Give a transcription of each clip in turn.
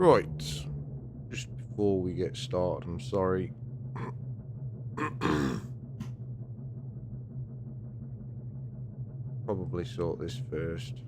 Right. Just before we get started, I'm sorry. Probably sort this first.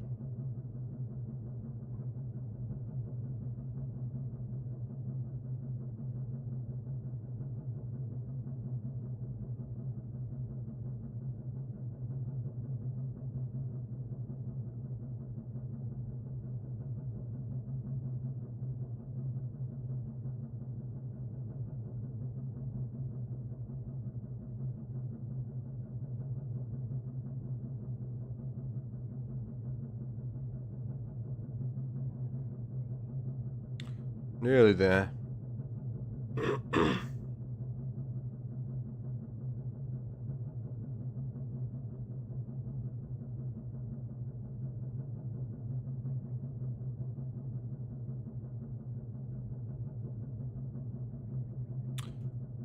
Nearly there.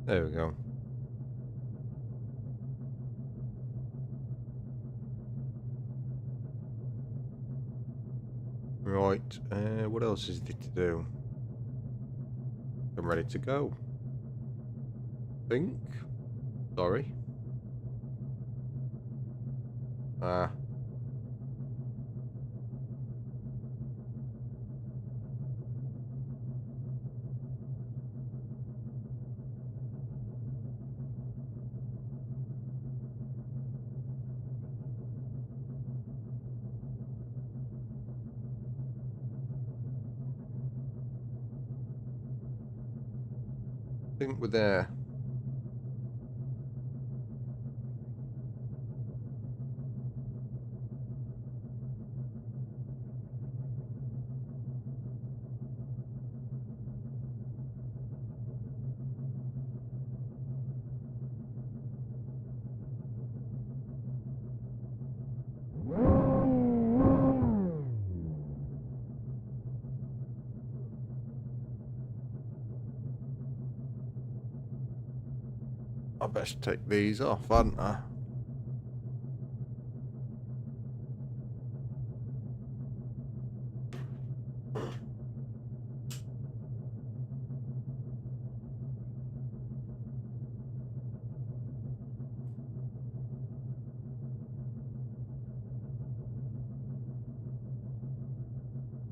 There we go. Right, what else is there to do? I'm ready to go. Think. Sorry. I think we're there. I best take these off, hadn't I?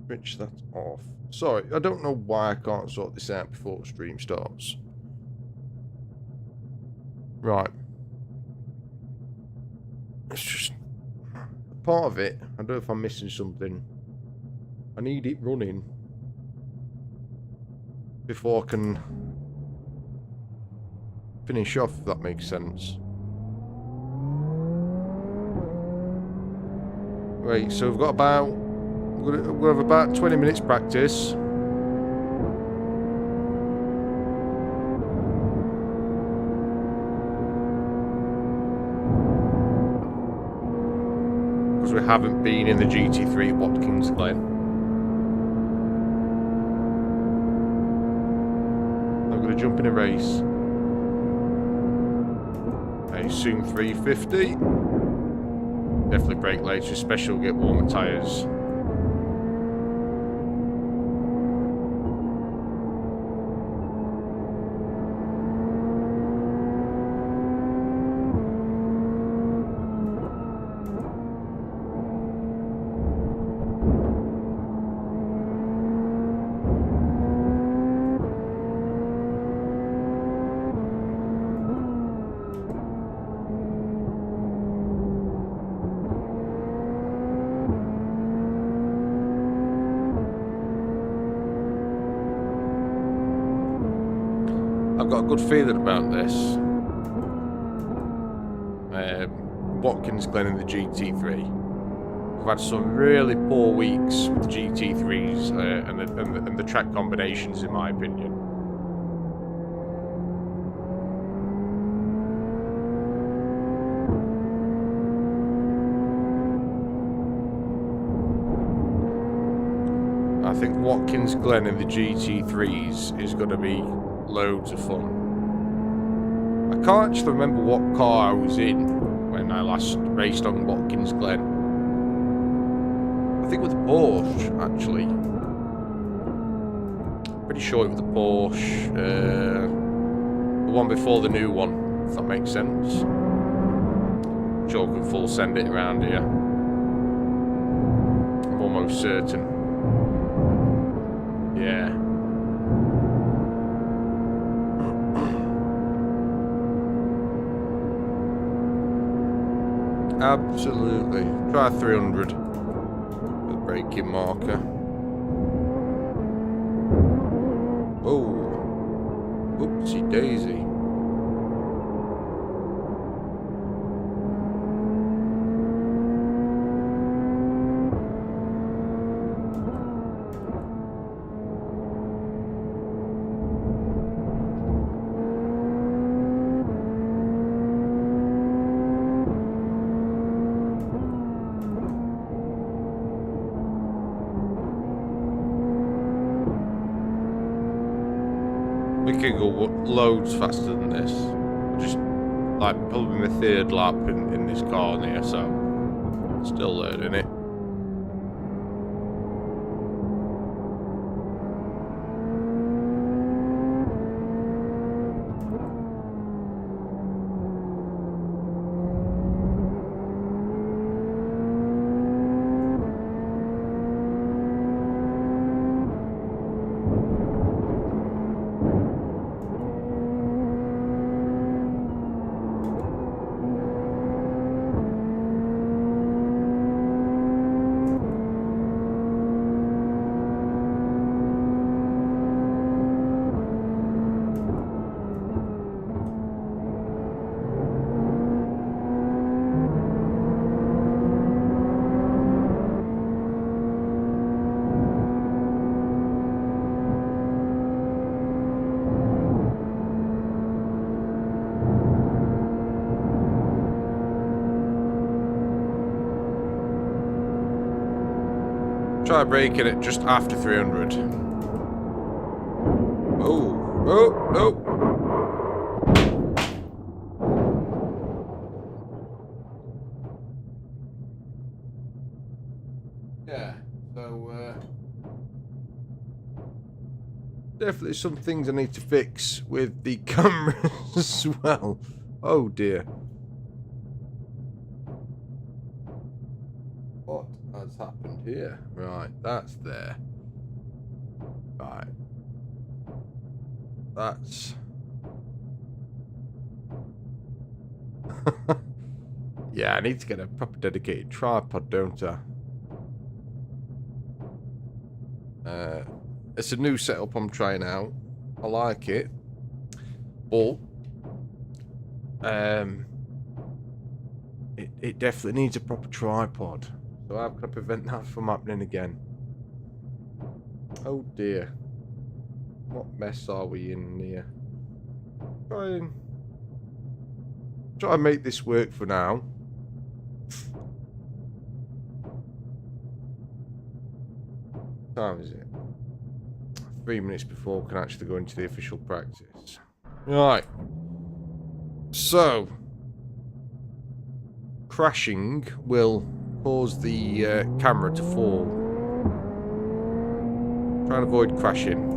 Switch that off. Sorry, I don't know why I can't sort this out before the stream starts. Right. It's just part of it. I don't know if I'm missing something. I need it running before I can finish off, if that makes sense. Right, so we've got about... we'll have about 20 minutes practice. Because we haven't been in the GT3 at Watkins, Glen. I'm going to jump in a race. A soon 350. Definitely brake later, special get warmer tyres. I've got a good feeling about this. Watkins, Glen and the GT3. We've had some really poor weeks with the GT3s and the track combinations, in my opinion. I think Watkins, Glen and the GT3s is going to be loads of fun. I can't actually remember what car I was in when I last raced on Watkins Glen. I think with Porsche, actually. pretty sure it was the Porsche, the one before the new one, if that makes sense. Sure, we can full send it around here. I'm almost certain. Yeah. Absolutely. Try 300 for the braking marker. Oh. Oopsie daisy. We could go loads faster than this. Just like probably my third lap in this car here, so still learning it. Try braking it just after 300. Oh, no. Yeah, so definitely some things I need to fix with the camera as well. Oh dear. What has happened here? Right, that's there. Right. That's... yeah, I need to get a proper dedicated tripod, don't I? It's a new setup I'm trying out. I like it. But... It definitely needs a proper tripod. So how can I prevent that from happening again? Oh dear. What mess are we in here? Try and make this work for now. What time is it? 3 minutes before we can actually go into the official practice. Right. So, crashing will cause the camera to fall. Try and avoid crashing.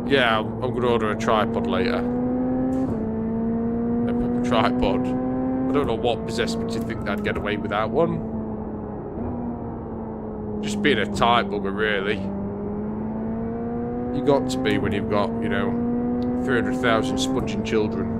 Yeah, I'm going to order a tripod later. A proper tripod. I don't know what possessed me to think I'd get away without one. Just being a tight bugger, really. You got to be when you've got, you know, 300,000 sponging children.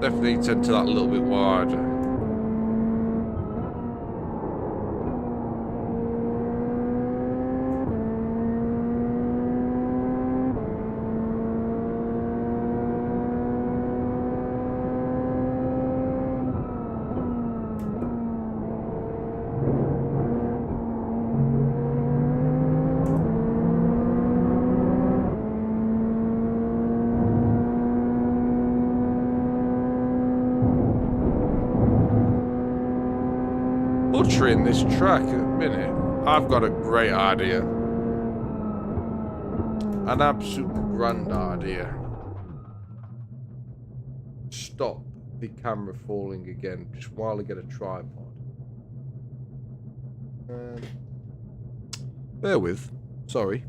Definitely need to enter that a little bit wider. Butchering this track at the minute. I've got a great idea. An absolute grand idea. Stop the camera falling again just while I get a tripod. Bear with. Sorry.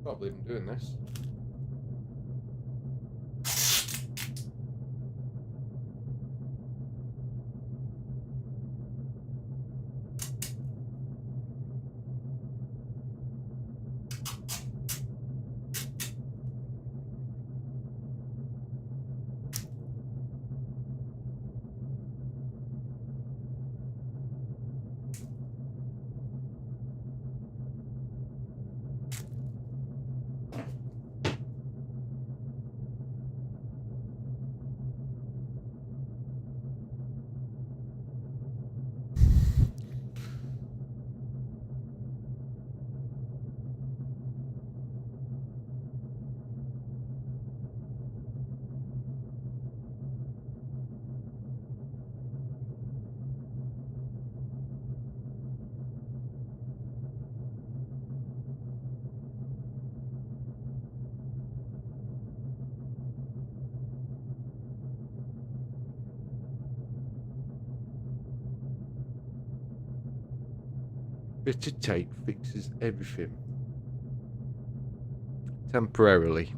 Can't believe I'm doing this. Fitted tape fixes everything. Temporarily.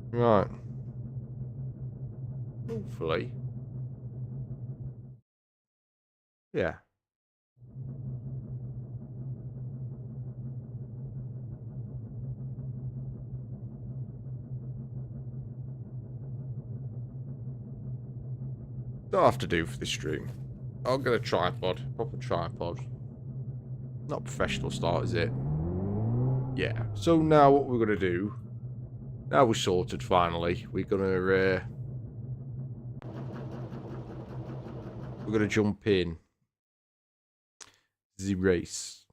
Right. Hopefully. Yeah. Don't have to do for this stream. I'll get a tripod. Proper tripod. Not professional start, is it? Yeah. So now what we're going to do... Now we're sorted finally. We're going to jump in the race.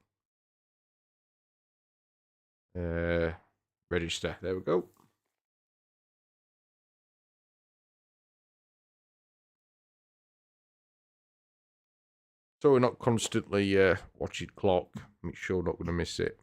Register. There we go. So we're not constantly watching clock. Make sure we're not going to miss it.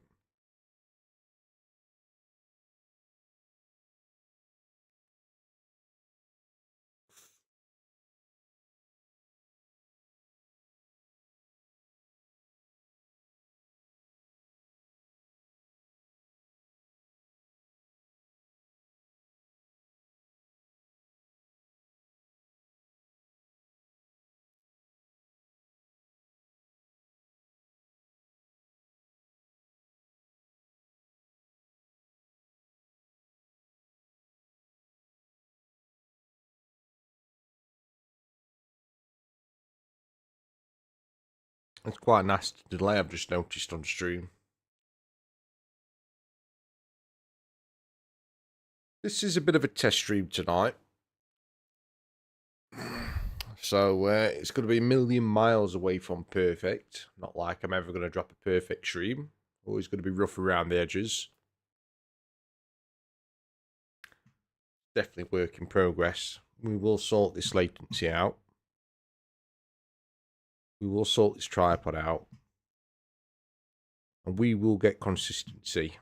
It's quite a nasty delay I've just noticed on stream. This is a bit of a test stream tonight. So it's going to be a million miles away from perfect. Not like I'm ever going to drop a perfect stream. Always going to be rough around the edges. Definitely work in progress. We will sort this latency out. We will sort this tripod out. And we will get consistency.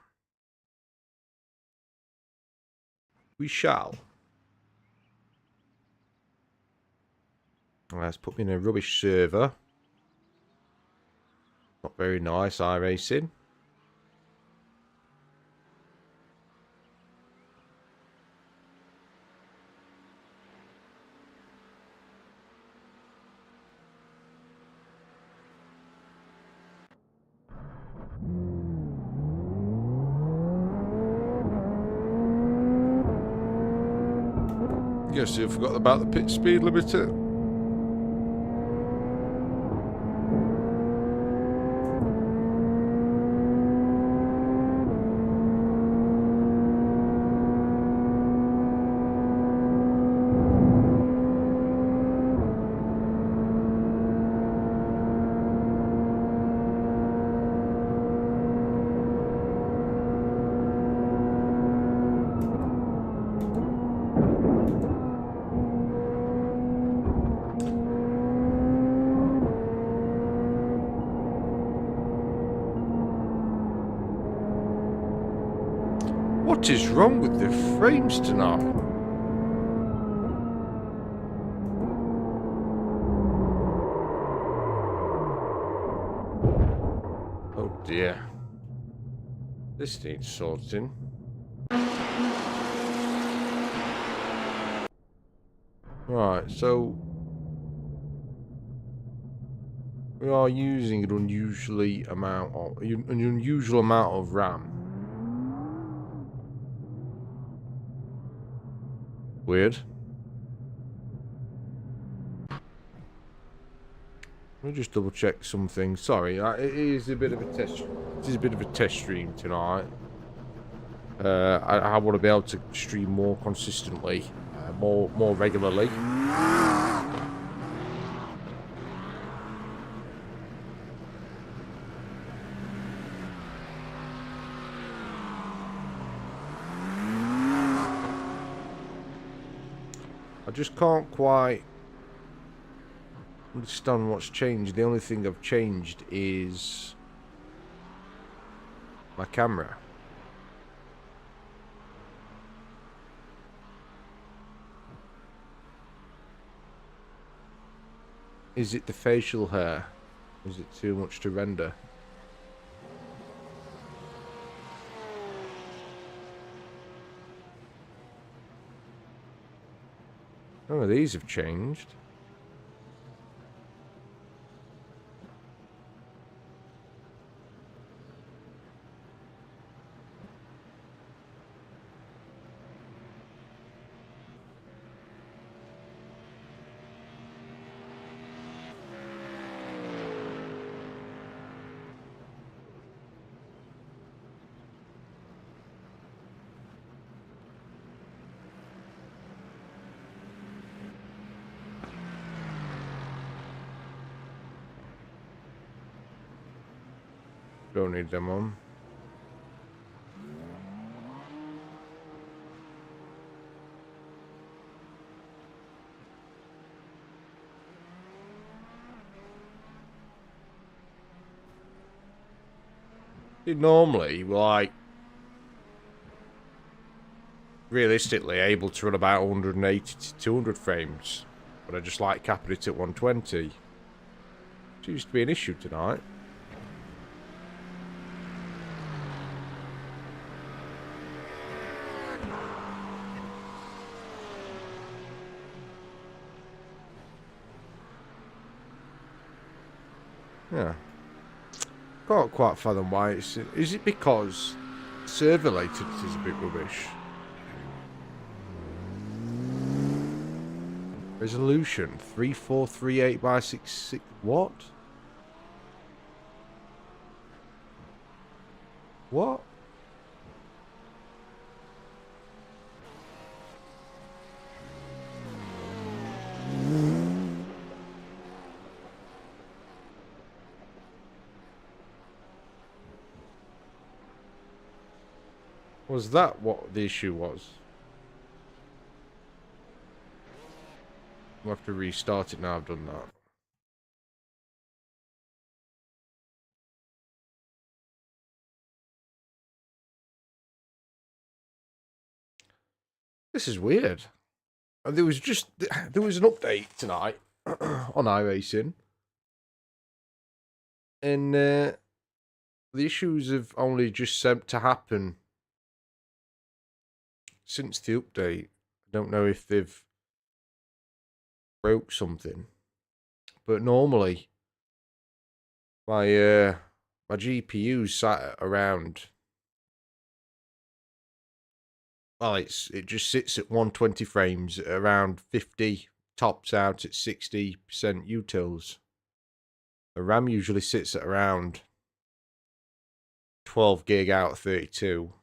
We shall. Let's put me in a rubbish server. Not very nice, iRacing. Guess you forgot about the pit speed limiter. What is wrong with the frames tonight? Oh dear. This needs sorting. Right, so we are using an unusual amount of RAM. Weird. Let me just double check something. Sorry, it is a bit of a test. It is a bit of a test stream tonight. I want to be able to stream more consistently, more regularly. I just can't quite understand what's changed. The only thing I've changed is my camera. Is it the facial hair? Is it too much to render? None of these have changed. Don't need them on. Normally, like, realistically able to run about 180 to 200 frames, but I just like capping it at 120. Seems to be an issue tonight. Yeah. Can't quite fathom why it's... Is it because server latency is a bit rubbish? Resolution 3438 by 66... What? What? Was that what the issue was? We'll have to restart it now I've done that. This is weird. There was an update tonight on iRacing. And the issues have only just seemed to happen since the update. I don't know if they've broke something. But normally my GPU sat at around, well, it just sits at 120 frames at around 50, tops out at 60% utils. The RAM usually sits at around 12 gig out of 32.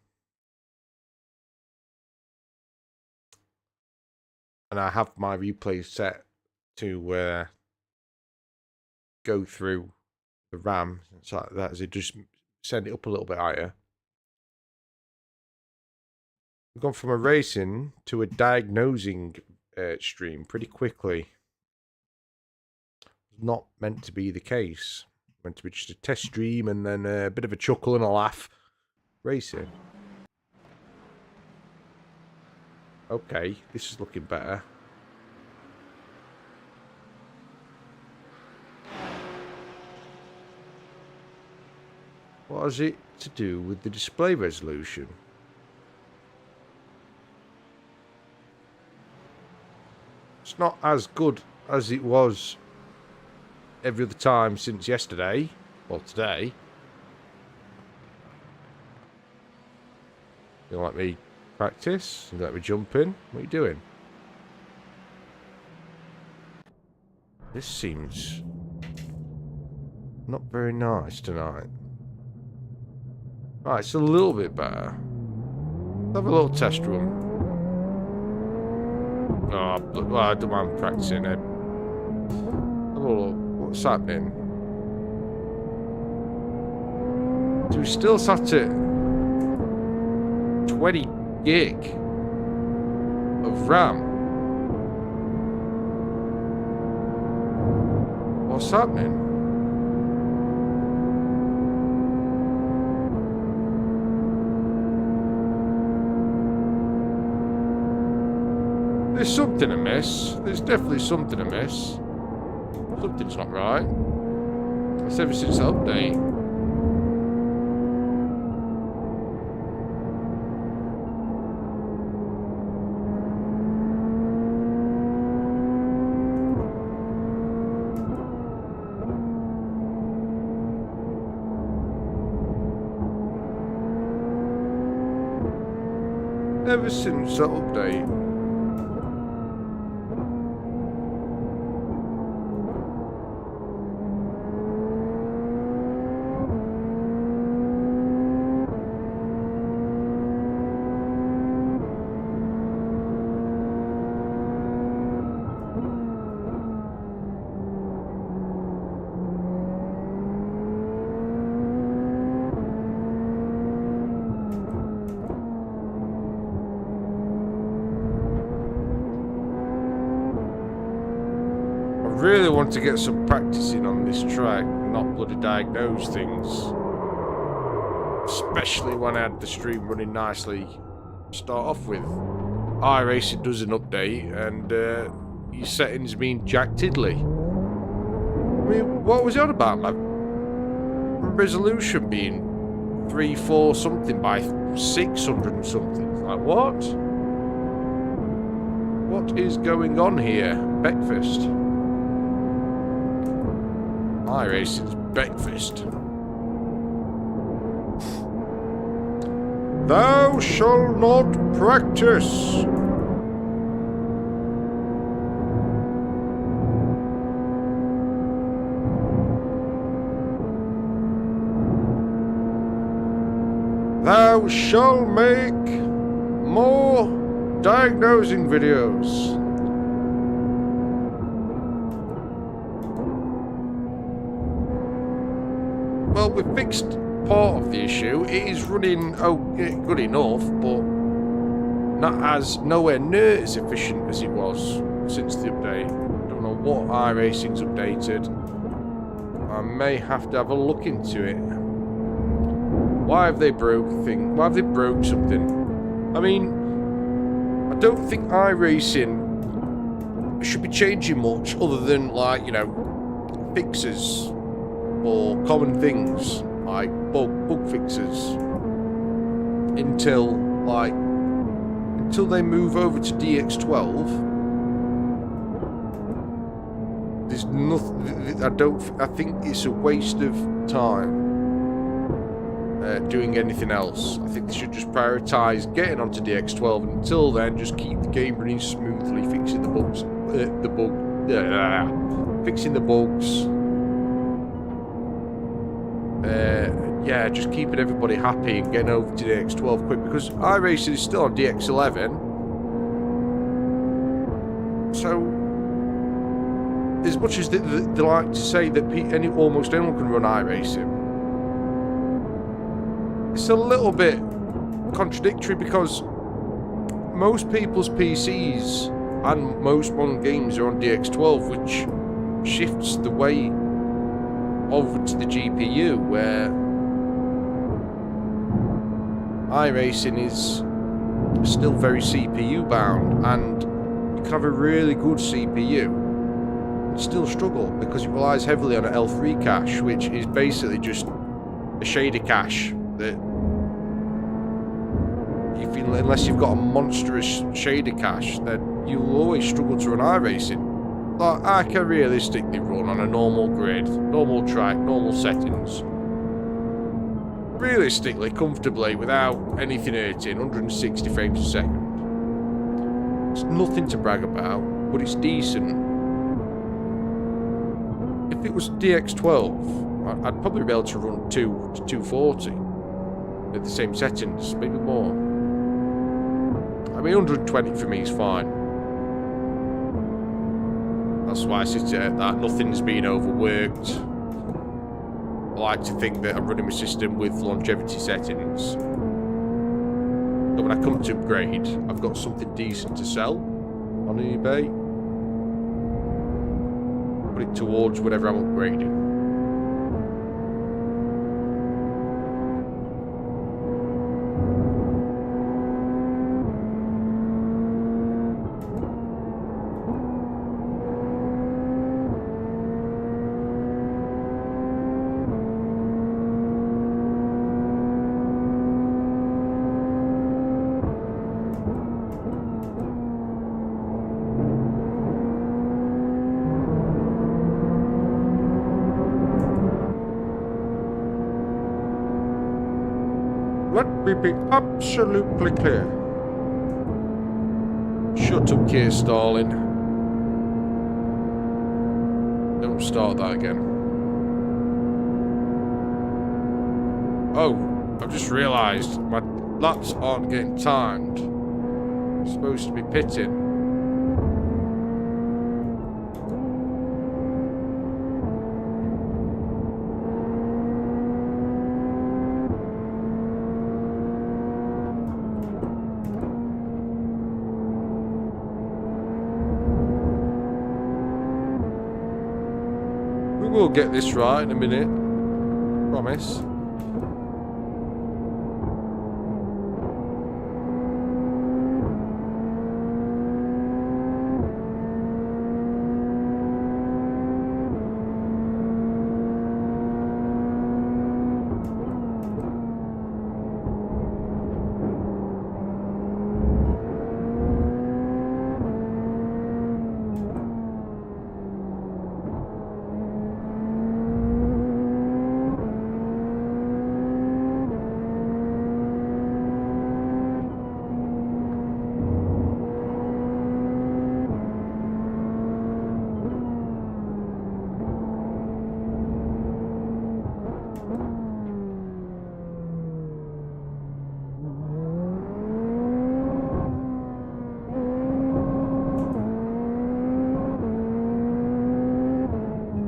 And I have my replay set to go through the RAM. It's like that, as it just send it up a little bit higher. We've gone from a racing to a diagnosing stream pretty quickly. Not meant to be the case. Meant to be just a test stream and then a bit of a chuckle and a laugh. Racing. Okay, this is looking better. What has it to do with the display resolution? It's not as good as it was every other time since yesterday. Well, today. You let me practice? You let me jump in? What are you doing? This seems not very nice tonight. Right, it's a little bit better. Let's have a little test run. Oh, well, I don't mind practicing it. Oh, what's happening? So we still sat at 20 gig of RAM. What's happening? There's something amiss. There's definitely something amiss. Something's not right. That's ever since the update. Ever since that update. I really want to get some practicing on this track, not bloody diagnose things. Especially when I had the stream running nicely to start off with. iRacing does an update and your settings mean jack tiddly. I mean, what was it on about? My resolution being 340 something by 600 and something. Like, what? What is going on here? Breakfast. iRacing's breakfast. Thou shalt not practice. Thou shalt make more diagnosing videos. Well, we fixed part of the issue. It is running good enough, but nowhere near as efficient as it was since the update. I don't know what iRacing's updated. I may have to have a look into it. Why have they broke something? I mean, I don't think iRacing should be changing much other than, like, you know, fixes or common things like bug fixes until they move over to DX12. There's nothing. I think it's a waste of time doing anything else. I think they should just prioritise getting onto DX12. And until then, just keep the game running smoothly, fixing the bugs. Fixing the bugs. Yeah, just keeping everybody happy and getting over to DX12 quick, because iRacing is still on DX11. So, as much as they like to say that almost anyone can run iRacing, it's a little bit contradictory, because most people's PCs and most modern games are on DX12, which shifts the weight over to the GPU, where iRacing is still very CPU bound, and you can have a really good CPU and still struggle because it relies heavily on an L3 cache, which is basically just a shader cache that unless you've got a monstrous shader cache, then you'll always struggle to run iRacing. Like, I can realistically run on a normal grid, normal track, normal settings, realistically, comfortably, without anything hurting, 160 frames a second. It's nothing to brag about, but it's decent. If it was DX12, I'd probably be able to run 2 to 240 at the same settings, maybe more. I mean, 120 for me is fine. That's why I sit at that. Nothing's been overworked. I like to think that I'm running my system with longevity settings. So when I come to upgrade, I've got something decent to sell on eBay. Put it towards whatever I'm upgrading. Let me be absolutely clear. Shut up, Keir Starling. Don't start that again. Oh, I've just realised my laps aren't getting timed. I'm supposed to be pitting. We'll get this right in a minute. Promise.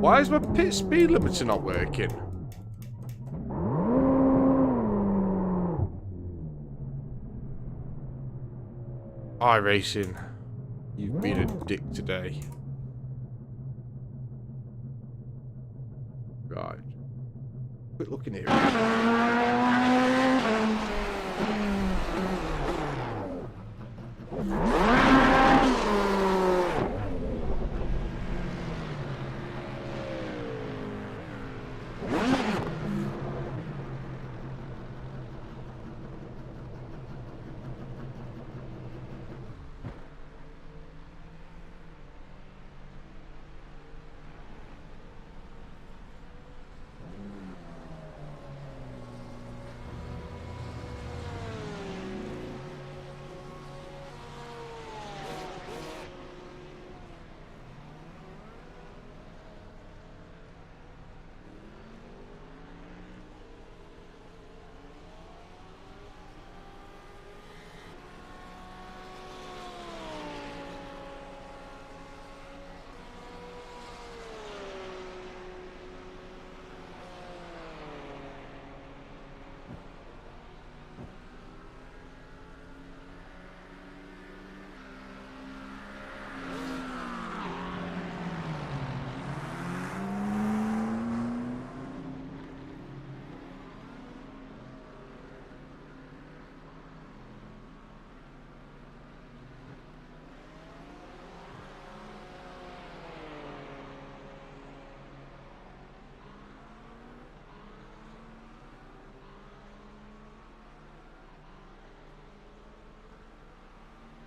Why is my pit speed limiter not working? iRacing, you've been a dick today. Right. Quit looking here.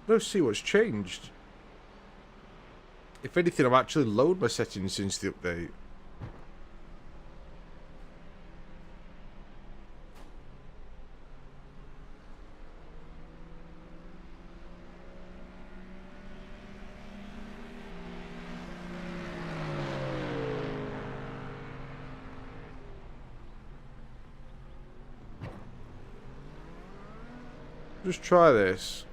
Let's see what's changed. If anything, I've actually lowered my settings since the update. Just try this.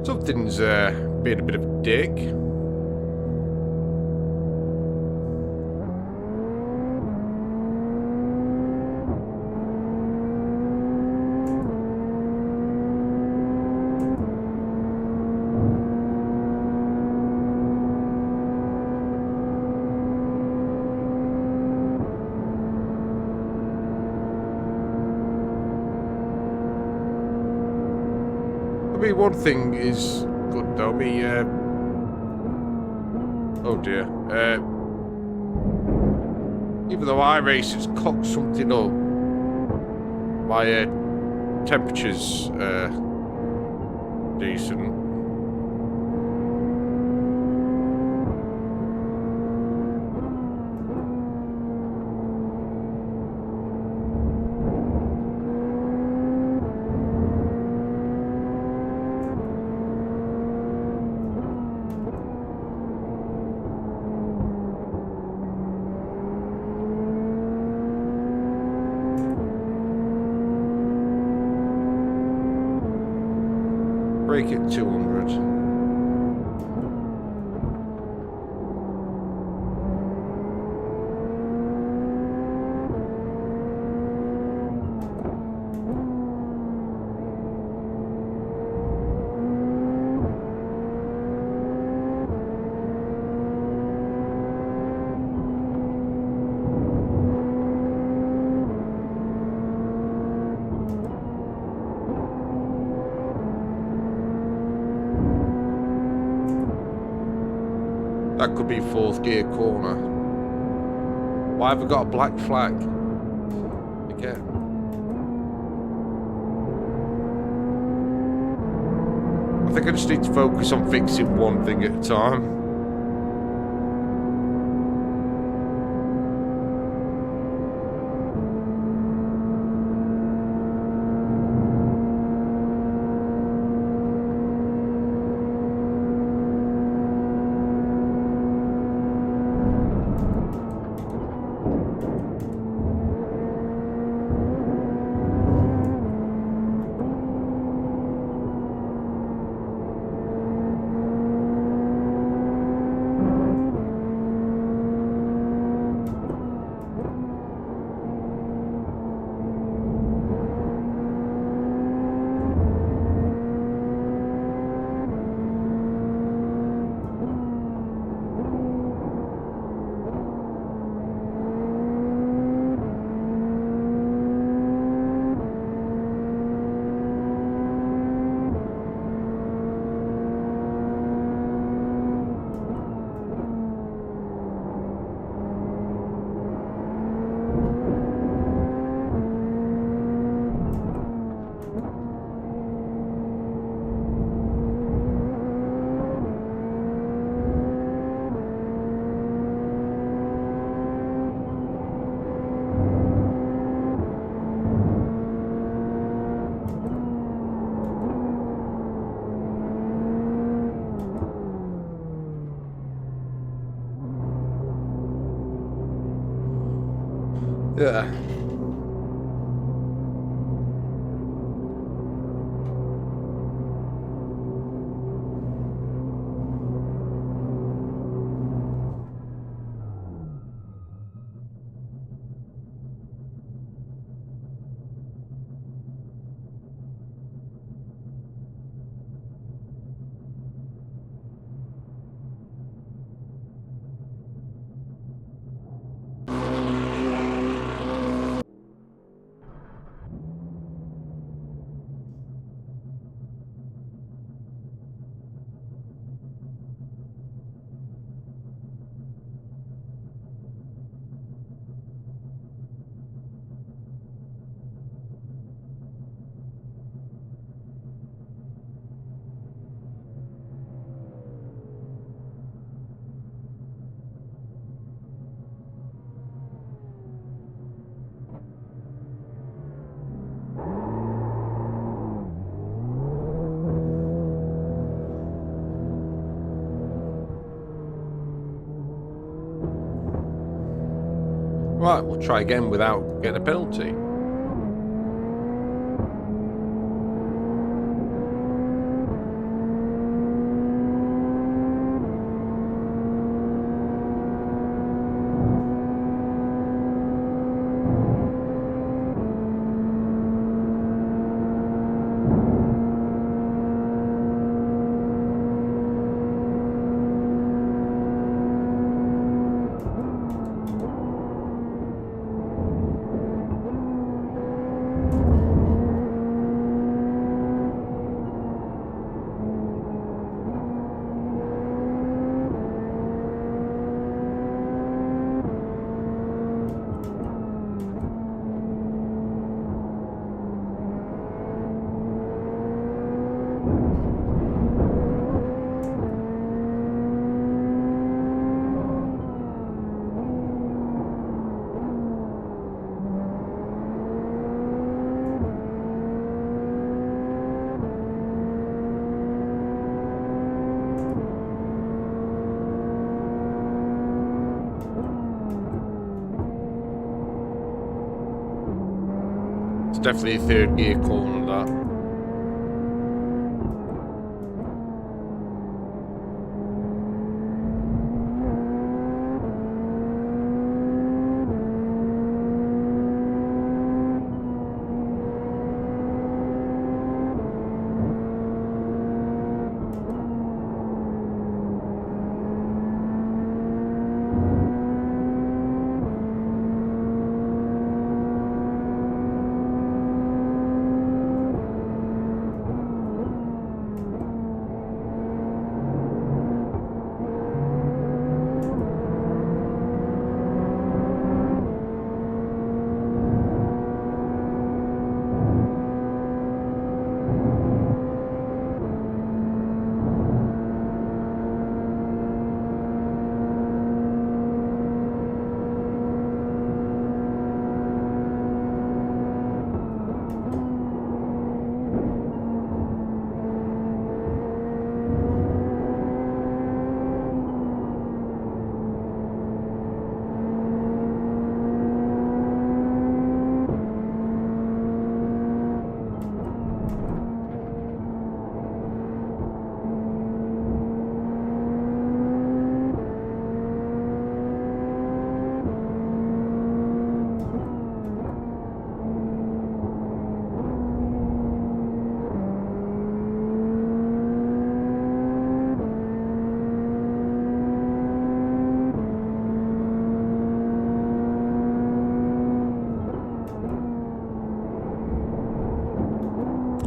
Something's being a bit of a dick. I mean, one thing is good though. Oh dear. Even though iRacing's cocked something up, my temperature's decent. Break it 200. That could be fourth gear corner. Why have I got a black flag? Again. I think I just need to focus on fixing one thing at a time. Yeah. Right, we'll try again without getting a penalty. It's definitely a third gear corner, that.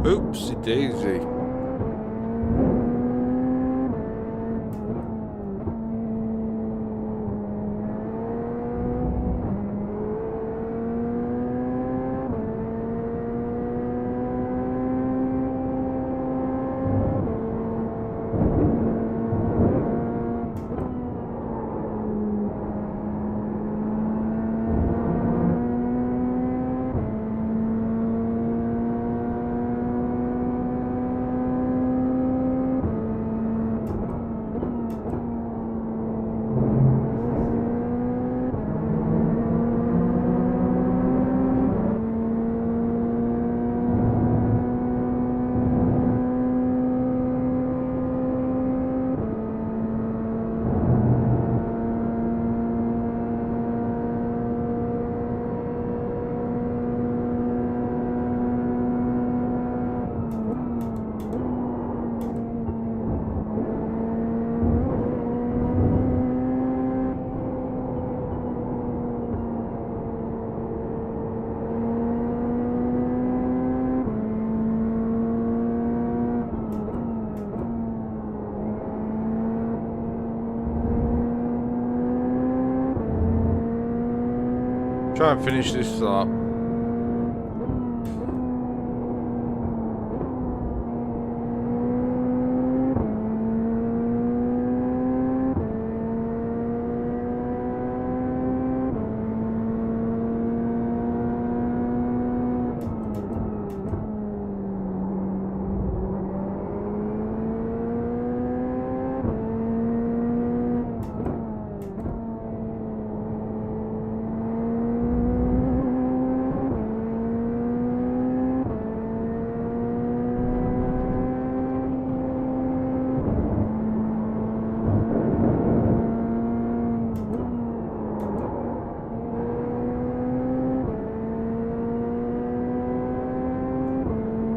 Oopsie daisy. Try and finish this lap.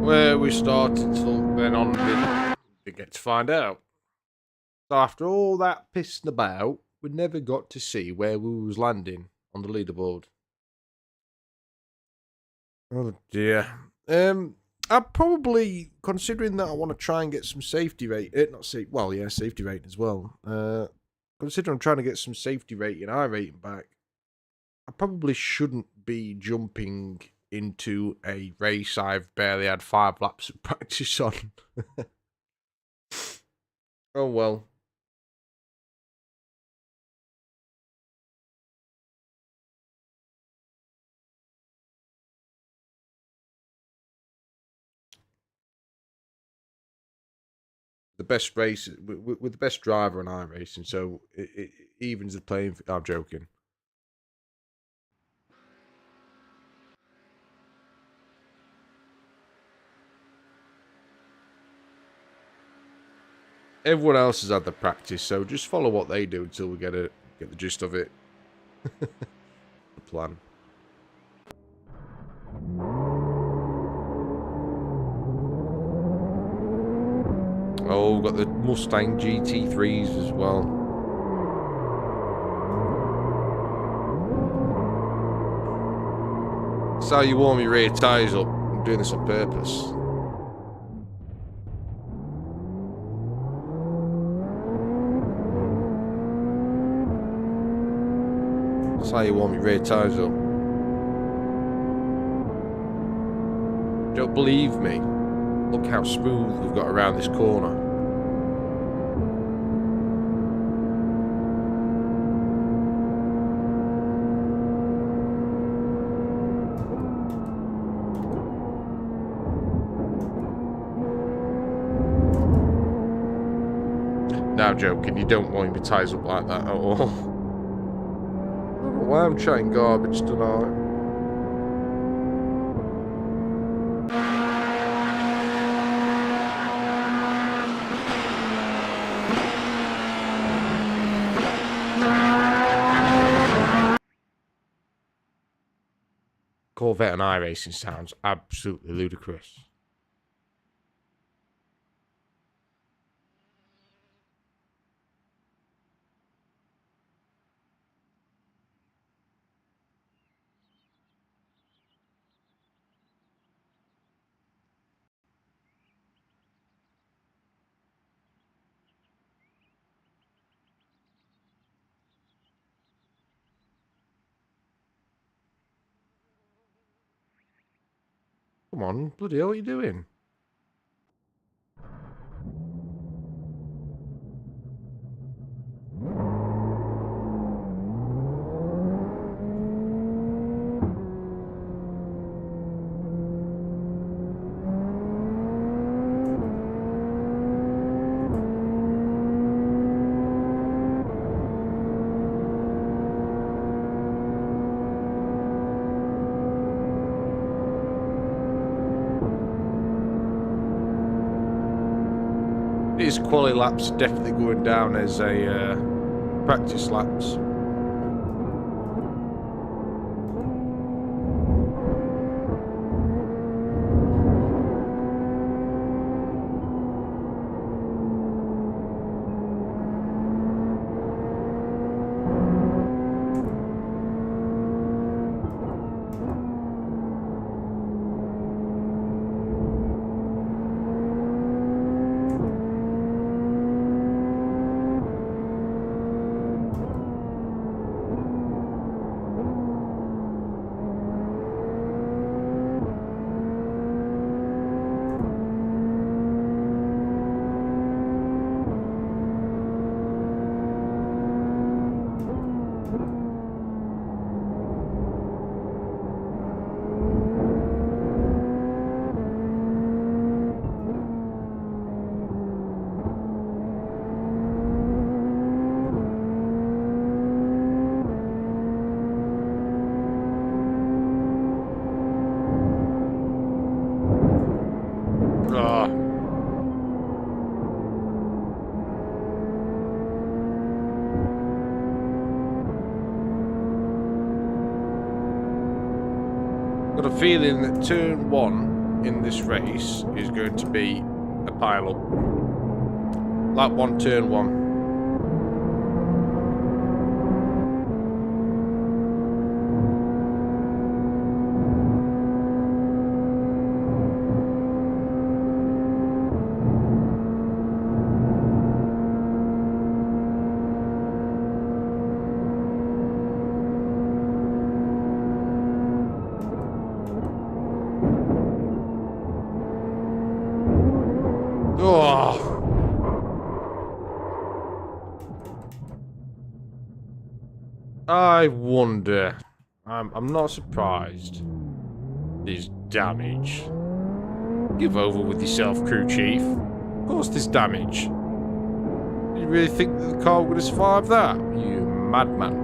Where we started till then on, didn't get to find out. So after all that pissing about, we never got to see where we was landing on the leaderboard. Oh dear. I'm probably, considering that I want to try and get some safety rate, safety rating as well. Considering I'm trying to get some safety rating, iRating back, I probably shouldn't be jumping into a race I've barely had 5 laps of practice on. Oh well. The best race with the best driver on iRacing, so it evens the playing. I'm joking. Everyone else has had the practice, so just follow what they do until we get the gist of it. The plan. Oh, we've got the Mustang GT3s as well. That's how you warm your rear tyres up. I'm doing this on purpose. That's how you warm your rear tyres up. Don't believe me? Look how smooth we've got around this corner. Now, joking, you don't want your tyres up like that at all. I don't know why I'm chatting garbage tonight. Corvette and iRacing sounds absolutely ludicrous. Come on, bloody hell, what are you doing? These quali laps are definitely going down as a practice laps. feeling that turn 1 in this race is going to be a pile-up. Lap 1, turn 1. I wonder. I'm not surprised. There's damage. Give over with yourself, crew chief. Of course there's damage. You really think that the car would have survived that? You madman.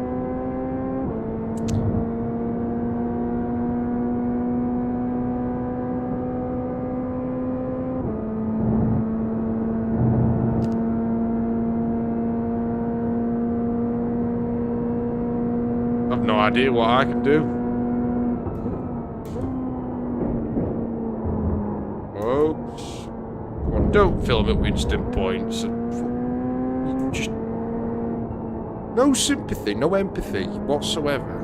I've no idea what I can do. Folks, come on, don't film at Winston points. Just no sympathy, no empathy whatsoever.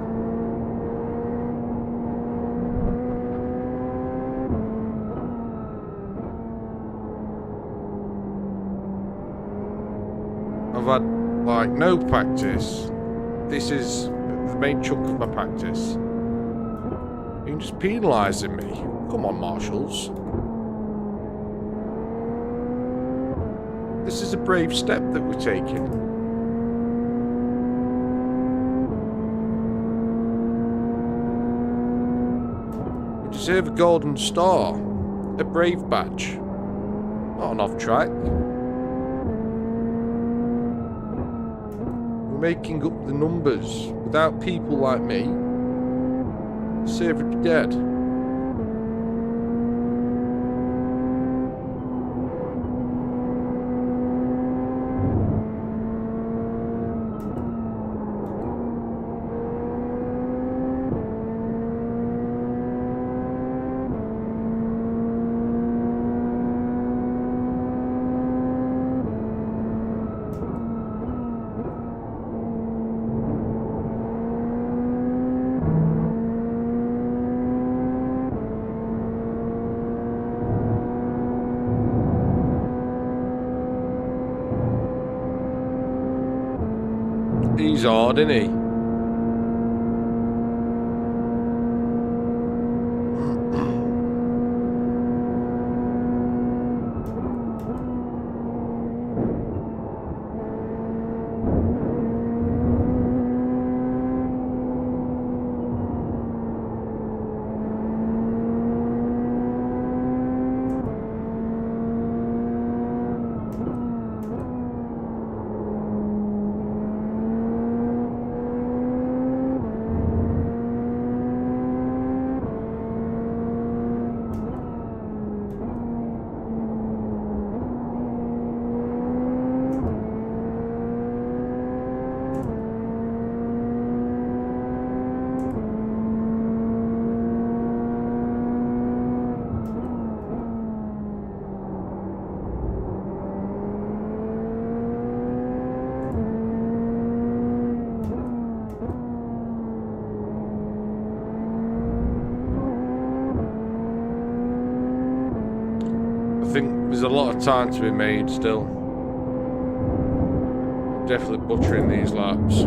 I've had like no practice. This is the main chunk of my practice. You're just penalising me. Come on, marshals. This is a brave step that we're taking. We deserve a golden star. A brave badge. Not an off-track. Making up the numbers. Without people like me, Save would be dead. He's hard, isn't he? I think there's a lot of time to be made still. I'm definitely butchering these laps.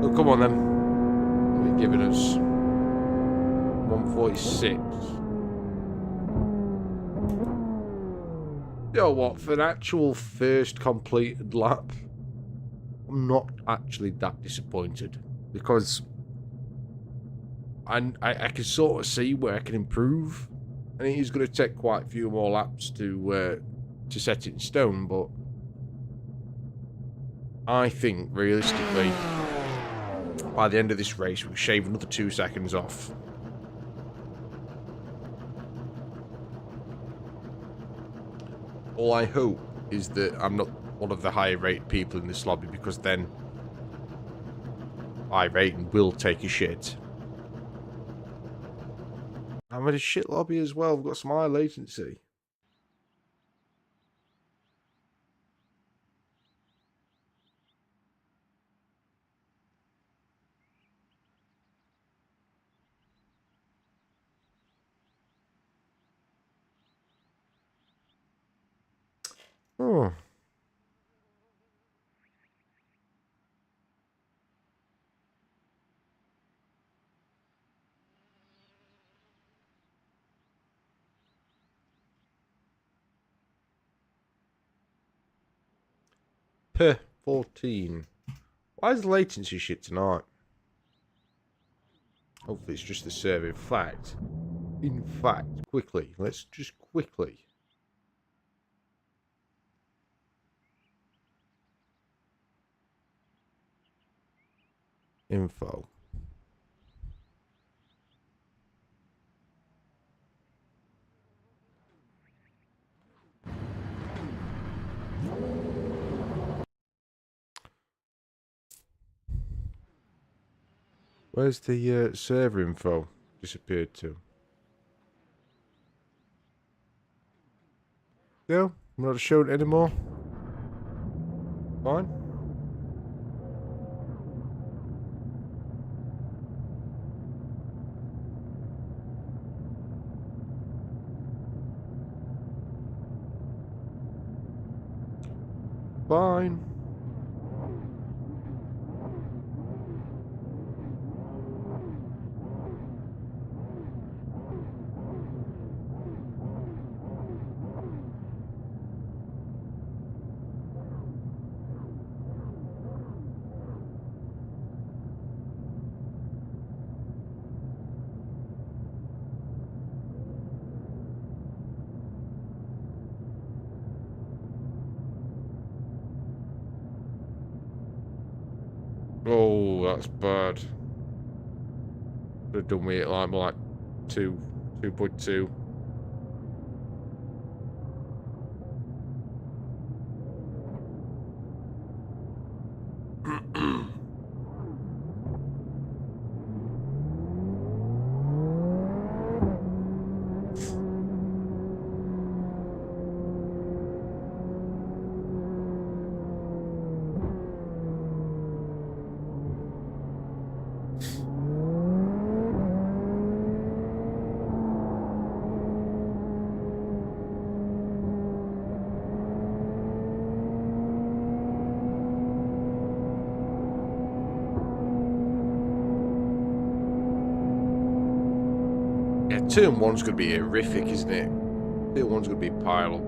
Oh, come on then. What are you giving us? 146. You know what? For an actual first completed lap, I'm not actually that disappointed, because I can sort of see where I can improve, and it is going to take quite a few more laps to set it in stone. But I think realistically, by the end of this race, we'll shave another 2 seconds off. All I hope is that I'm not one of the higher rated people in this lobby, because then iRating will take a shit. I'm in a shit lobby as well. We've got some high latency. Oh. P 14. Why is the latency shit tonight? Hopefully it's just the server. In fact, quickly. Let's just quickly. Info. Where's the server info disappeared to? No, I'm not showing it anymore. Fine. Fine. Oh, that's bad. Should have done with it like more like 2.2. Yeah, turn one's going to be horrific, isn't it? Turn one's going to be a pile up.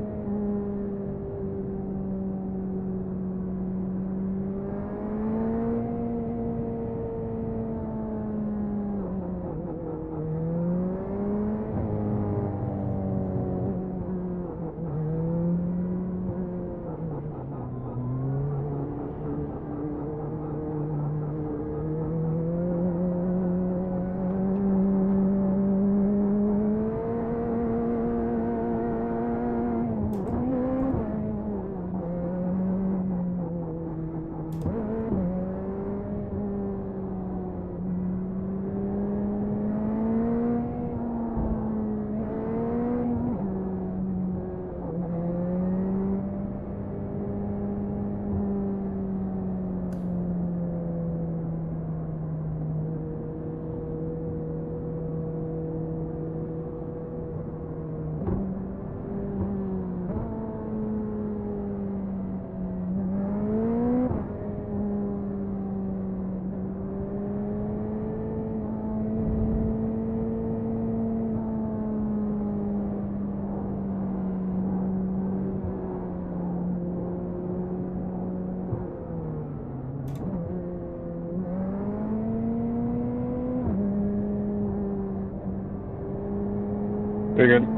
Very good.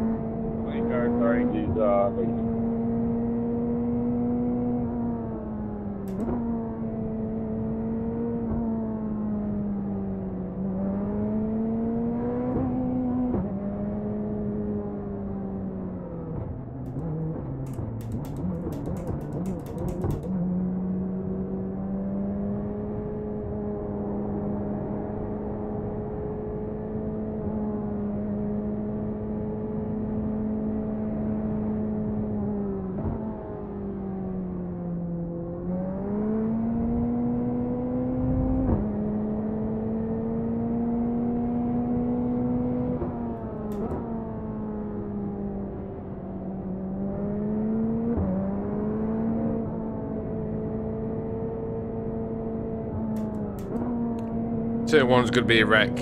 Sorry, he's Turn one's going to be a wreck.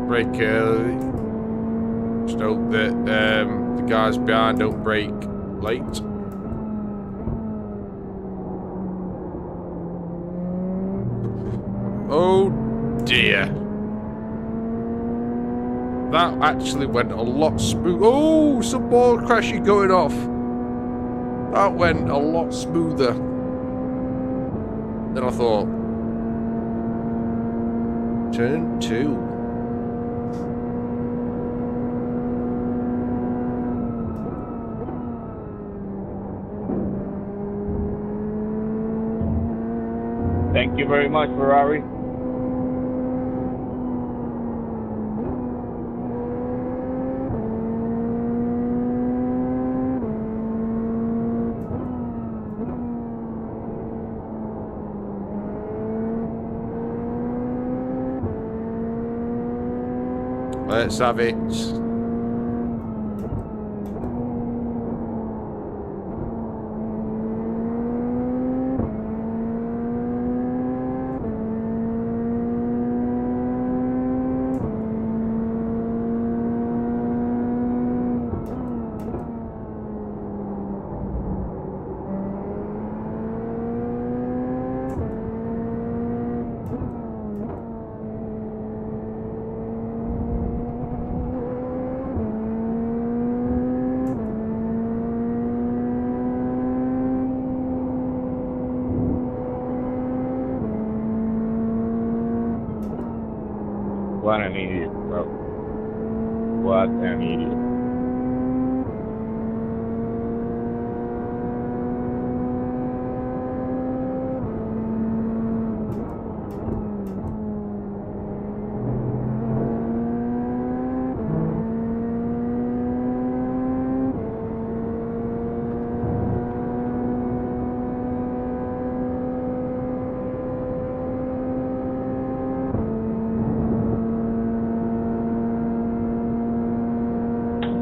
Brake early. Just hope that the guys behind don't brake late. Oh dear. That actually went a lot smooth. Oh, some ball crashing going off. That went a lot smoother than I thought. Turn 2. Thank you very much, Ferrari. Let's have it. What an idiot, bro. What an idiot.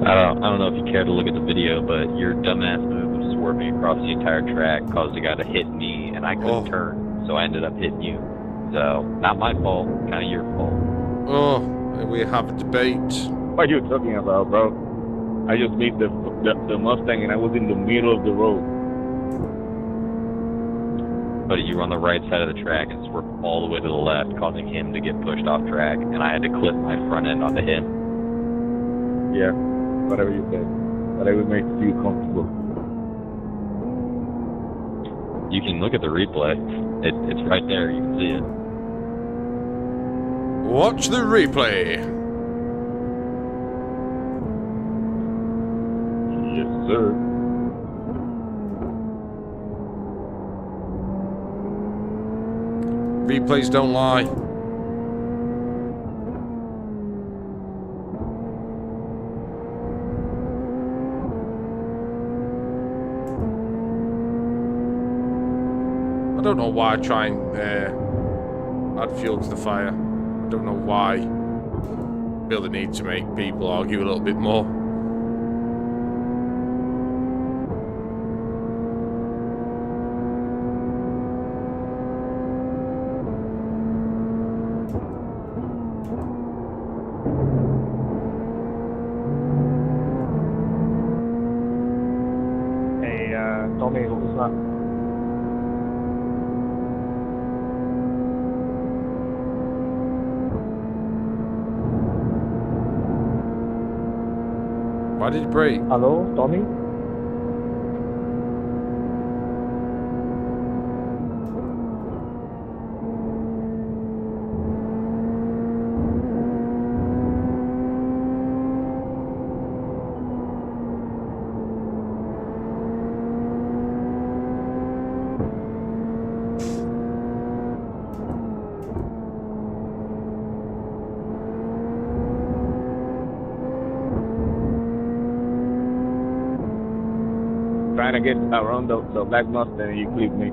I don't know if you care to look at the video, but your dumbass move of swerving across the entire track caused a guy to hit me, and I couldn't turn, so I ended up hitting you. So, not my fault, kind of your fault. Oh, we have a debate. What are you talking about, bro? I just missed the Mustang and I was in the middle of the road. But you were on the right side of the track and swerved all the way to the left, causing him to get pushed off track, and I had to clip my front end onto him. Yeah, whatever you say. Whatever makes you comfortable. You can look at the replay. It's right there. You can see it. Watch the replay. Yes, sir. Replays don't lie. I don't know why I try and add fuel to the fire. I don't know why. I feel the need to make people argue a little bit more. Hey, Tommy, what's up? Why did it break? Hello, Tommy? Trying to get around the black Mustang and you clip me.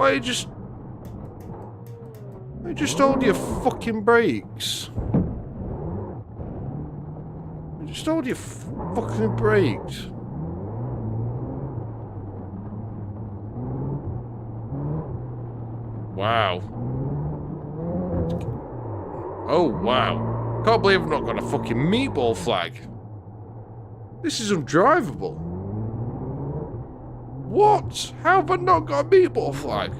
Why you just hold your fucking brakes? Just hold your fucking brakes. Wow. Oh, wow. Can't believe I've not got a fucking meatball flag. This is undrivable. What? How have I not got a meatball flag?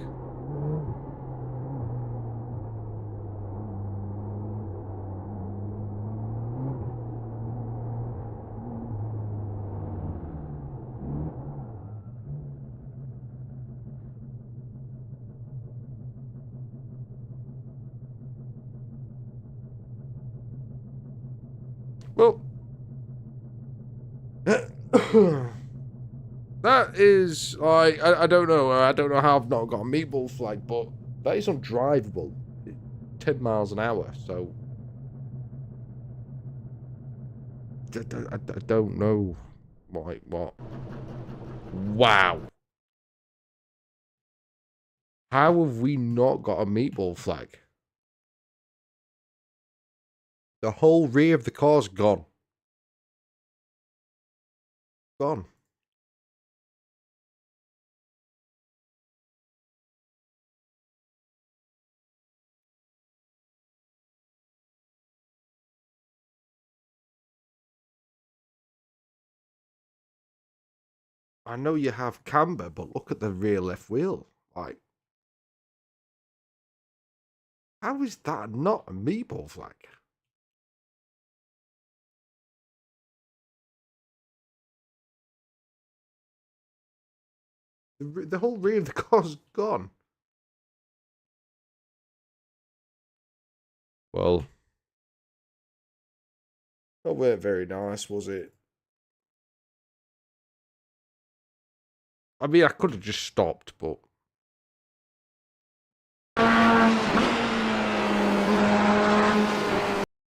Well, that is like I don't know. I don't know how I've not got a meatball flag, but that is undrivable. 10 miles an hour. So I don't know. Like what? Wow. How have we not got a meatball flag? The whole rear of the car's gone. Gone. I know you have camber, but look at the rear left wheel. Like, how is that not a meatball flag? The whole rear of the car's gone. Well, that weren't very nice, was it? I mean, I could have just stopped, but...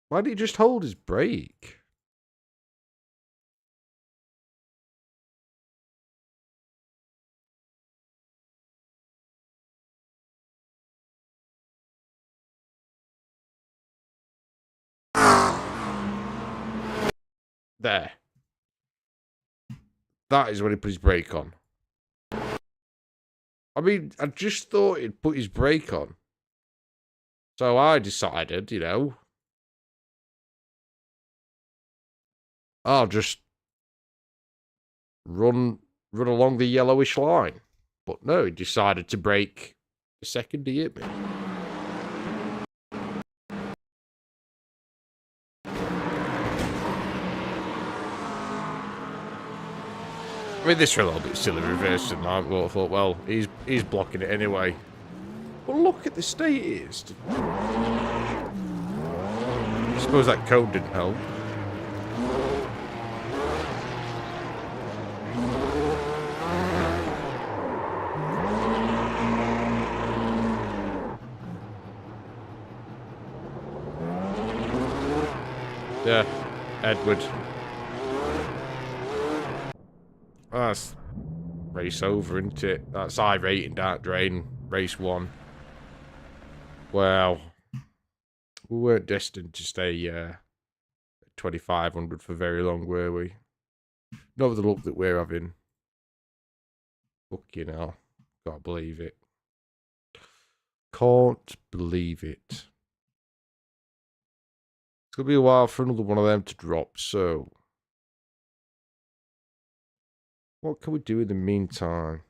Why did he just hold his brake? There. That is when he put his brake on. I mean, I just thought he'd put his brake on. So I decided, you know, I'll just run along the yellowish line. But no, he decided to brake the second he hit me. I mean, this was a little bit silly reversing. I thought, well, he's blocking it anyway. But look at the state it is. I suppose that code didn't help. Yeah, Edward. That's race over, isn't it? That's iRating, Dark Drain, race 1. Well, we weren't destined to stay 2,500 for very long, were we? Not with the look that we're having. Fucking hell. Can't believe it. Can't believe it. It's going to be a while for another one of them to drop, so... What can we do in the meantime?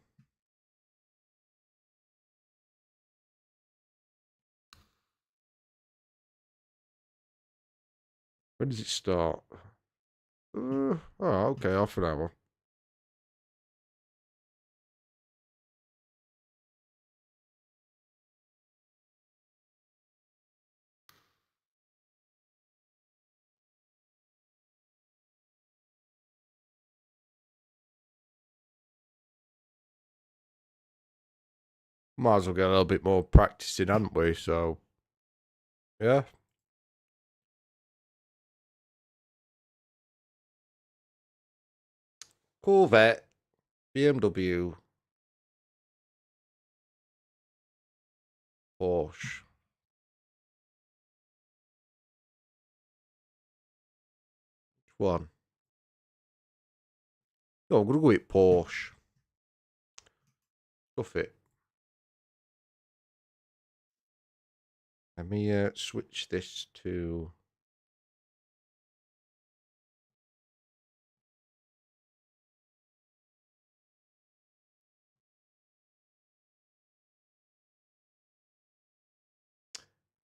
When does it start? Oh, okay, half an hour. Might as well get a little bit more practice in, hadn't we? So, yeah. Corvette, BMW, Porsche. Which one? No, I'm going to go with Porsche. Stuff it. Let me switch this to...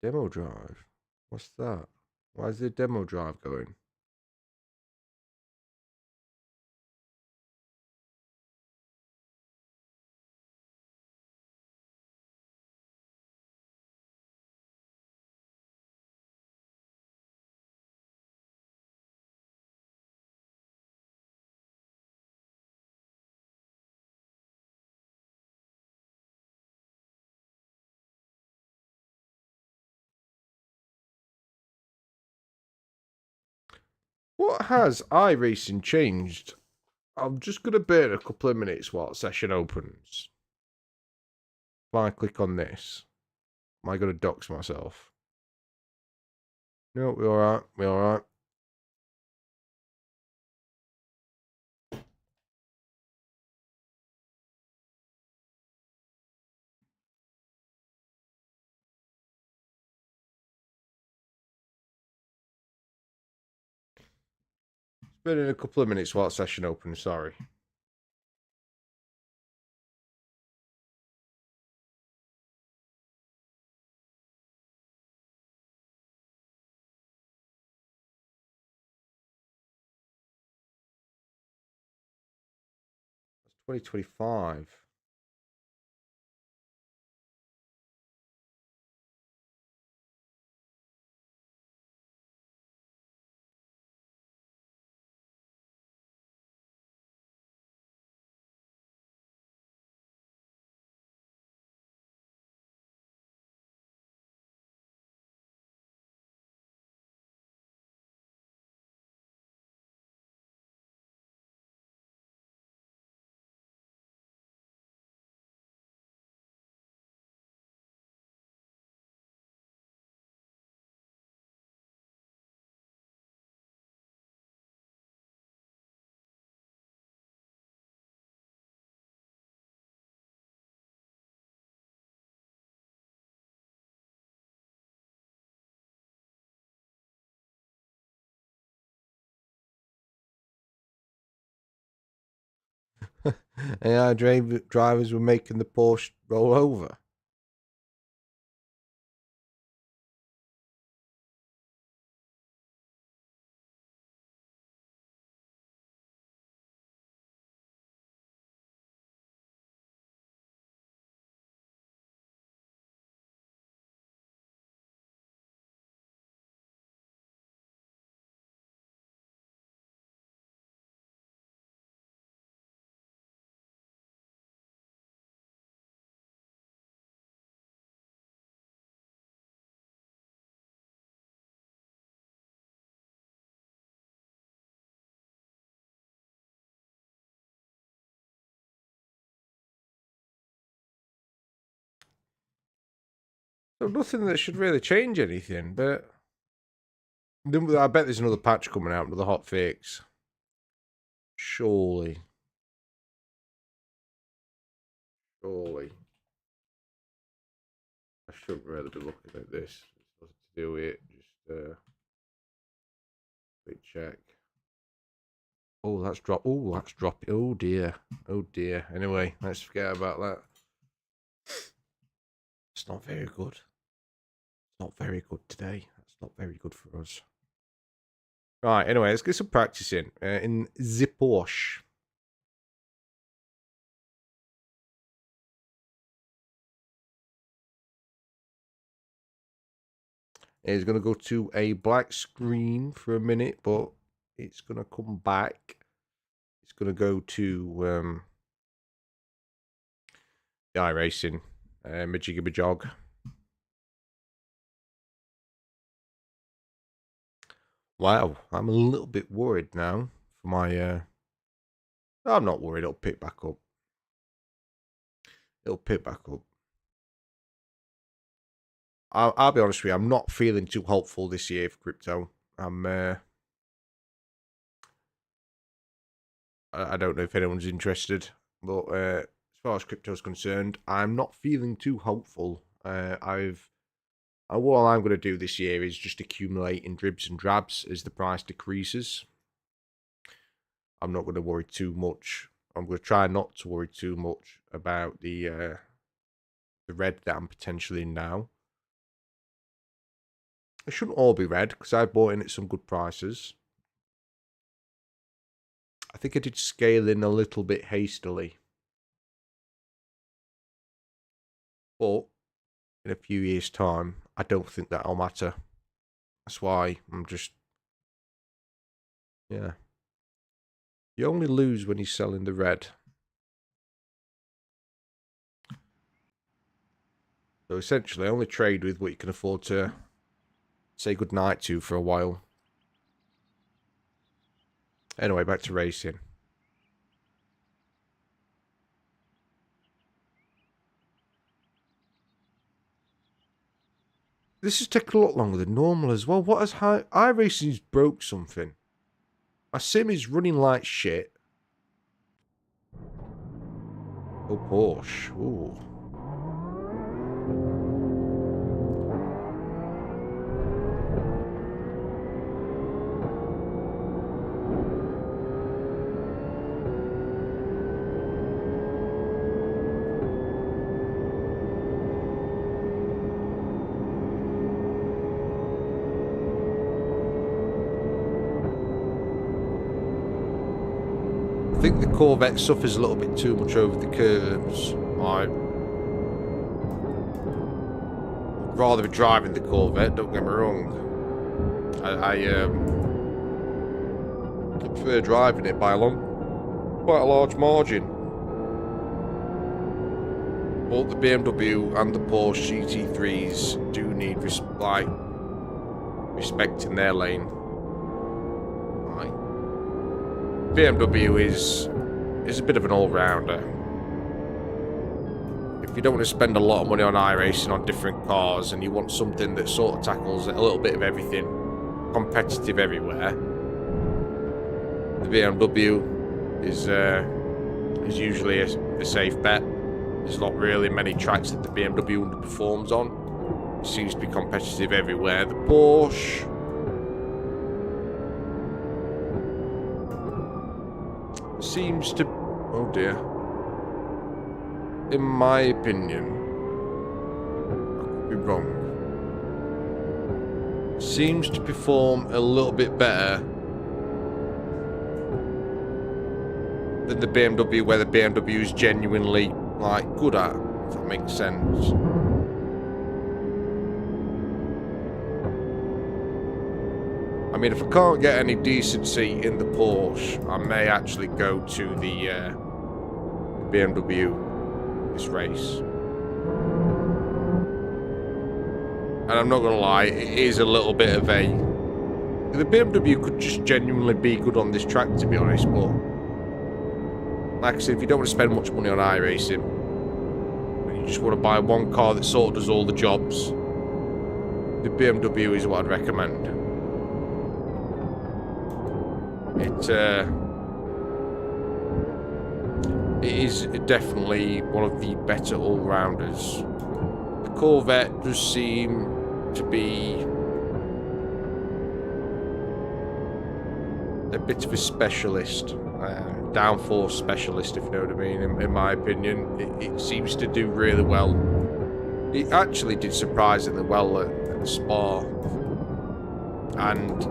Demo drive. What's that? Why is the demo drive going? What has iRacing changed? I'm just going to burn a couple of minutes while session opens. If I click on this, am I going to dox myself? No, we're alright. We're alright. Burning a couple of minutes while session opens, sorry. That's 2025. AI drivers were making the Porsche roll over. So nothing that should really change anything, but I bet there's another patch coming out, another hot fix. Surely. Surely. I shouldn't really be looking at this. It's nothing to do with it. Just quick check. Oh, that's drop. Oh, that's drop. Oh dear. Oh dear. Anyway, let's forget about that. It's not very good. It's not very good today. That's not very good for us. Right, anyway, let's get some practice in the Porsche. It's going to go to a black screen for a minute, but it's going to come back. It's going to go to the iRacing, majigga majog. Wow, I'm a little bit worried now for my... I'm not worried, it'll pick back up. It'll pick back up. I'll be honest with you, I'm not feeling too hopeful this year for crypto. I don't know if anyone's interested, but as far as crypto's concerned, I'm not feeling too hopeful. What I'm going to do this year is just accumulate in dribs and drabs as the price decreases. I'm not going to worry too much. I'm going to try not to worry too much about the red that I'm potentially in now. It shouldn't all be red because I bought in at some good prices. I think I did scale in a little bit hastily. But in a few years' time, I don't think that'll matter. That's why I'm just... Yeah. You only lose when you sell in the red. So essentially, I only trade with what you can afford to say goodnight to for a while. Anyway, back to racing. This has taken a lot longer than normal as well. What has iRacing's broke something? My sim is running like shit. Oh, Porsche. Ooh. I think the Corvette suffers a little bit too much over the curbs. I'd rather be driving the Corvette, don't get me wrong. I prefer driving it by quite a large margin. Both the BMW and the Porsche GT3s do need respect in their lane. BMW is a bit of an all-rounder. If you don't want to spend a lot of money on iRacing on different cars and you want something that sort of tackles a little bit of everything, competitive everywhere, the BMW is usually a safe bet. There's not really many tracks that the BMW underperforms on. It seems to be competitive everywhere. The Porsche... seems to... oh dear. In my opinion, I could be wrong, seems to perform a little bit better than the BMW, where the BMW is genuinely, like, good at, if that makes sense. I mean, if I can't get any decency in the Porsche, I may actually go to the BMW this race. And I'm not going to lie, it is a little bit of a... the BMW could just genuinely be good on this track, to be honest, but... like I said, if you don't want to spend much money on iRacing, and you just want to buy one car that sort of does all the jobs, the BMW is what I'd recommend. It is definitely one of the better all-rounders. The Corvette does seem to be a bit of a specialist, downforce specialist, if you know what I mean, in my opinion. It seems to do really well. It actually did surprisingly well at Spa, and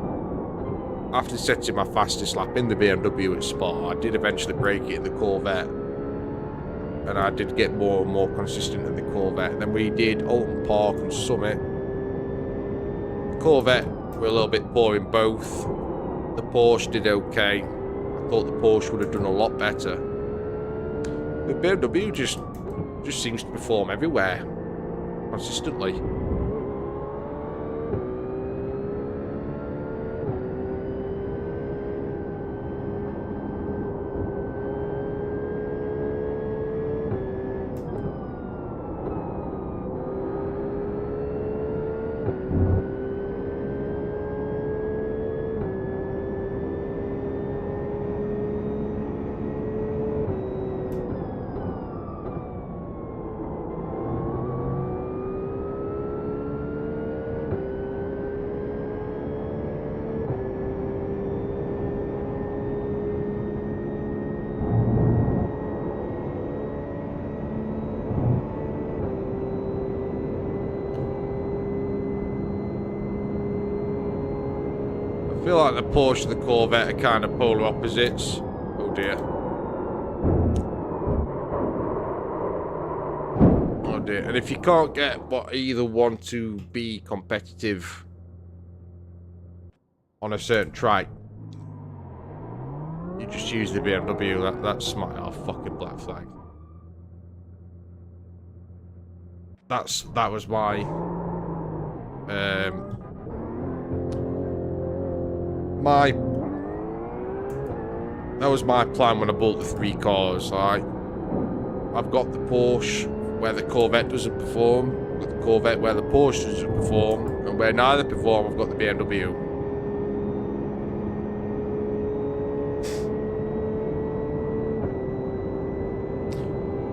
after setting my fastest lap in the BMW at Spa, I did eventually break it in the Corvette, and I did get more and more consistent in the Corvette. And then we did Alton Park and Summit. The Corvette were a little bit poor in both. The Porsche did okay. I thought the Porsche would have done a lot better. The BMW just seems to perform everywhere consistently. I feel like the Porsche and the Corvette are kind of polar opposites. Oh dear. Oh dear. And if you can't get what either want to be competitive on a certain track, you just use the BMW. That's my fucking black flag. That was my that was my plan when I bought the 3 cars. I've got the Porsche where the Corvette doesn't perform, I've got the Corvette where the Porsche doesn't perform, and where neither perform, I've got the BMW.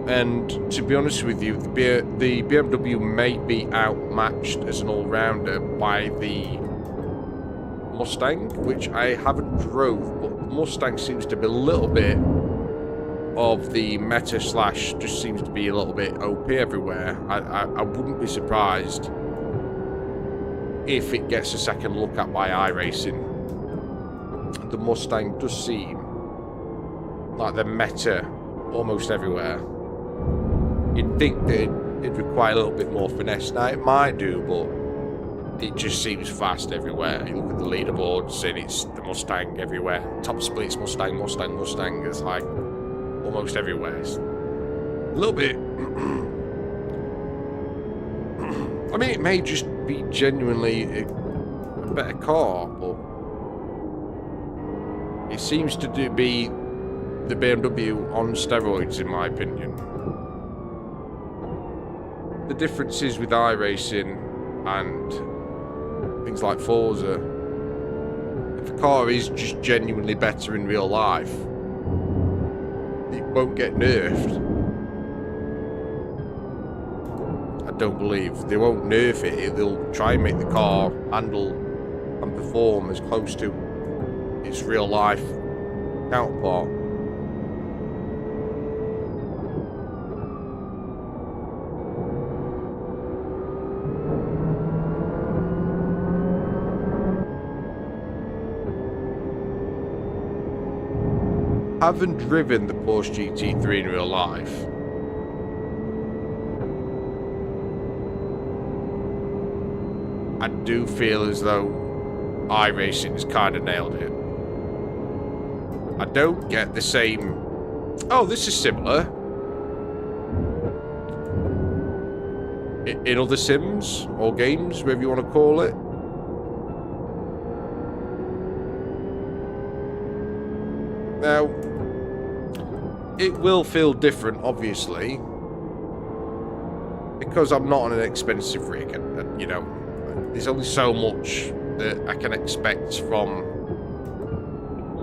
And to be honest with you, the BMW may be outmatched as an all-rounder by the Mustang, which I haven't drove, but the Mustang seems to be a little bit of the meta slash, just seems to be a little bit OP everywhere. I wouldn't be surprised if it gets a second look at by iRacing. The Mustang does seem like the meta almost everywhere. You'd think that it'd require a little bit more finesse. Now it might do, but it just seems fast everywhere. You look at the leaderboards and it's the Mustang everywhere. Top splits, Mustang, Mustang, Mustang. It's like almost everywhere. It's a little bit. I mean, it may just be genuinely a better car, but it seems to be the BMW on steroids, in my opinion. The differences with iRacing and things like Forza, if a car is just genuinely better in real life, it won't get nerfed. I don't believe. They won't nerf it. They'll try and make the car handle and perform as close to its real life counterpart. Haven't driven the Porsche GT3 in real life. I do feel as though iRacing has kind of nailed it. I don't get the same... Oh, this is similar. In other sims or games, whatever you want to call it. Now, it will feel different, obviously, because I'm not on an expensive rig, and you know, there's only so much that I can expect from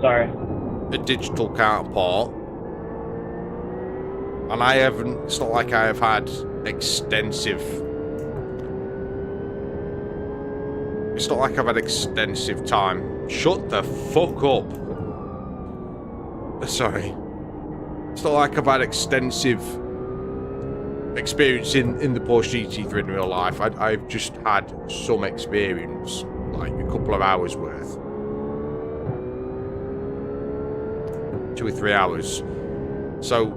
a digital counterpart, and I haven't. It's not like I have had extensive. It's not like I've had extensive time. Shut the fuck up. Sorry. It's not like I've had extensive experience in the Porsche GT3 in real life. I've just had some experience, like a couple of hours worth. 2 or 3 hours. So,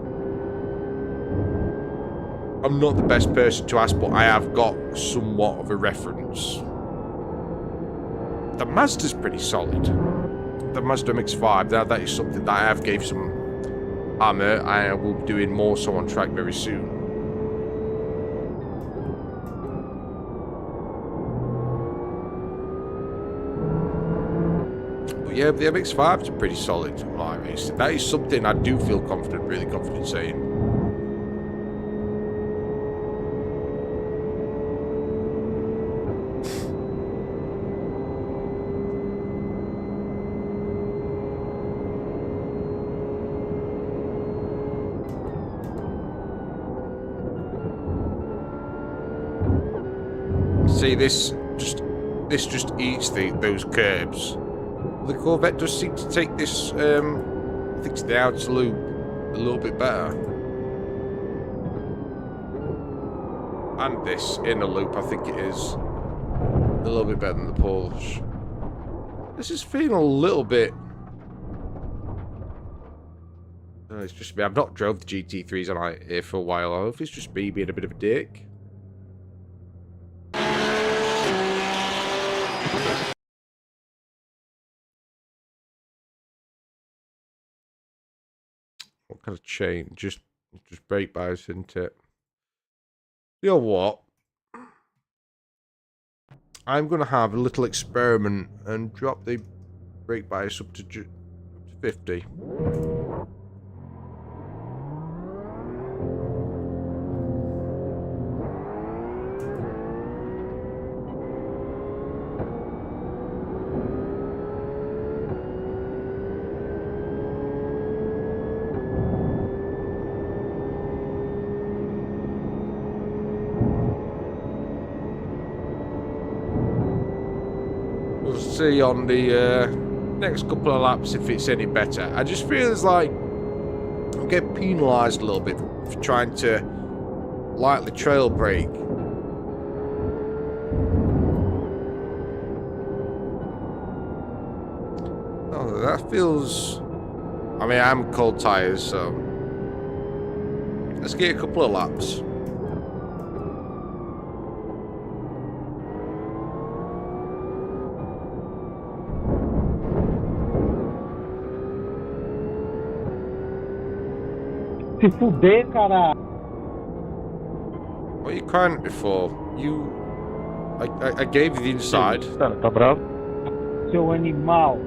I'm not the best person to ask, but I have got somewhat of a reference. The Mazda's pretty solid. The Mazda MX-5, that is something that I have gave some hammer. I will be doing more so on track very soon. But yeah, the MX-5's pretty solid on iRacing. That is something I do feel confident, really confident saying. See, this just eats those curbs. The Corvette does seem to take this, I think it's the outer loop, a little bit better. And this inner loop, I think it is a little bit better than the Porsche. This is feeling a little bit... No, it's just me. I've not drove the GT3s on here for a while. I don't know if it's just me being a bit of a dick. What kind of chain? Just brake bias, isn't it? You know what? I'm going to have a little experiment and drop the brake bias up to 50. We'll see on the next couple of laps if it's any better. I just feel it's like I'm getting penalised a little bit for trying to lightly trail brake. Oh, that feels... I mean, I'm cold tyres, so... Let's get a couple of laps. Se fuder, cara. What are you crying at me for? I gave you the inside. Tá bravo? Seu animal.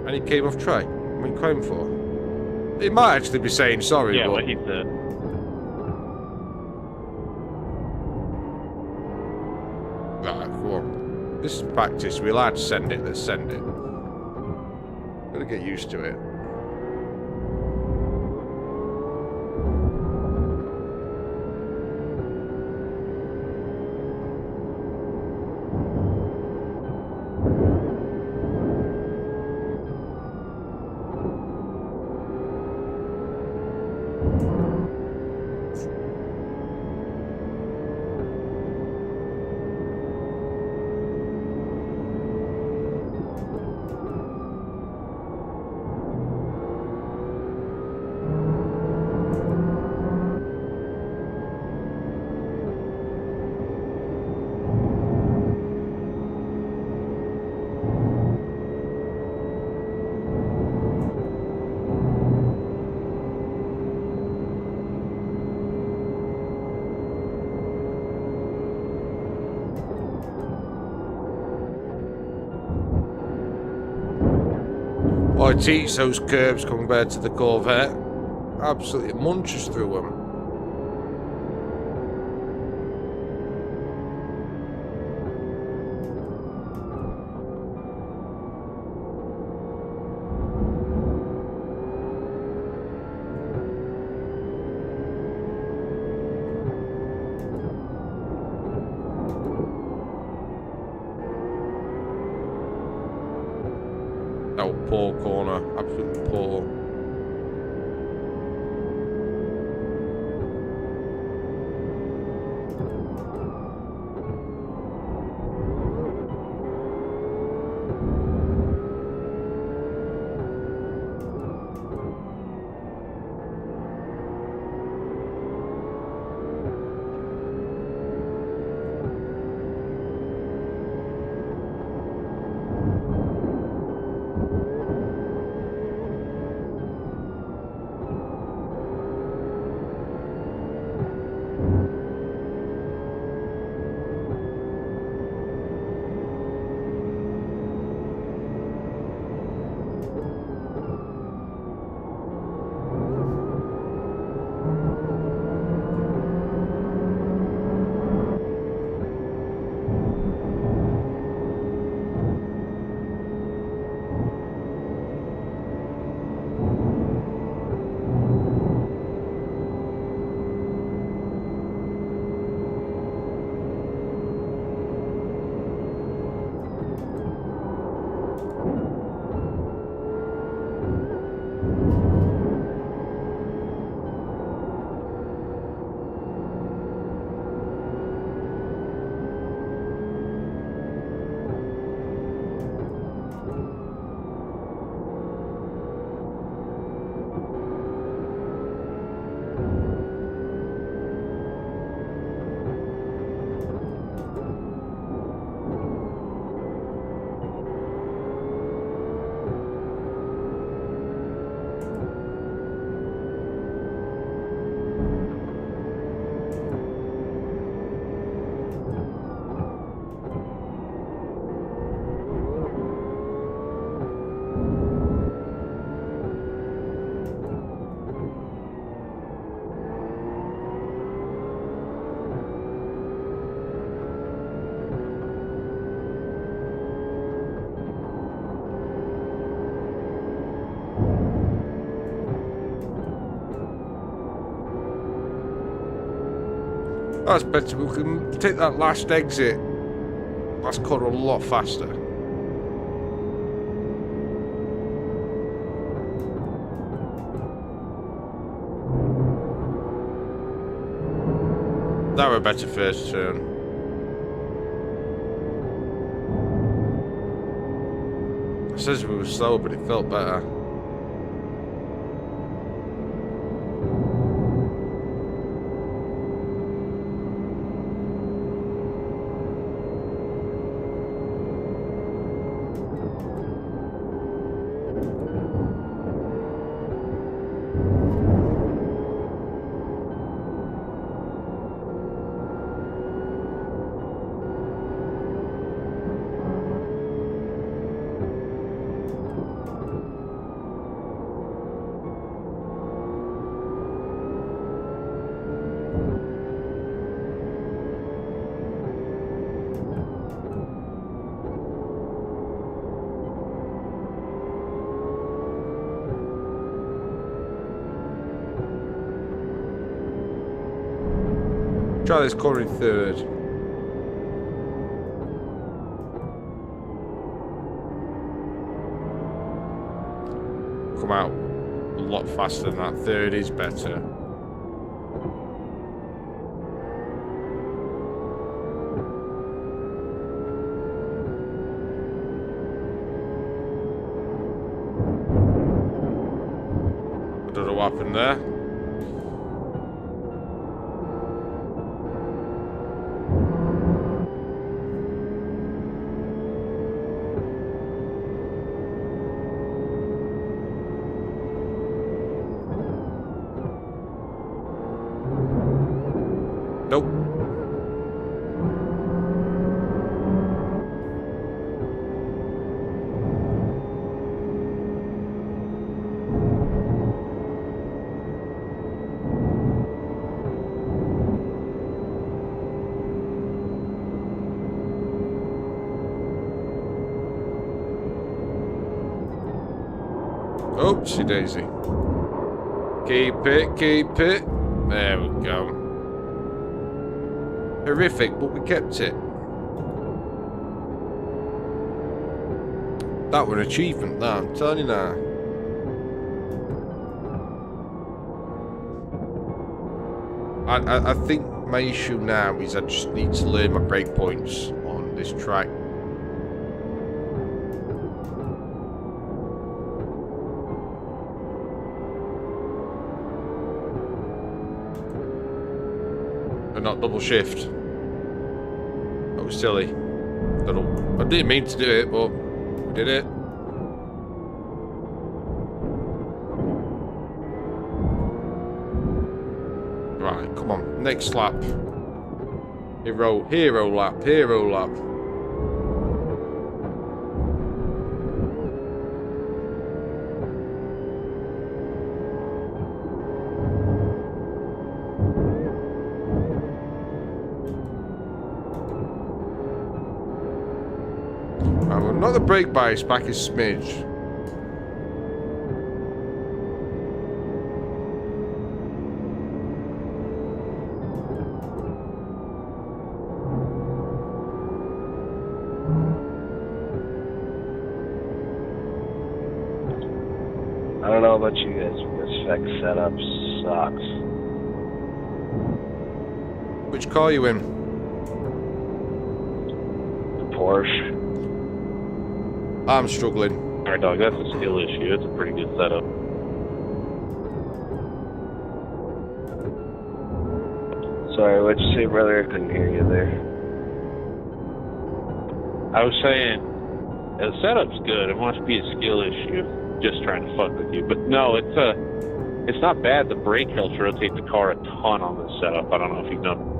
And he came off track. What are you crying for? He might actually be saying sorry, Yeah, but... what he said. Right, come on. This is practice. We're allowed to send it. Let's send it. Gotta get used to it. Oh, it eats those curbs compared to the Corvette. Absolutely munches through them. Oh, poor corner. Absolutely poor. That's better. We can take that last exit, last corner a lot faster. That were a better first turn. It says we were slow, but it felt better. Try this corner in third. Come out a lot faster than that. Third is better. I don't know what happened there. Nope. Oopsie daisy. Keep it, keep it. There we go. Horrific, but we kept it. That were an achievement, that, I'm telling you now. I think my issue now is I just need to learn my brake points on this track. And not double shift. That was silly. I didn't mean to do it, but we did it. Right, come on. Next lap. Hero lap, hero lap. Not the brake bias, back a smidge. I don't know about you guys, but this spec setup sucks. Which car are you in? The Porsche. I'm struggling. Alright, dog, that's a skill issue. It's a pretty good setup. Sorry, what'd you say, brother? I couldn't hear you there. I was saying, the setup's good. It must be a skill issue. Just trying to fuck with you. But no, it's not bad. The brake helps rotate the car a ton on this setup. I don't know if you've known.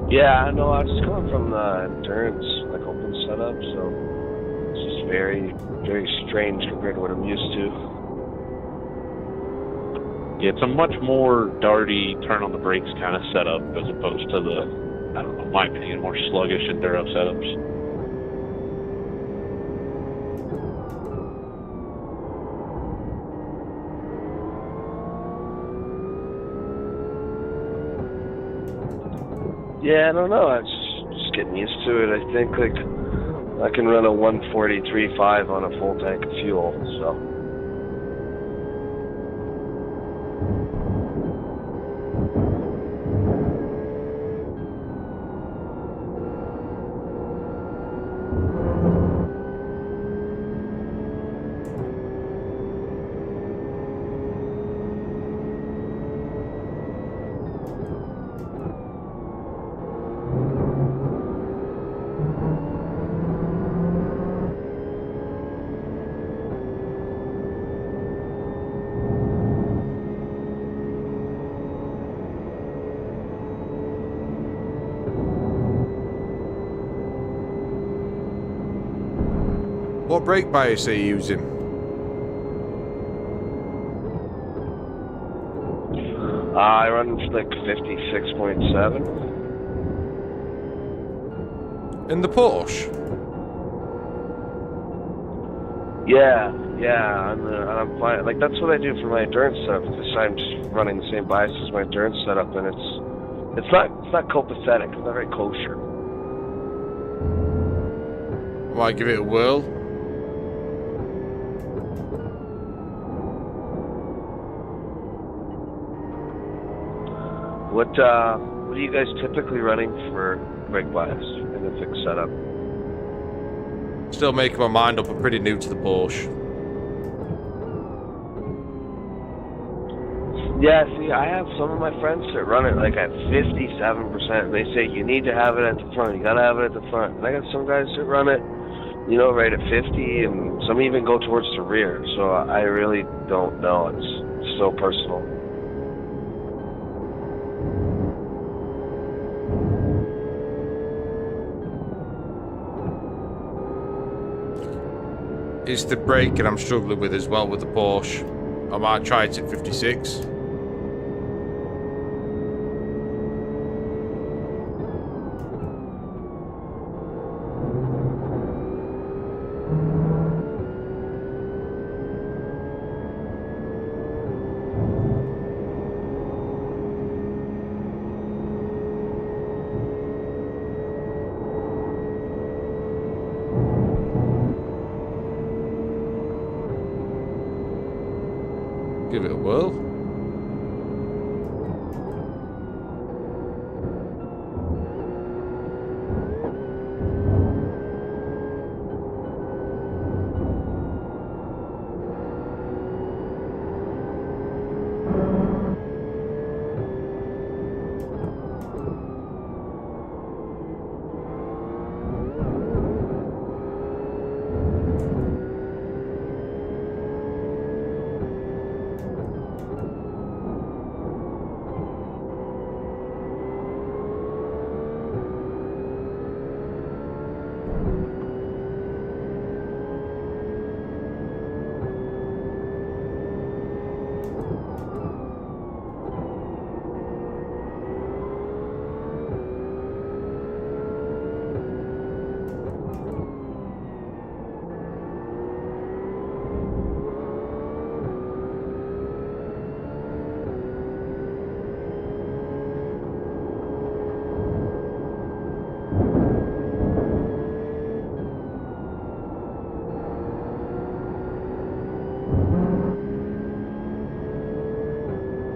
Yeah, I know. I was coming from the endurance, like open setup, so it's just very, very strange compared to what I'm used to. Yeah, it's a much more darty, turn on the brakes kind of setup as opposed to the, I don't know, in my opinion, more sluggish enduro setups. Yeah, I don't know. I'm just getting used to it. I think like I can run a 143.5 on a full tank of fuel. So. What brake bias are you using? I run like 56.7. In the Porsche? Yeah. I'm fine. Like that's what I do for my endurance setup. I'm just running the same bias as my endurance setup, and it's not copacetic. It's not very kosher. Might give it a whirl. What are you guys typically running for brake bias in the fixed setup? Still making my mind up. I'm pretty new to the Porsche. Yeah, see, I have some of my friends that run it like at 57%. They say you need to have it at the front. You gotta have it at the front. And I got some guys that run it, right at 50, and some even go towards the rear. So I really don't know. It's so personal. It's the braking I'm struggling with as well with the Porsche. I might try it at 56. Give it a whirl.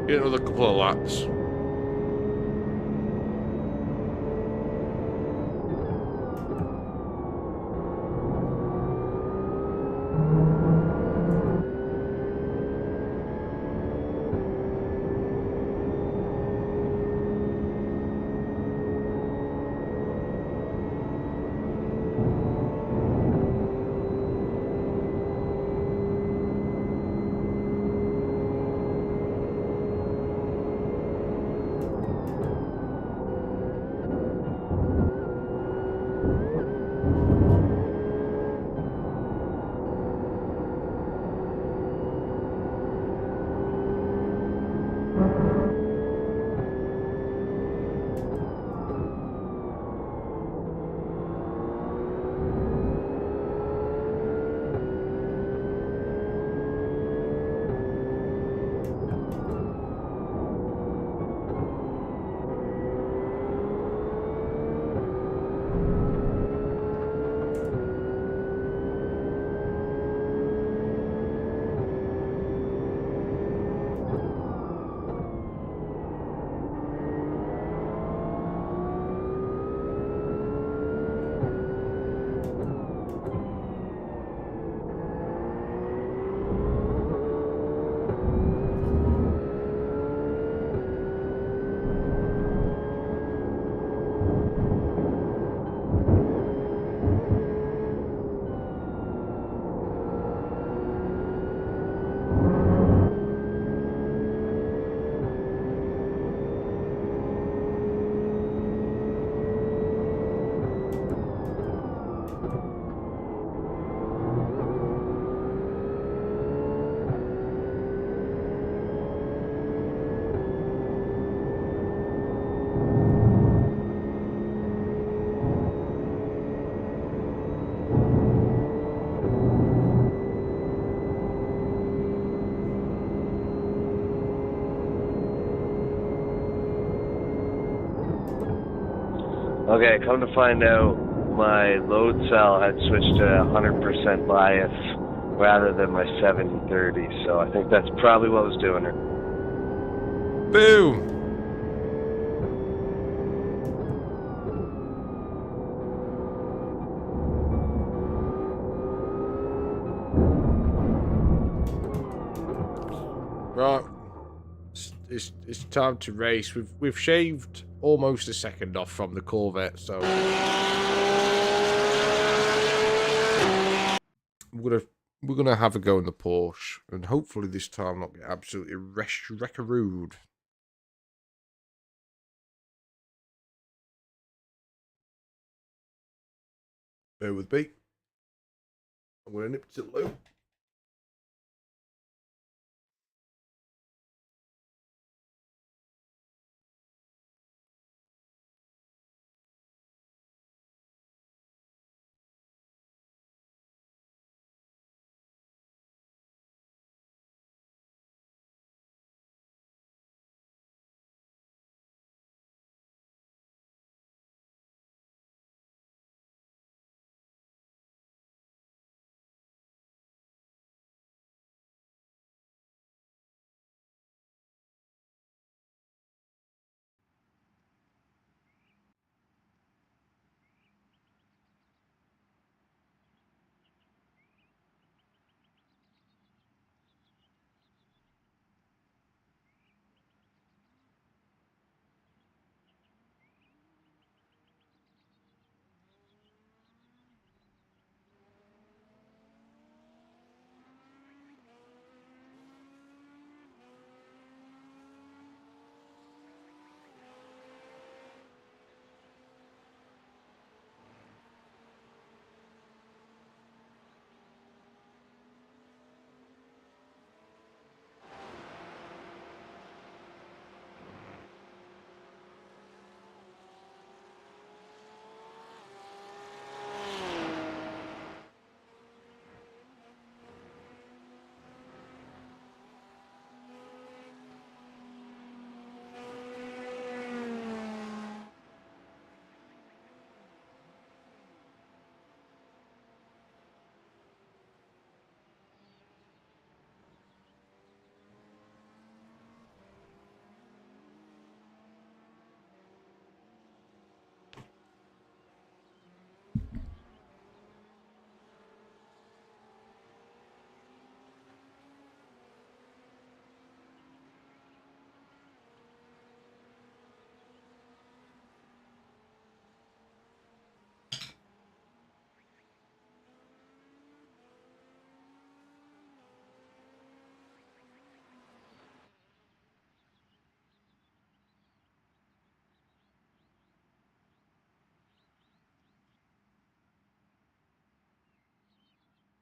Get another couple of laps. Okay, come to find out, my load cell had switched to 100% bias rather than my 70/30, so I think that's probably what was doing it. Boom! Right, it's time to race. We've shaved almost a second off from the Corvette, so we're gonna have a go in the Porsche, and hopefully this time not get absolutely wreckarooed. Bear with me. I'm gonna nip it low.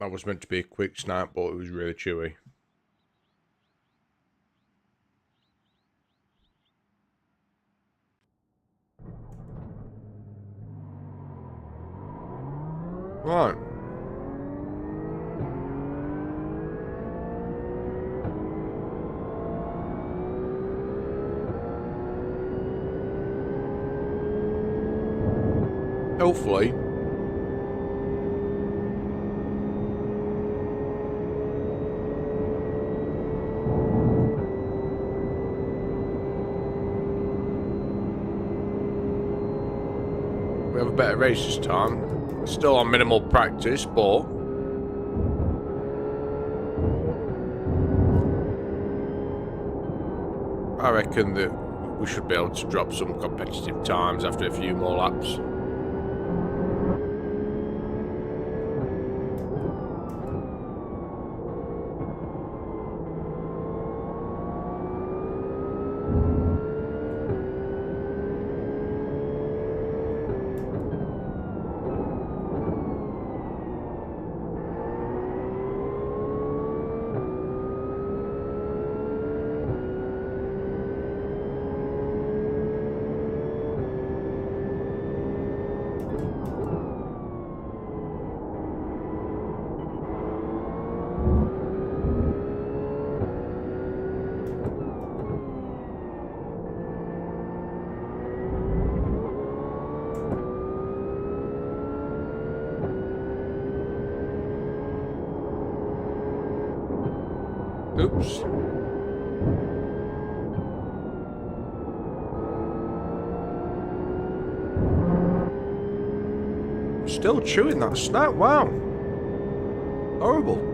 That was meant to be a quick snap, but it was really chewy. Right. Hopefully. We have a better race this time. We're still on minimal practice, but I reckon that we should be able to drop some competitive times after a few more laps. Oops. Still chewing that snap. Wow. Horrible.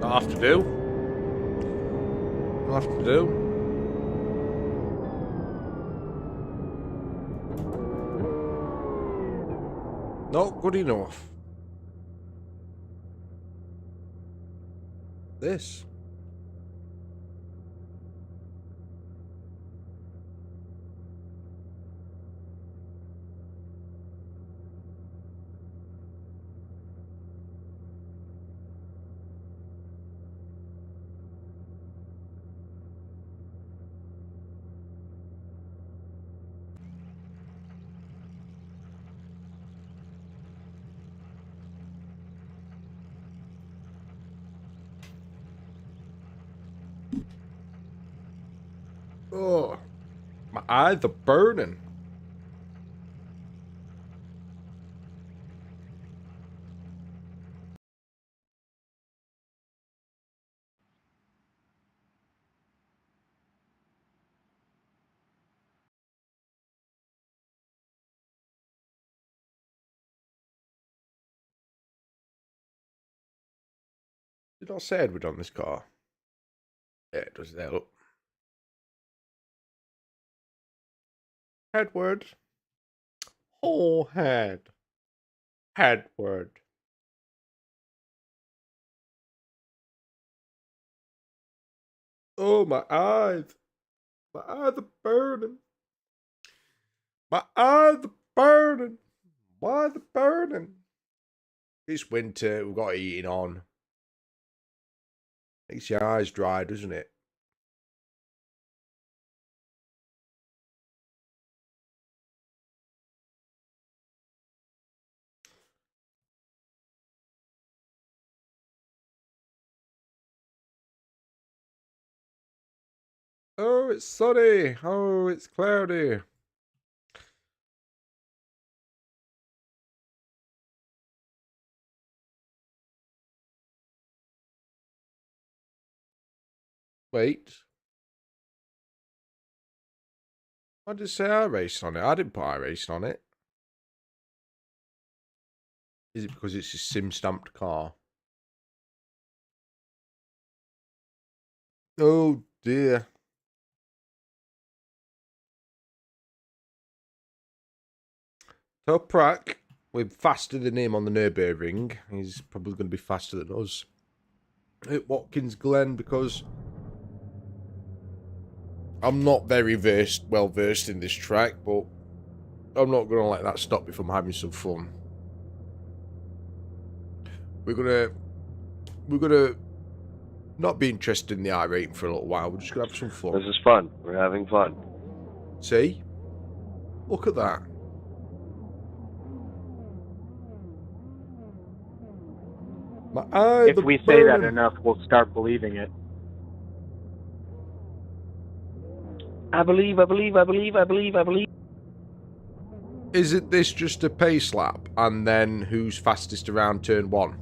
I'll have to do. I'll have to do. Not good enough. This. Oh, my eyes are burning. Did I say Edward on this car? Yeah, it does that up. Headward. Whole head. Headward. Oh, my eyes. My eyes are burning. My eyes are burning. Why are they burning? It's winter. We've got heating on. Makes your eyes dry, doesn't it? Oh, it's sunny. Oh, it's cloudy. Wait. I did say iRacing on it. I didn't put iRacing on it. Is it because it's a sim stamped car? Oh dear. Toprak, we're faster than him on the Nürburgring. He's probably going to be faster than us at Watkins Glen because I'm not very well versed in this track, but I'm not going to let that stop me from having some fun. We're gonna not be interested in the iRating for a little while. We're just gonna have some fun. This is fun. We're having fun. See? Look at that. My eyes If we say that enough, we'll start believing it. I believe. Isn't this just a pace lap and then who's fastest around turn 1?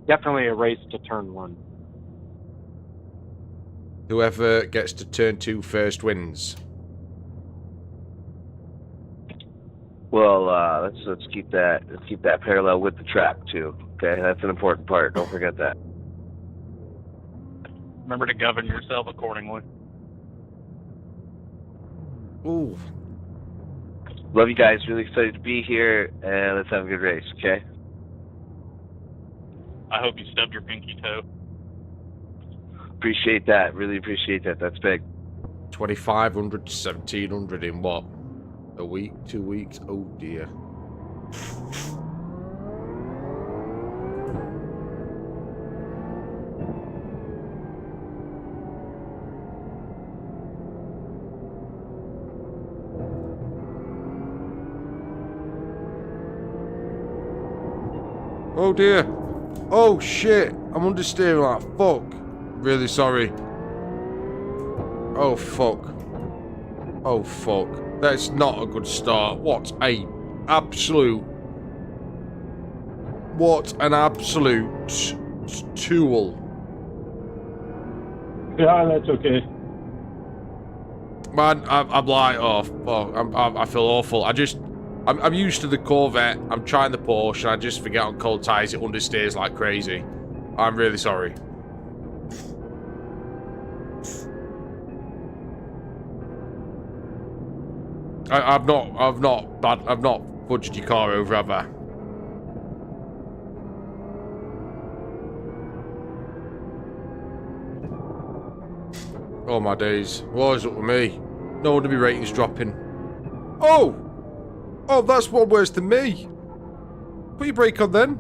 Definitely a race to turn 1. Whoever gets to turn 2 first wins. Well, let's keep that parallel with the track too. Okay, that's an important part. Don't forget that. Remember to govern yourself accordingly. Ooh. Love you guys. Really excited to be here, and let's have a good race. Okay. I hope you stub your pinky toe. Appreciate that. Really appreciate that. That's big. 2,500 to 1,700 in what? A week? 2 weeks? Oh dear. Oh dear. Oh shit. I'm understeering like fuck. Really sorry. Oh fuck. Oh fuck. That's not a good start. What an absolute tool. Yeah, that's okay. Man, I'm like, oh fuck. I feel awful. I'm used to the Corvette. I'm trying the Porsche. And I just forget on cold tires it understeers like crazy. I'm really sorry. I've not budged your car over, have I? Oh my days. What is up with me? No wonder my rating's dropping. Oh! Oh, that's one worse than me. Put your brake on then.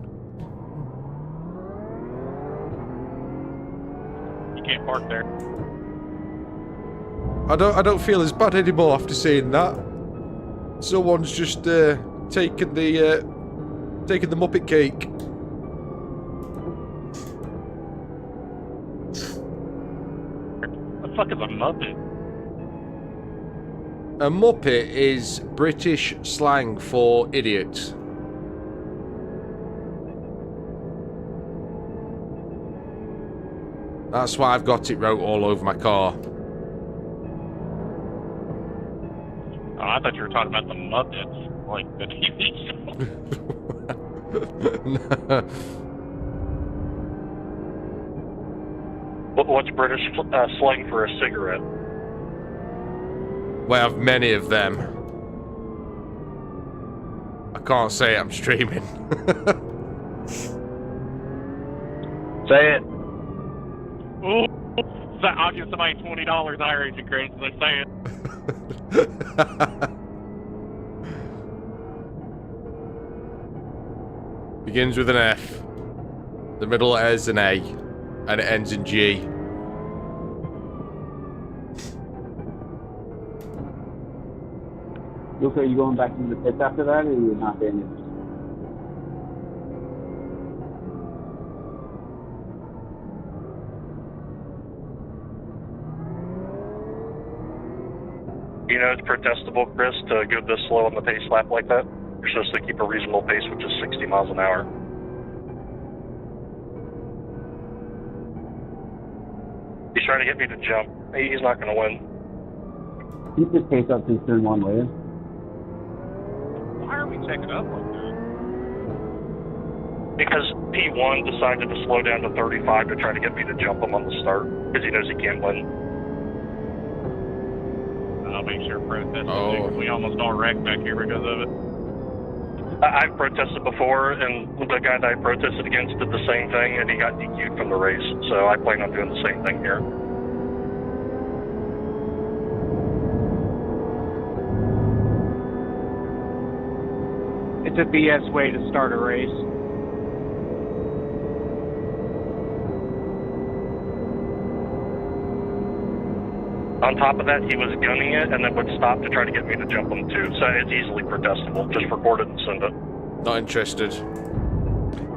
You can't park there. I don't feel as bad anymore after seeing that. Someone's just taken the Muppet cake. What the fuck is a Muppet? A Muppet is British slang for idiot. That's why I've got it wrote all over my car. Oh, I thought you were talking about the Muppets, like the TV show. What's British slang for a cigarette? We have many of them. I can't say I'm streaming. Say it. Ooh, I'll give somebody $20 iRacing credits and they say it. Begins with an F. The middle letter is an A. And it ends in G. Luke, are you going back into the pits after that, or are you not in it? You know it's protestable, Chris, to go this slow on the pace lap like that. You're supposed to keep a reasonable pace, which is 60 miles an hour. He's trying to get me to jump. He's not going to win. Keep this pace up to turn one, will you? Why are we checking up like that? Because P1 decided to slow down to 35 to try to get me to jump him on the start, because he knows he can't win. I'll make sure protest. Oh. We almost all wrecked back here because of it. I've protested before, and the guy that I protested against did the same thing, and he got DQ'd from the race. So I plan on doing the same thing here. It's a BS way to start a race. On top of that, he was gunning it and then would stop to try to get me to jump him too. So it's easily protestable. Just record it and send it. Not interested.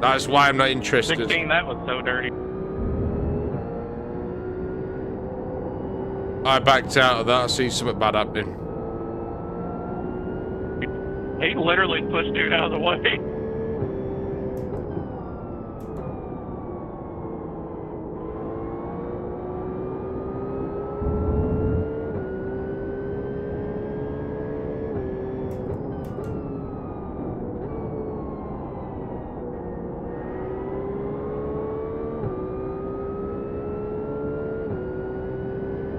That's why I'm not interested. 16, that was so dirty. I backed out of that. I see something bad happening. He literally pushed dude out of the way.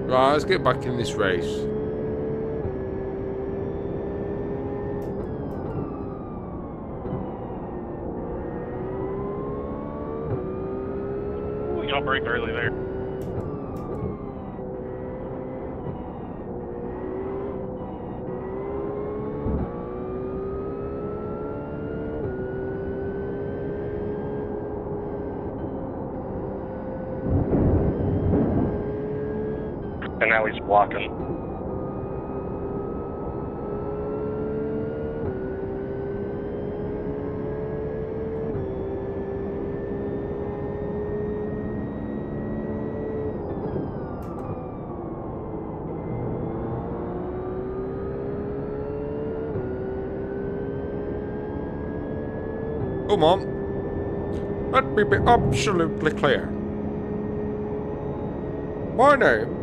Right, let's get back in this race. Ooh, y'all brake early there. And now he's blocking. Come on. Let me be absolutely clear. My name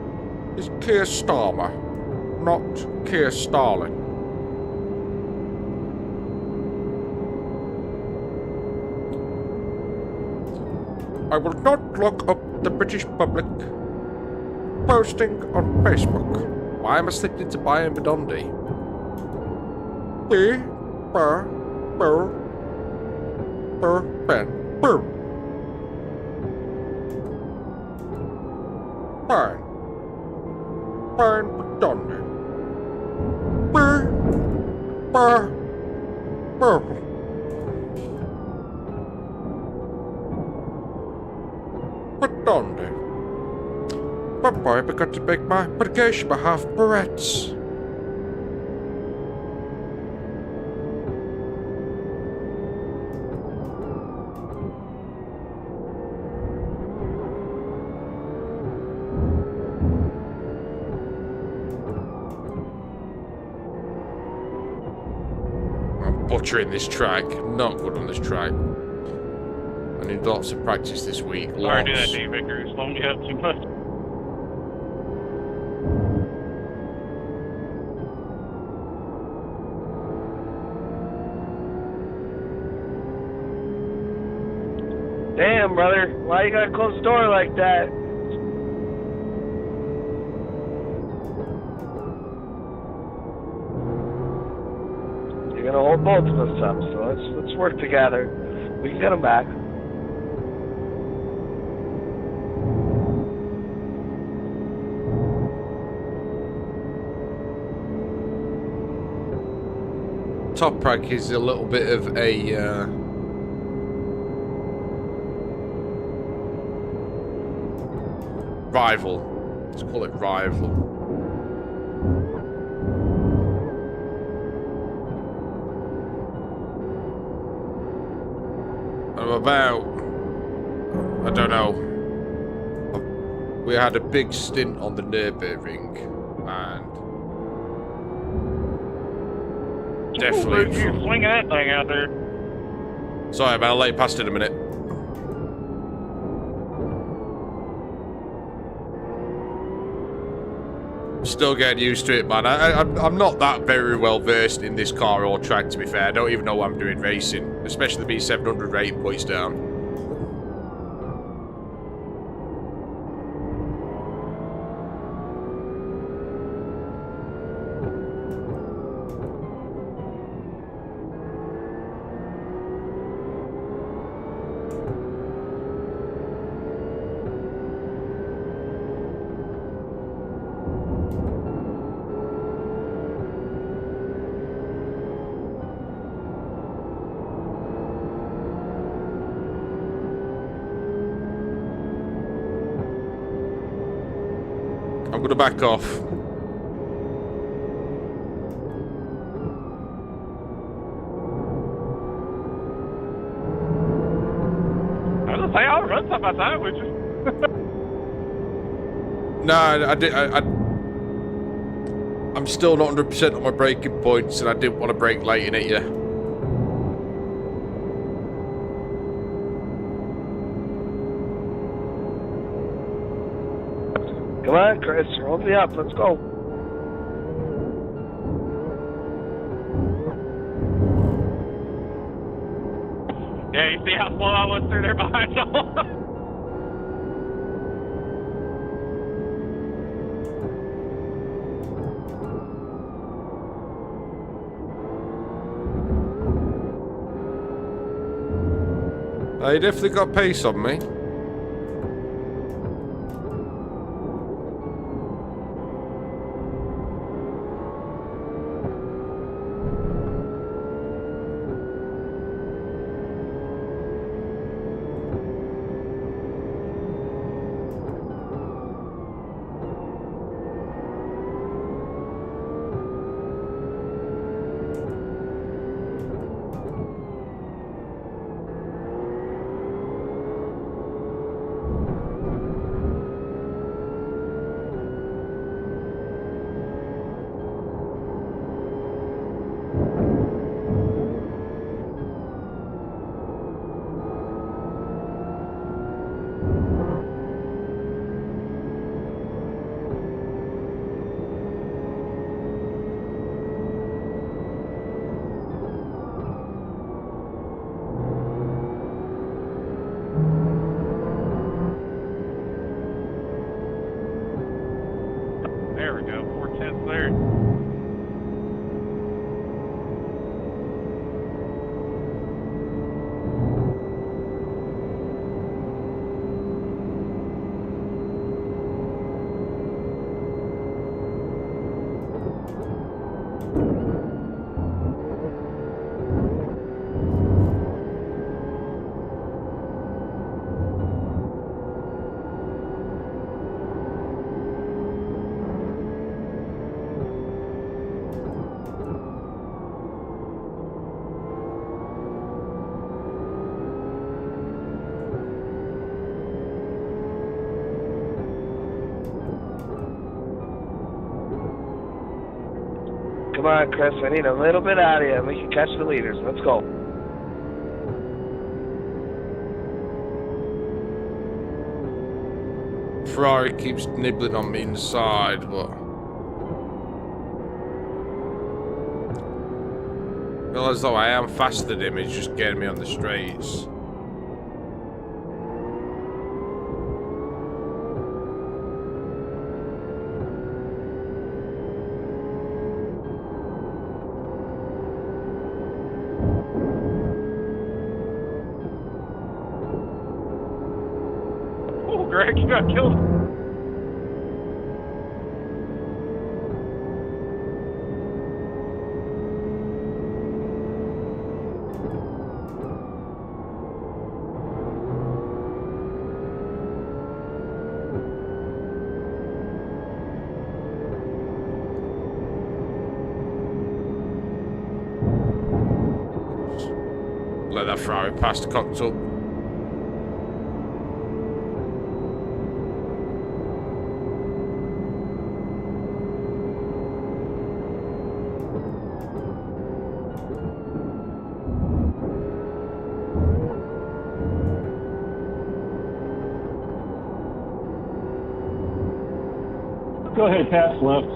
is Keir Starmer, not Keir Starling. I will not lock up the British public posting on Facebook. Why am I slipped into buying Bedondi? Fine. Fine Bedondi. Bedondi. But boy, I got to make my application behalf of Barrett's. Butchering this track, not good on this track. I need lots of practice this week. Sorry to do that, Lots. Dave Vicker. You're slowing me up too much. Damn, brother. Why you gotta close the door like that? You're gonna hold both of us up, so let's work together. We can get them back. Toprak is a little bit of a rival. Let's call it rival. I'm about, I don't know. We had a big stint on the Nürburgring and definitely. You're swinging that thing out there. Sorry, man, I'll let you past in a minute. Still getting used to it, man. I'm not that very well versed in this car or track, to be fair. I don't even know what I'm doing racing, especially the B700 rating points down. I'm gonna back off. I was gonna say, I'll run something outside with you. No, I'm still not 100% on my braking points, and I didn't want to brake late in at you. Come on, Chris, roll me up. Let's go. Yeah, you see how slow I was through there behind y'all? You definitely got pace on me. There we go, 4/10 there. Come on, Chris. I need a little bit out of you. We can catch the leaders. Let's go. Ferrari keeps nibbling on me inside, but I feel as though I am faster than him. He's just getting me on the straights. Greg. You got killed. Let that Ferrari pass the cocked up. Go ahead, pass left.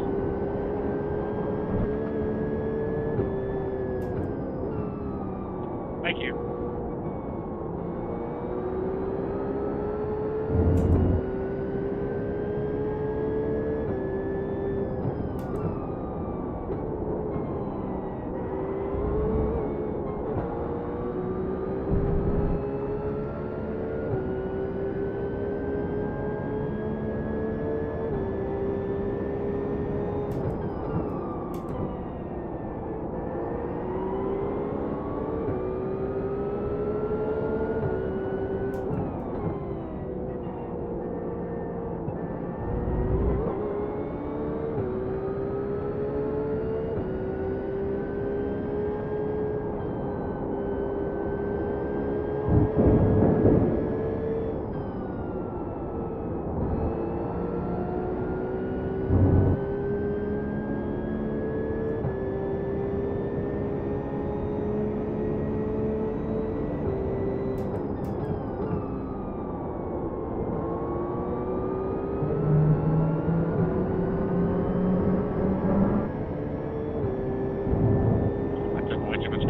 Thank you.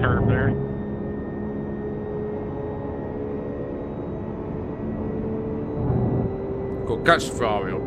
Curve there. Go catch the Ferrari up.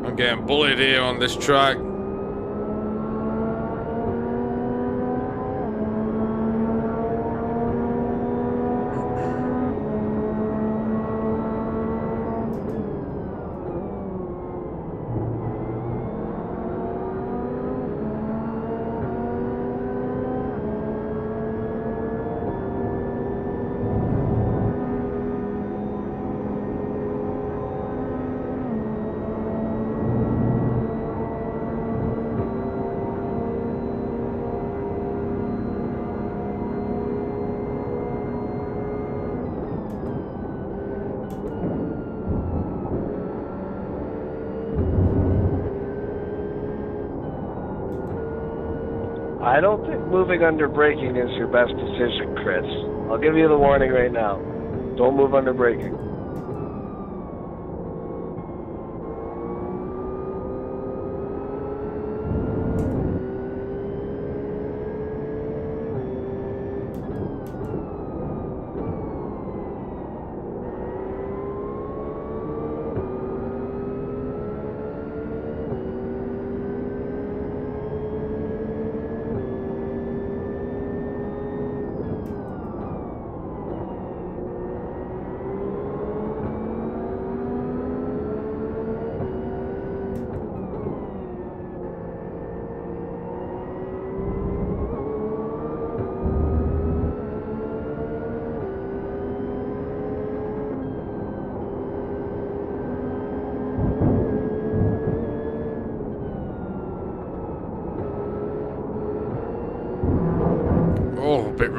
I'm getting bullied here on this track. I don't think moving under braking is your best decision, Chris. I'll give you the warning right now. Don't move under braking.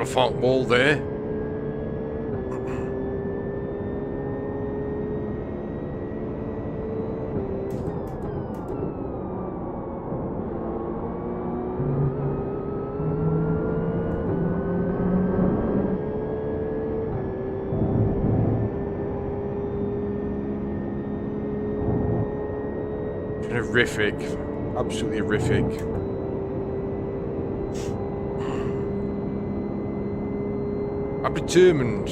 a funk wall there. Horrific. Absolutely horrific. I'm determined.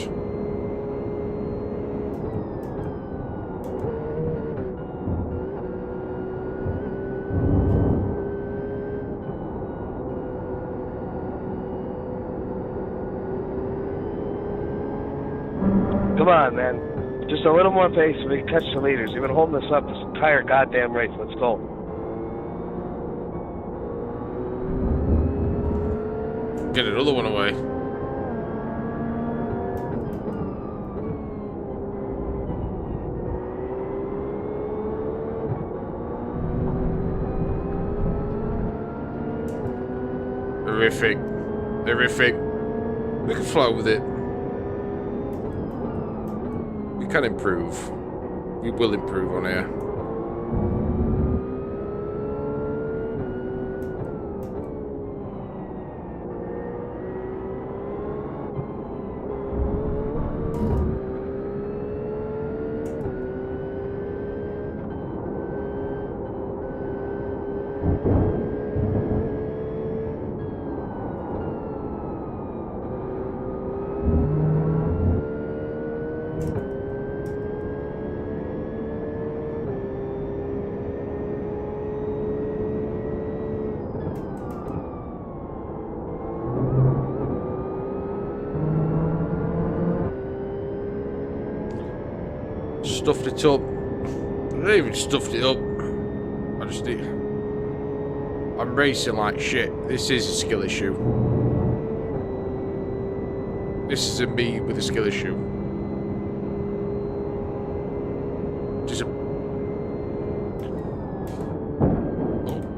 Come on, man. Just a little more pace so we can catch the leaders. You've been holding us up this entire goddamn race. Let's go. Get another one away. Horrific. Horrific. We can flow with it. We can improve. We will improve on here. Stuffed it up. I even stuffed it up. I just need. I'm racing like shit. This is a skill issue. This is a me with a skill issue.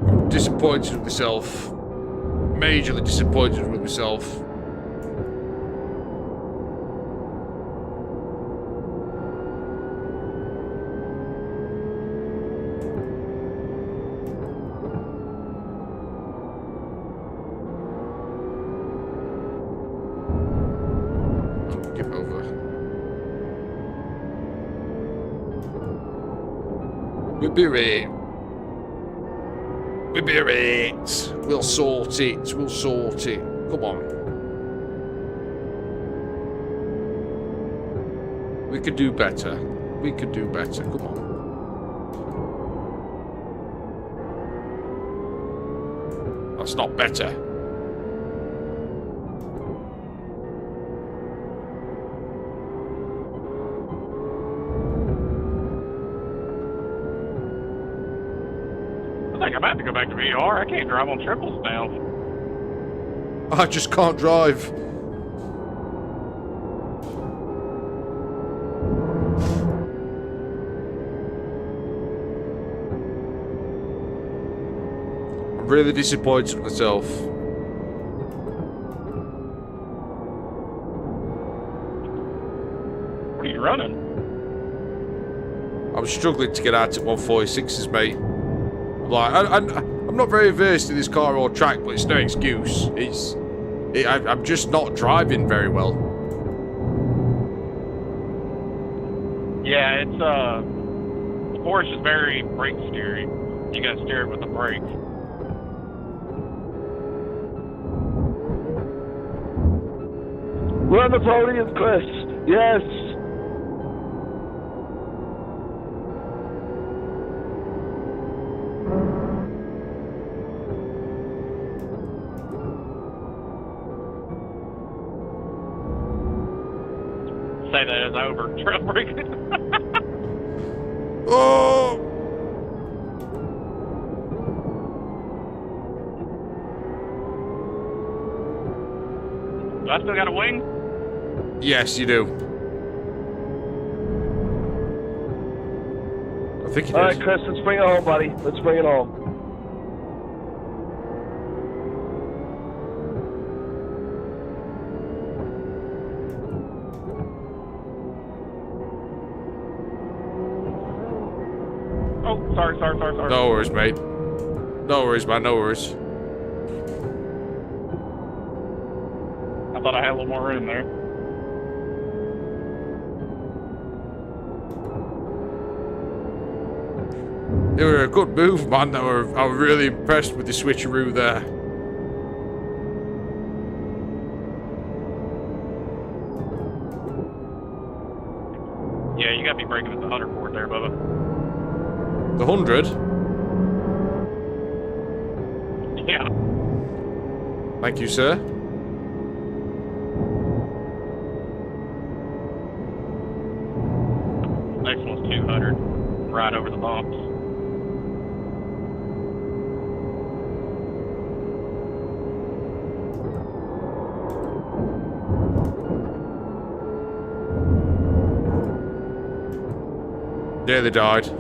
I'm disappointed with myself. Majorly disappointed with myself. We'll be right. We'll sort it. We'll sort it. Come on. We could do better. We could do better. Come on. That's not better. I think I'm about to go back to VR. I can't drive on triples now. I just can't drive. I'm really disappointed with myself. What are you running? I'm struggling to get out at 146s, mate. Like, I'm not very versed in this car or track, but it's no excuse. I'm just not driving very well. Yeah, it's the Porsche is very brake steering. You gotta steer it with the brake. We're on the podium, Chris. Yes. Say that as over trail braking. Oh! Do I still got a wing? Yes, you do. I think it All is. right, Chris, let's bring it home, buddy. Let's bring it home. Sorry. No worries, mate. No worries, man. No worries. I thought I had a little more room there. It was a good move, man. I was really impressed with the switcheroo there. Yeah, you gotta be breaking at the 100 board there, Bubba. The 100? Yeah. Thank you, sir. Next one's 200. Right over the bumps. Yeah, they died.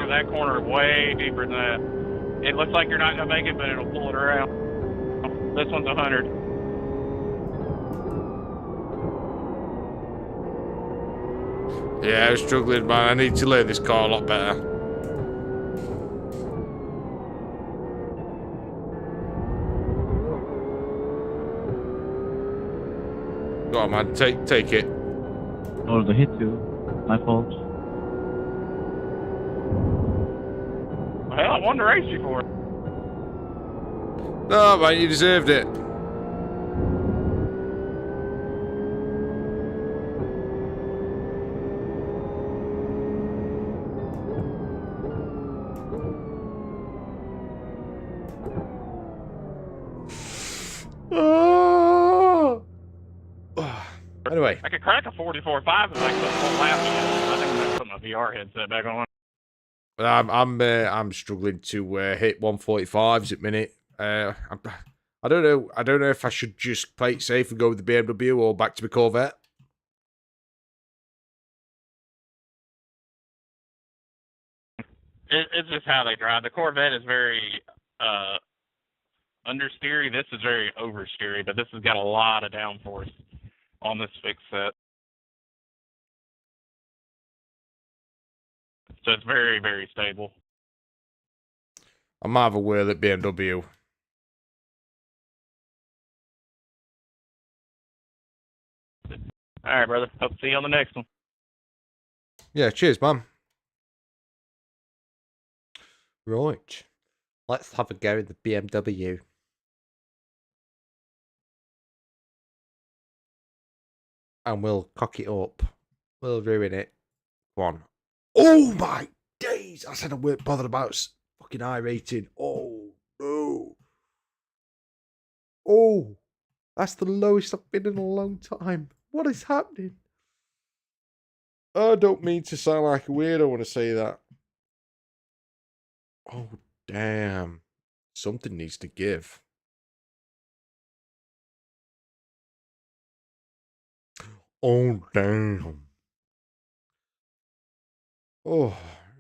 That corner way deeper than that. It looks like you're not gonna make it, but it'll pull it around. This one's 100. Yeah, I was struggling, man. I need to learn this car a lot better. Go on, man. Take it. Oh, the hit too. My fault. Hell, I won the race before. No, man, you deserved it. Anyway. I could crack a 44.5 and like put the whole lap in. I think I'm gonna put my VR headset back on. I'm struggling to hit 145s at minute. I don't know. I don't know if I should just play it safe and go with the BMW or back to the Corvette. It's just how they drive. The Corvette is very understeery. This is very oversteery, but this has got a lot of downforce on this fixed set. So it's very, very stable. I might have a whirl at BMW. All right, brother. Hope to see you on the next one. Yeah, cheers, man. Right. Let's have a go at the BMW. And we'll cock it up. We'll ruin it. Go on. Oh my days! I said I weren't bothered about fucking iRating. Oh no. Oh, that's the lowest I've been in a long time. What is happening? I don't mean to sound like a weirdo when I say that. Oh, damn. Something needs to give. Oh, damn. Oh,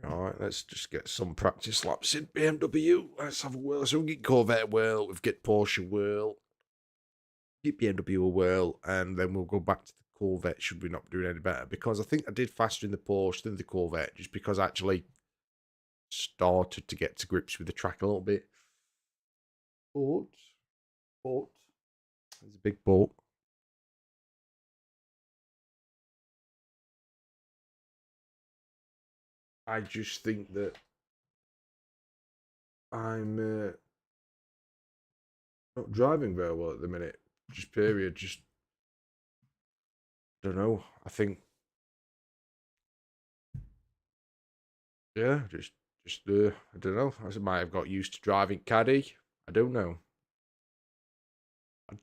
all right. Let's just get some practice laps in BMW. Let's have a whirl. So we get Corvette a whirl. We've get Porsche a whirl. Get BMW a whirl. And then we'll go back to the Corvette should we not be doing any better. Because I think I did faster in the Porsche than the Corvette. Just because I actually started to get to grips with the track a little bit. But, there's a big but. I just think that I'm not driving very well at the minute. Just period. Just, I don't know. I think, yeah, just I don't know. I might have got used to driving caddy. I don't know. And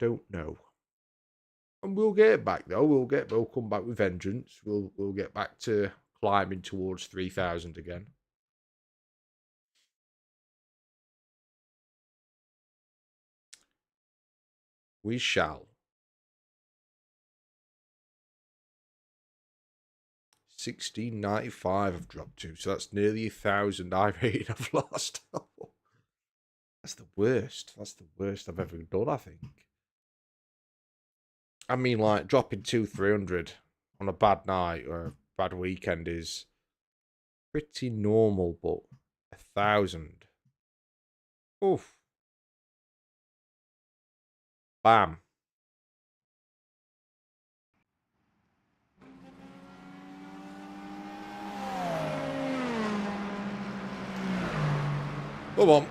we'll get it back though. We'll come back with vengeance. We'll get back to climbing towards 3,000 again. We shall. 1695 I've dropped to, so that's nearly 1,000 iRating I've lost. That's the worst. That's the worst I've ever done, I think. I mean, like, dropping 200-300 on a bad night or a bad weekend is pretty normal, but 1,000. Oof. Bam. Come on.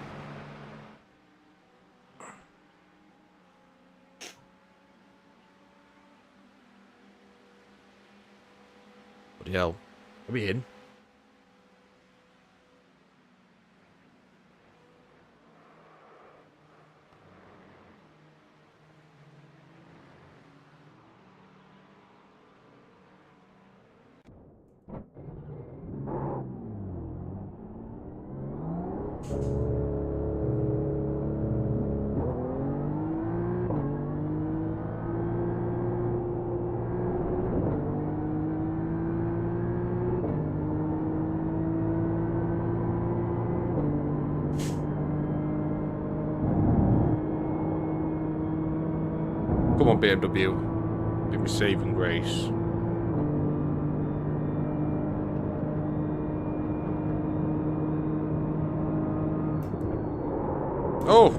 Bloody hell. Are we in? Come on, BMW. Give me saving grace. Oh!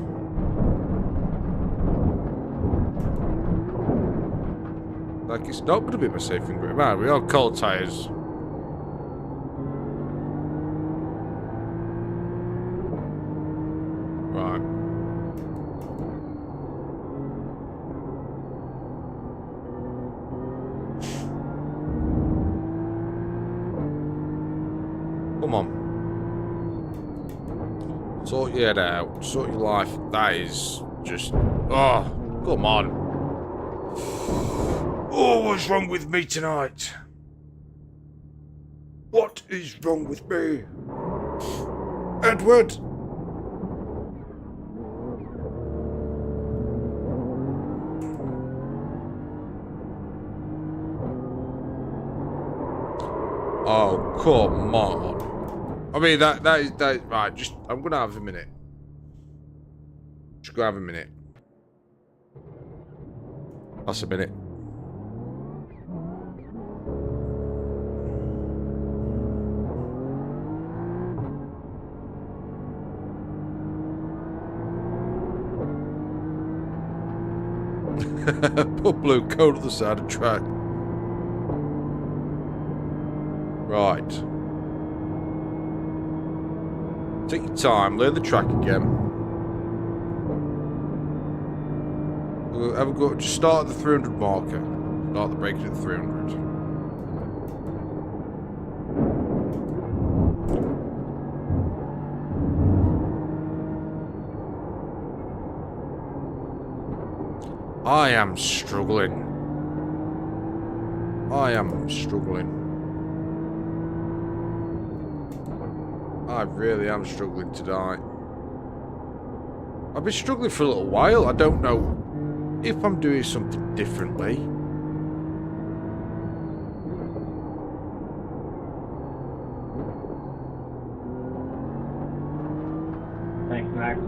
Like, it's not going to be my saving grace. Man, we are cold tyres. Right. Come on. Sort your head out. Sort your life. That is just... Oh, come on. Oh, what's wrong with me tonight? What is wrong with me? Edward! Oh, come on. I mean, that is right, just, I'm gonna have a minute. Just gonna have a minute. That's a minute. Put blue coat on the side of the track. Right. Take your time, learn the track again. Have a go. Just start at the 300 marker. Start the braking at the 300. I am struggling. I am struggling. I really am struggling tonight. I've been struggling for a little while. I don't know if I'm doing something differently. Thanks, Max.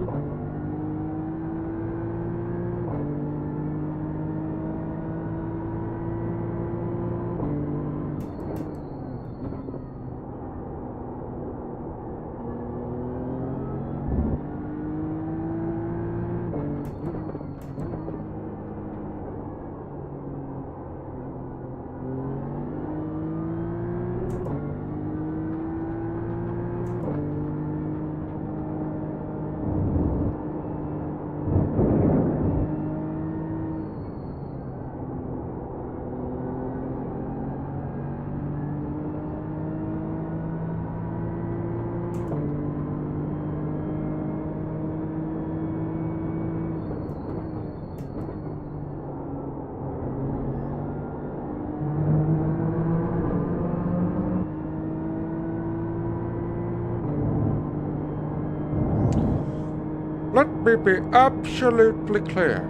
Let me be absolutely clear.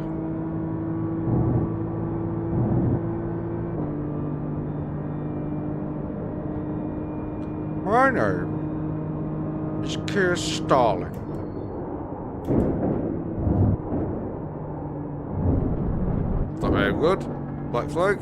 My name is Keir Starling. Not very good. Black flag.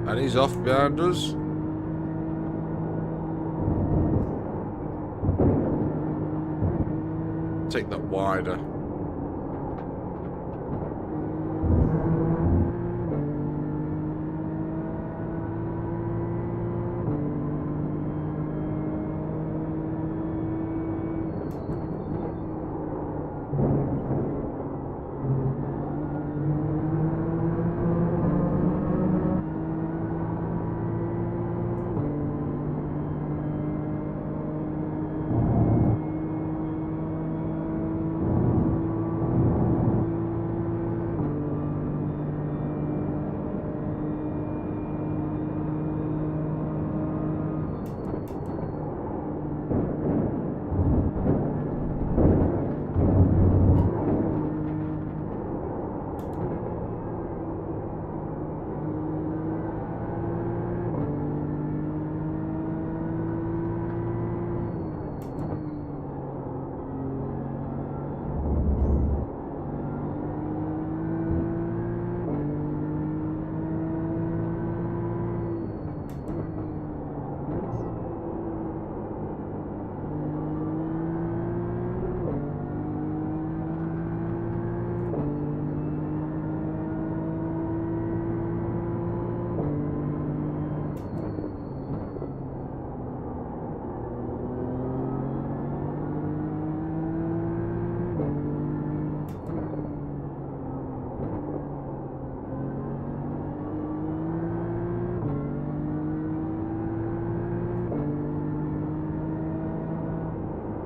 And he's off behind us. Take that wider.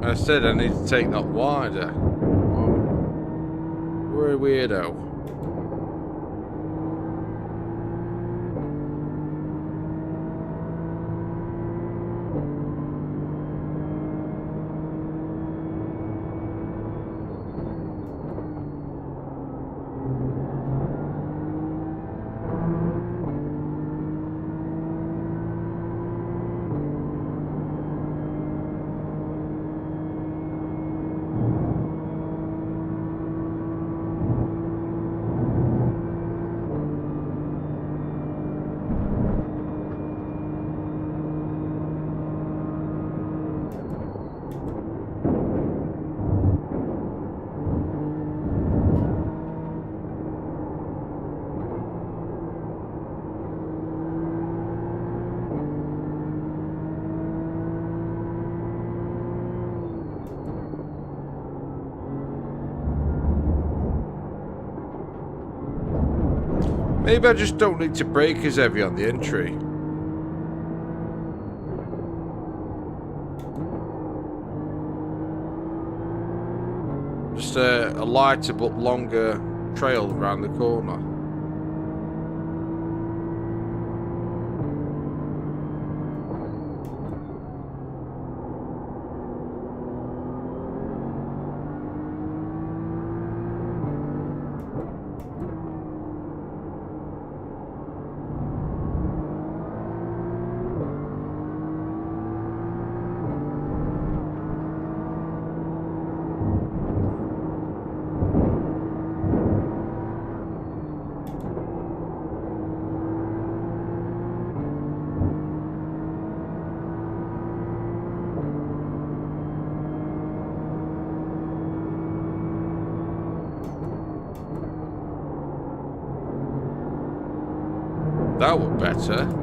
I said I need to take that wider. Oh, we're a weirdo. Maybe I just don't need to brake as heavy on the entry. Just a lighter but longer trail around the corner. That would better.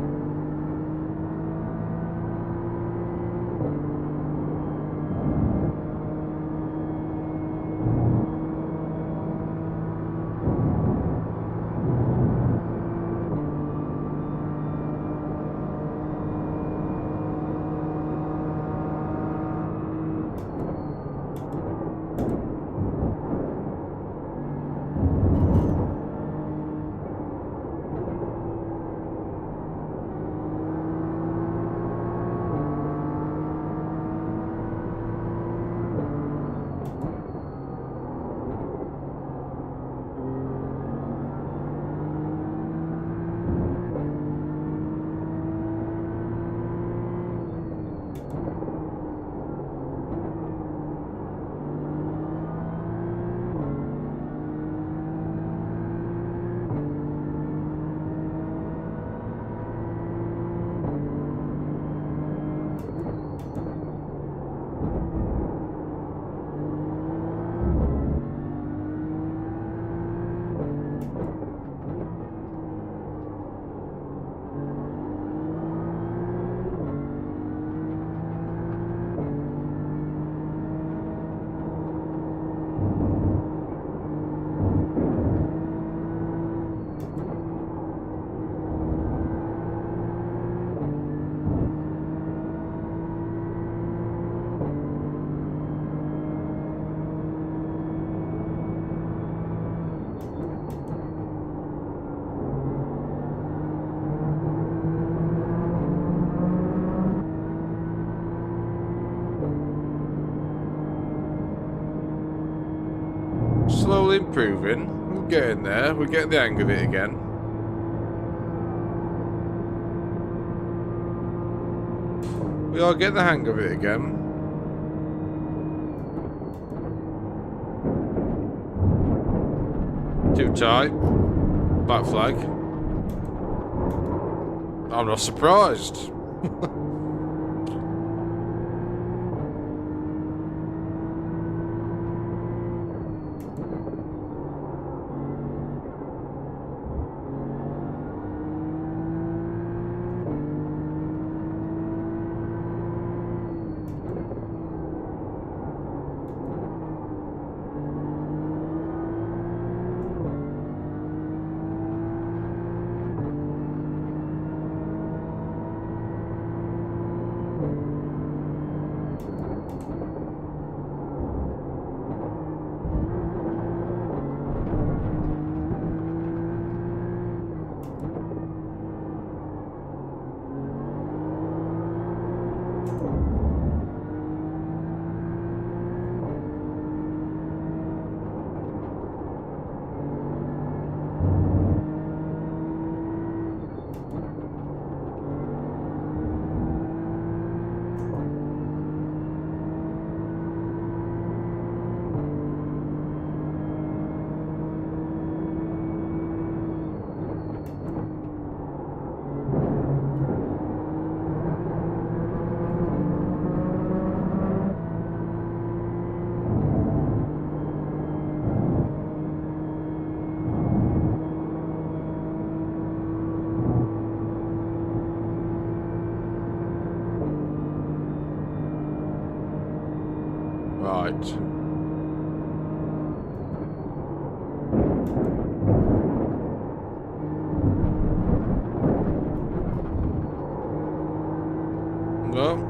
Slowly improving. We're getting there. We're getting the hang of it again. We are getting the hang of it again. Too tight. Back flag. I'm not surprised. Right. No.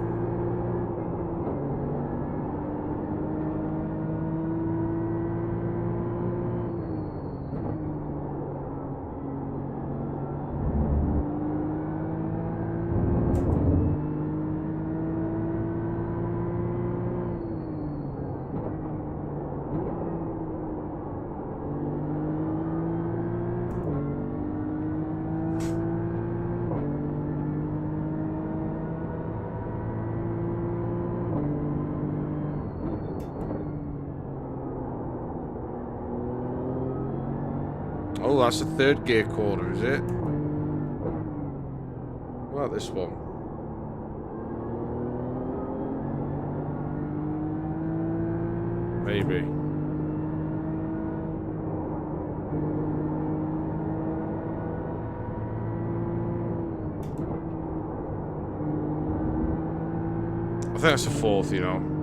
Oh, that's the third gear corner, is it? What about this one? Maybe. think that's the fourth, you know.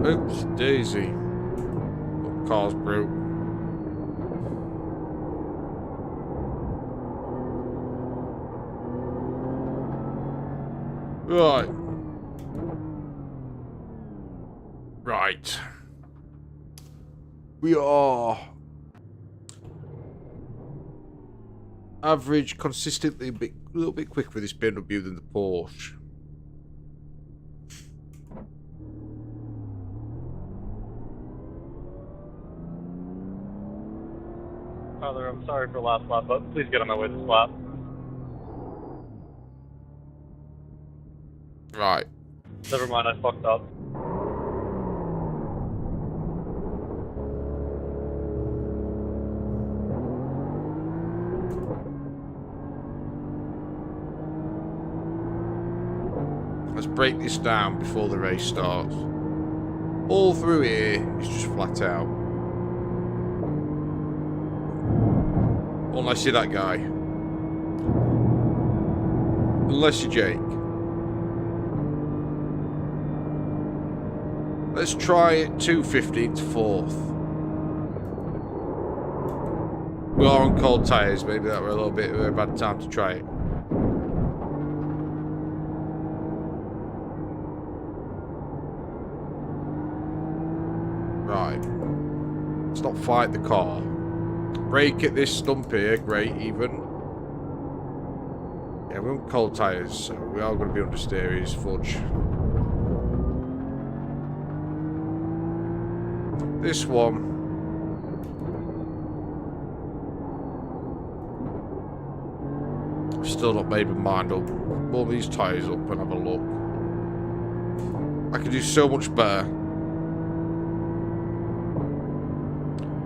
Oops, Daisy. Oh, car's broke. Right. Right. We are average, consistently a little bit quicker with this BMW than the Porsche. Father, I'm sorry for last lap, but please get on my way this lap. Right. Never mind, I fucked up. Let's break this down before the race starts. All through here is just flat out. Unless you're that guy. Unless you're Jake. Let's try it 2:15 to 4th. We are on cold tyres. Maybe that were a little bit of a bad time to try it. Right. Let's not fight the car. Brake at this stump here, great even. Yeah, we're on cold tyres, so we are going to be understeer as fudge. This one. I've still not made my mind up. Warm these tyres up and have a look. I could do so much better.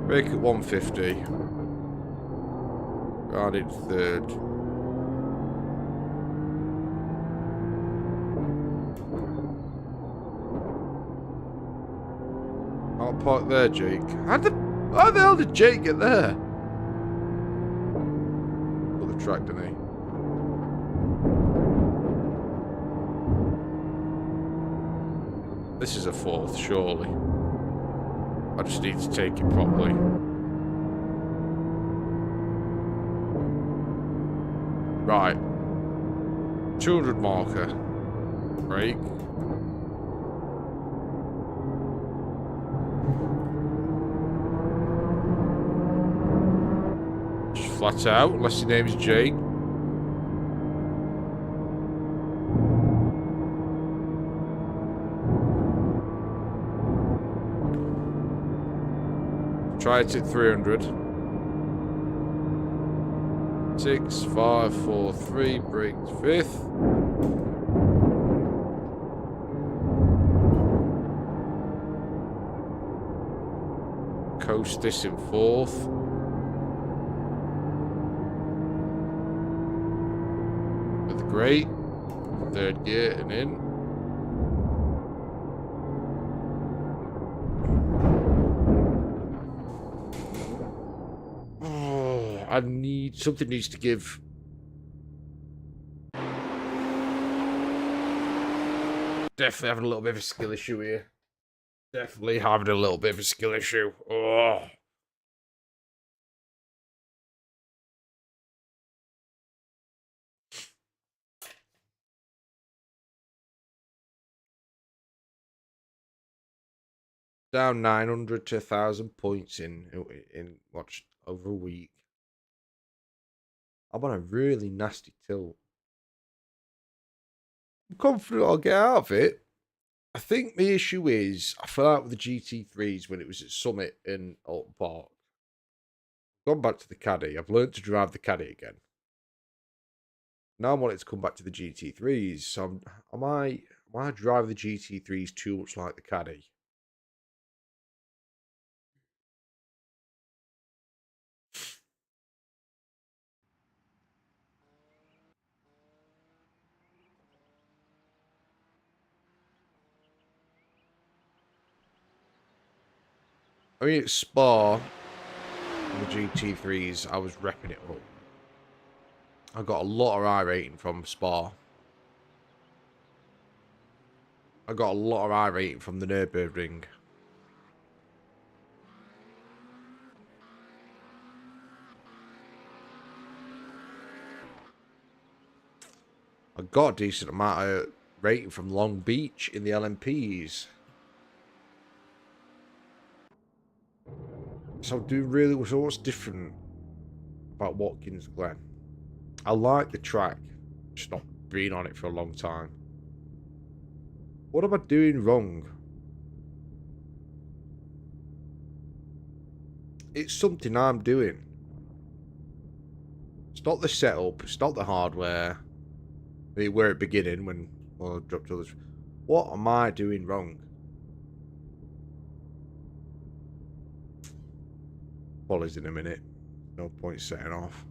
Brake at 150. Round it third. I'll park there, Jake. How the hell did Jake get there? Got the track, didn't he? This is a 4th, surely. I just need to take it properly. Right. 200 marker. Brake. Just flat out, unless your name is Jake. Try it at 300. 6, 5, 4, 3, brake 5th. Coast this in 4th. With the grate. 3rd gear and in. I need something needs to give. Definitely having a little bit of a skill issue here. Definitely having a little bit of a skill issue. Oh. Down 900 to 1,000 points in what, over a week. I'm on a really nasty tilt. I'm confident I'll get out of it. I think the issue is I fell out with the GT3s when it was at Summit in Alton Park. I've gone back to the Caddy. I've learned to drive the Caddy again. Now I want it to come back to the GT3s. So am I driving the GT3s too much like the Caddy? I mean, at Spa, on the GT3s, I was repping it up. I got a lot of iRating from Spa. I got a lot of iRating from the Nürburgring. I got a decent amount of rating from Long Beach in the LMPs. So what's different about Watkins Glen? I like the track, just not being on it for a long time. What am I doing wrong? It's something I'm doing. It's not the setup, it's not the hardware. They were at the beginning when I dropped others. What am I doing wrong? Follows in a minute. No point setting off.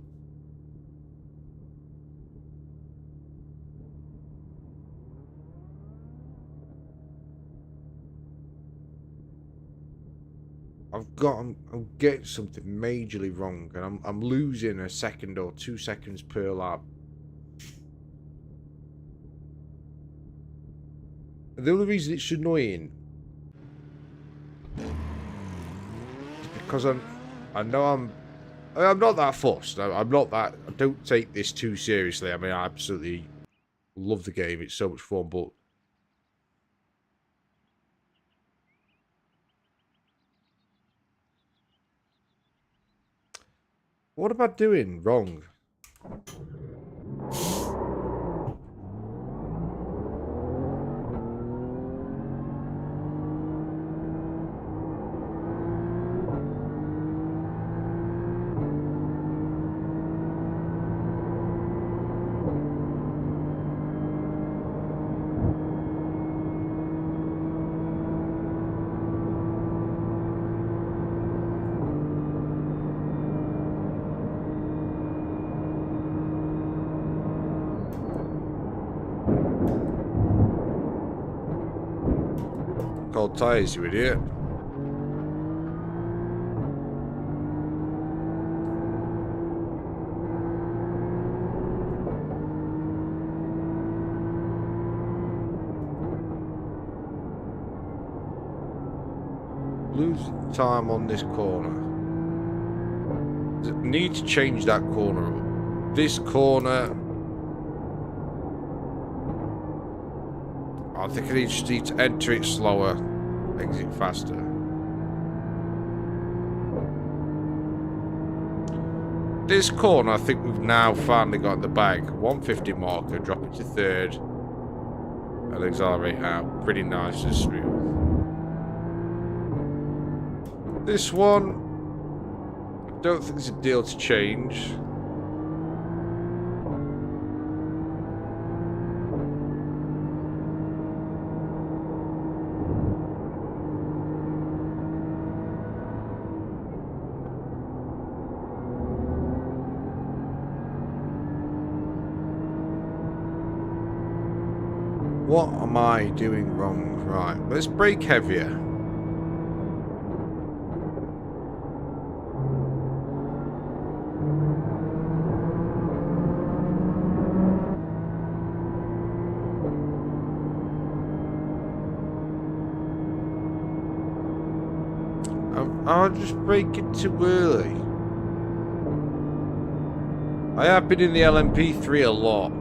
I'm getting something majorly wrong, and I'm losing a second or 2 seconds per lap. And the only reason it's annoying is because I know I'm not that fussed. I'm not that. I don't take this too seriously. I mean, I absolutely love the game. It's so much fun, but what am I doing wrong? Cold tires, you idiot. Lose time on this corner. Need to change that corner up. This corner, I think I just need to enter it slower, exit faster. This corner, I think we've now finally got the bag. 150 marker, drop it to third, and accelerate out. Pretty nice and smooth. This one, I don't think there's a deal to change. What am I doing wrong? Right, let's brake heavier. I'll just brake it too early. I have been in the LMP3 a lot.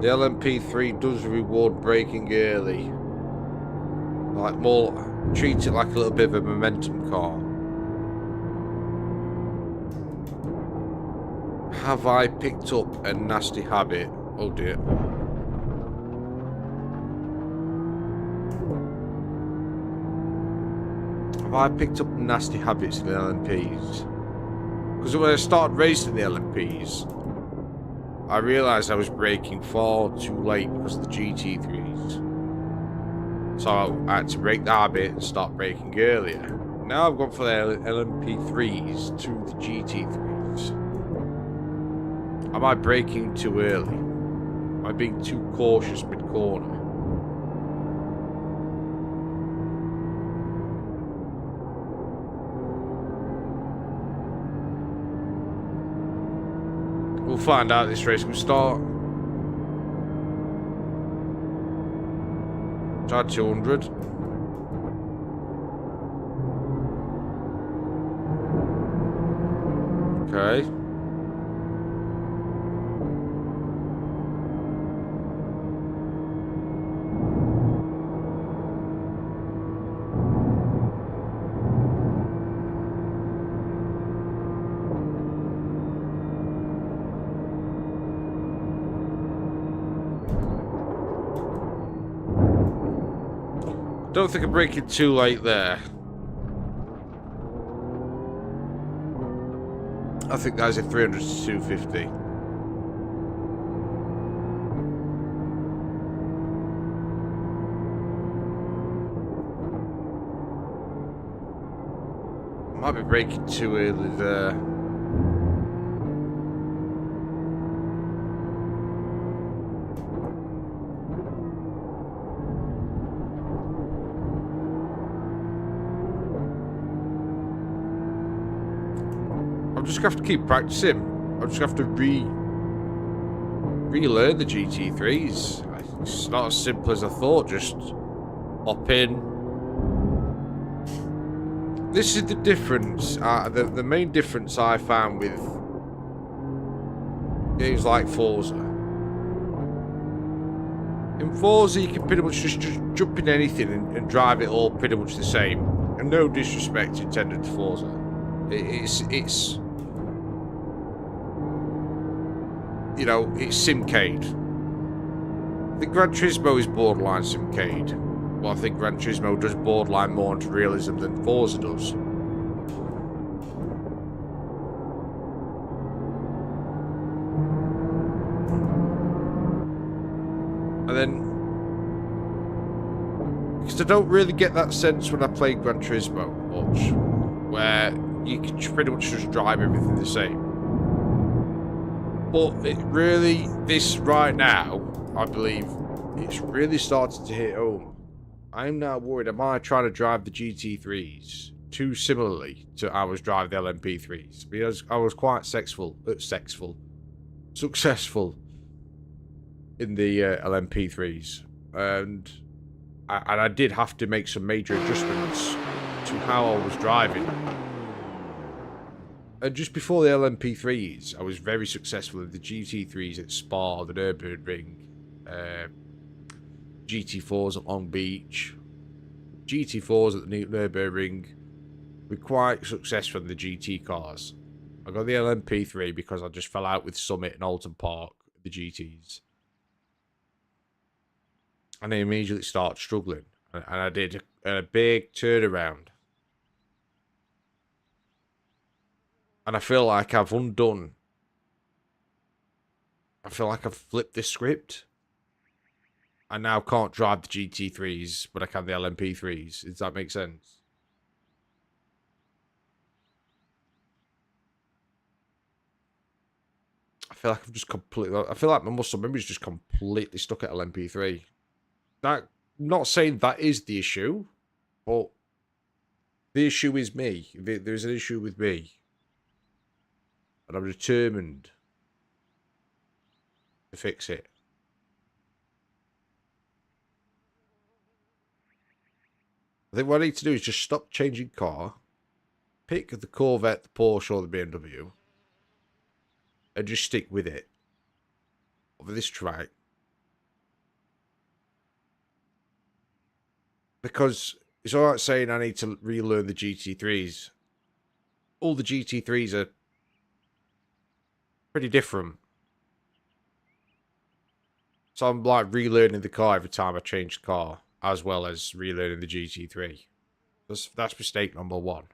The LMP3 does reward braking early. Like more, treat it like a little bit of a momentum car. Have I picked up a nasty habit? Oh dear. Have I picked up nasty habits in the LMPs? Because when I started racing the LMPs, I realised I was braking far too late because of the GT3s. So I had to break the habit and start braking earlier. Now I've gone for the LMP3s to the GT3s. Am I braking too early? Am I being too cautious mid-corner? We'll find out this race. We'll start. Try 200. Okay. Don't think I'm braking too late there. I think that's a 300 to 250. Might be braking too early there. I'm just going to have to keep practicing. I'm just going to have to relearn the GT3s. It's not as simple as I thought. Just hop in. This is the difference. The main difference I found with games like Forza. In Forza, you can pretty much just jump in anything and drive it all pretty much the same. And no disrespect intended to Forza. It's you know, it's Simcade. I think Gran Turismo is borderline Simcade. Well, I think Gran Turismo does borderline more into realism than Forza does. And then, because I don't really get that sense when I play Gran Turismo much, where you can pretty much just drive everything the same. But it really, this right now, I believe, it's really starting to hit home. I'm now worried, am I trying to drive the GT3s too similarly to I was driving the LMP3s? Because I was quite successful in the LMP3s. And I did have to make some major adjustments to how I was driving. And just before the LMP3s, I was very successful in the GT3s at Spa, the Nürburgring, GT4s at Long Beach, GT4s at the Nürburgring. We're quite successful in the GT cars. I got the LMP3 because I just fell out with Summit and Alton Park, the GTs. And I immediately started struggling. And I did a big turnaround. And I feel like I've undone. I feel like I've flipped this script. I now can't drive the GT3s, but I can the LMP3s. Does that make sense? I feel like I've just completely... I feel like my muscle memory is just completely stuck at LMP3. That, I'm not saying that is the issue, but the issue is me. There's an issue with me. And I'm determined to fix it. I think what I need to do is just stop changing car, pick the Corvette, the Porsche, or the BMW, and just stick with it over this track Because it's alright saying I need to relearn the GT3s. All the GT3s are pretty different. So I'm like relearning the car every time I change the car, as well as relearning the GT3. That's mistake number one.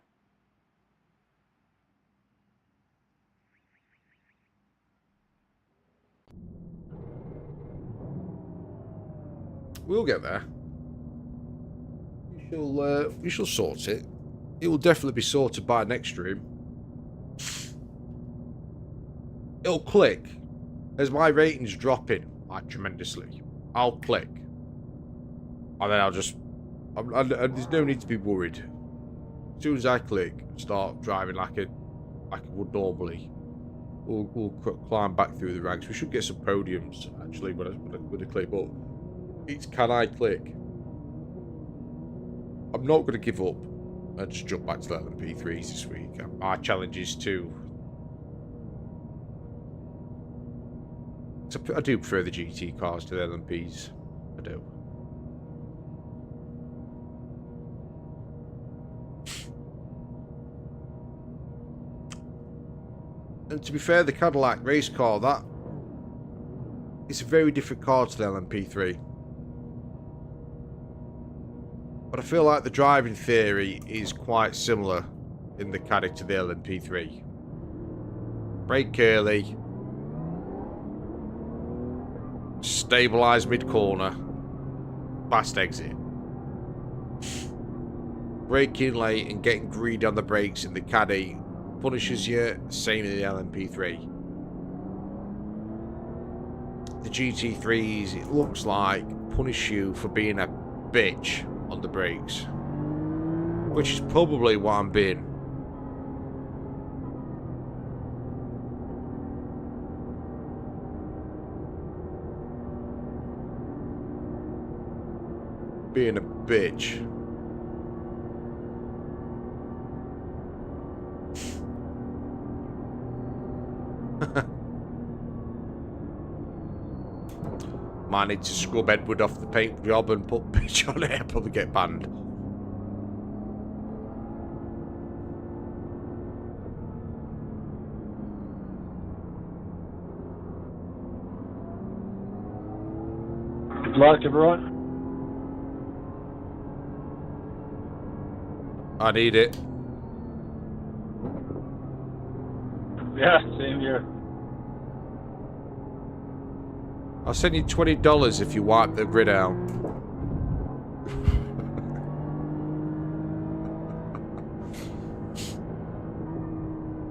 We'll get there. We shall sort it. It will definitely be sorted by next stream. It'll click as my rating's dropping like tremendously. I'll click, and then I'll just. There's no need to be worried. As soon as I click, start driving like I would normally. We'll climb back through the ranks. We should get some podiums actually when I click, but it's can I click? I'm not going to give up and just jump back to the P3s this week. Our challenge is to. I do prefer the GT cars to the LMPs. I do. And to be fair, the Cadillac race car, that it's a very different car to the LMP3. But I feel like the driving theory is quite similar in the Cadillac to the LMP3. Brake early. Stabilise mid-corner. Fast exit. Braking late and getting greedy on the brakes in the Caddy punishes you, same in the LMP3. The GT3s, it looks like, punish you for being a bitch on the brakes. Which is probably what I'm being. Being a bitch. Might need to scrub Edward off the paint job and put bitch on it. I'll probably get banned. Good luck, everyone. I need it. Yeah, same here. I'll send you $20 if you wipe the grid out.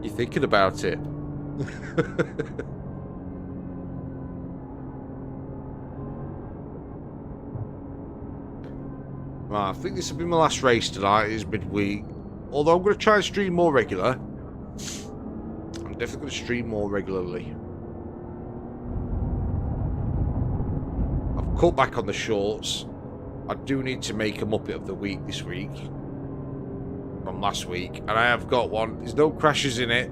You're thinking about it. Right, I think this will be my last race tonight. It is midweek. Although I'm going to try and stream more regular. I'm definitely going to stream more regularly. Cut back on the shorts. I do need to make a Muppet of the Week this week from last week, and I have got one. There's no crashes in it,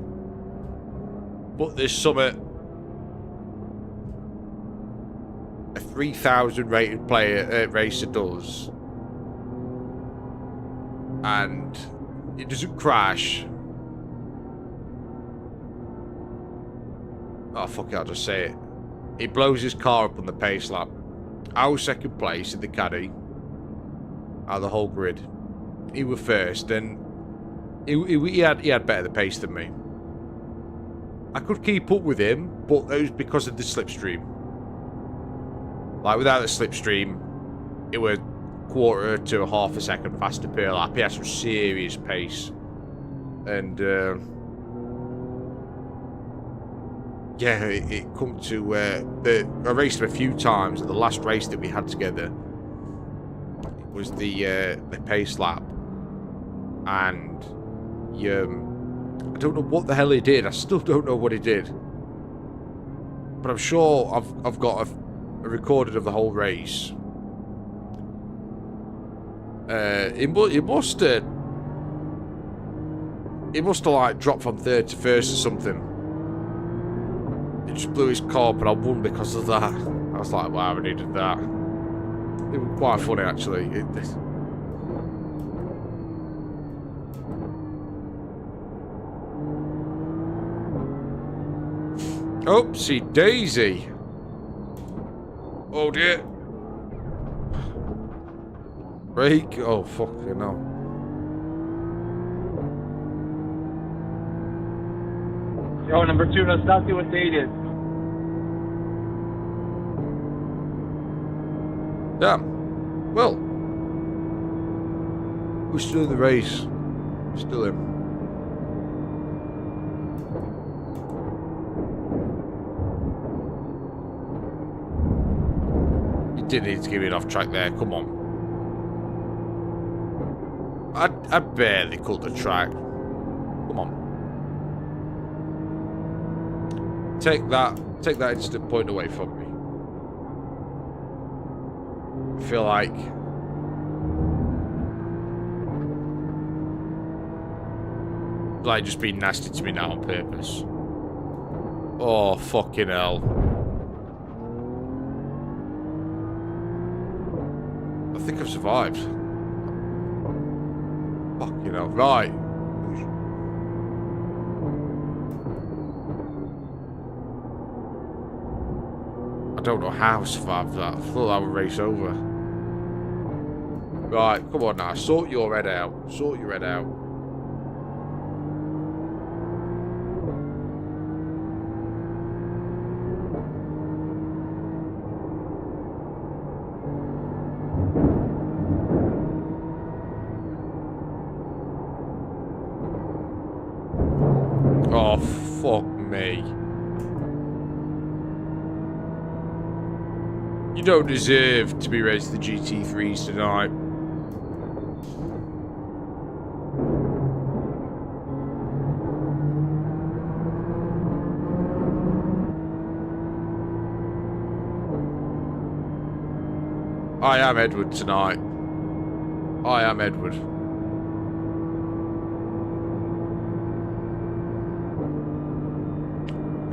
but there's something a 3,000 rated player racer does, and it doesn't crash. Oh fuck it, I'll just say it. He blows his car up on the pace lap. I was second place in the Caddy out of the whole grid. He was first, and he had better pace than me. I could keep up with him, but that was because of the slipstream. Like without the slipstream, it was quarter to half a second faster per lap. He had some serious pace, and yeah, it come to I raced him a few times. And the last race that we had together, it was the pace lap, and I don't know what the hell he did. I still don't know what he did, but I'm sure I've got a recording of the whole race. It must have like dropped from third to first or something. It just blew his car up and I won because of that. I was like, wow, I needed that. It was quite funny actually. Oopsie daisy. Oh dear. Brake. Oh, fucking hell. Yo, number 2, let's not see what date is. Damn. Well. We're still in the race. Still in. You didn't need to give me an off track there. Come on. I barely cut the track. Come on. Take that instant point away from me. I feel like just being nasty to me now on purpose. Oh, fucking hell. I think I've survived. Fucking hell. Right. I don't know how I survived that. I thought that would race over. Right, come on now. Sort your head out. Sort your head out. Oh, fuck me. You don't deserve to be racing the GT3s tonight. I am Edward tonight. I am Edward.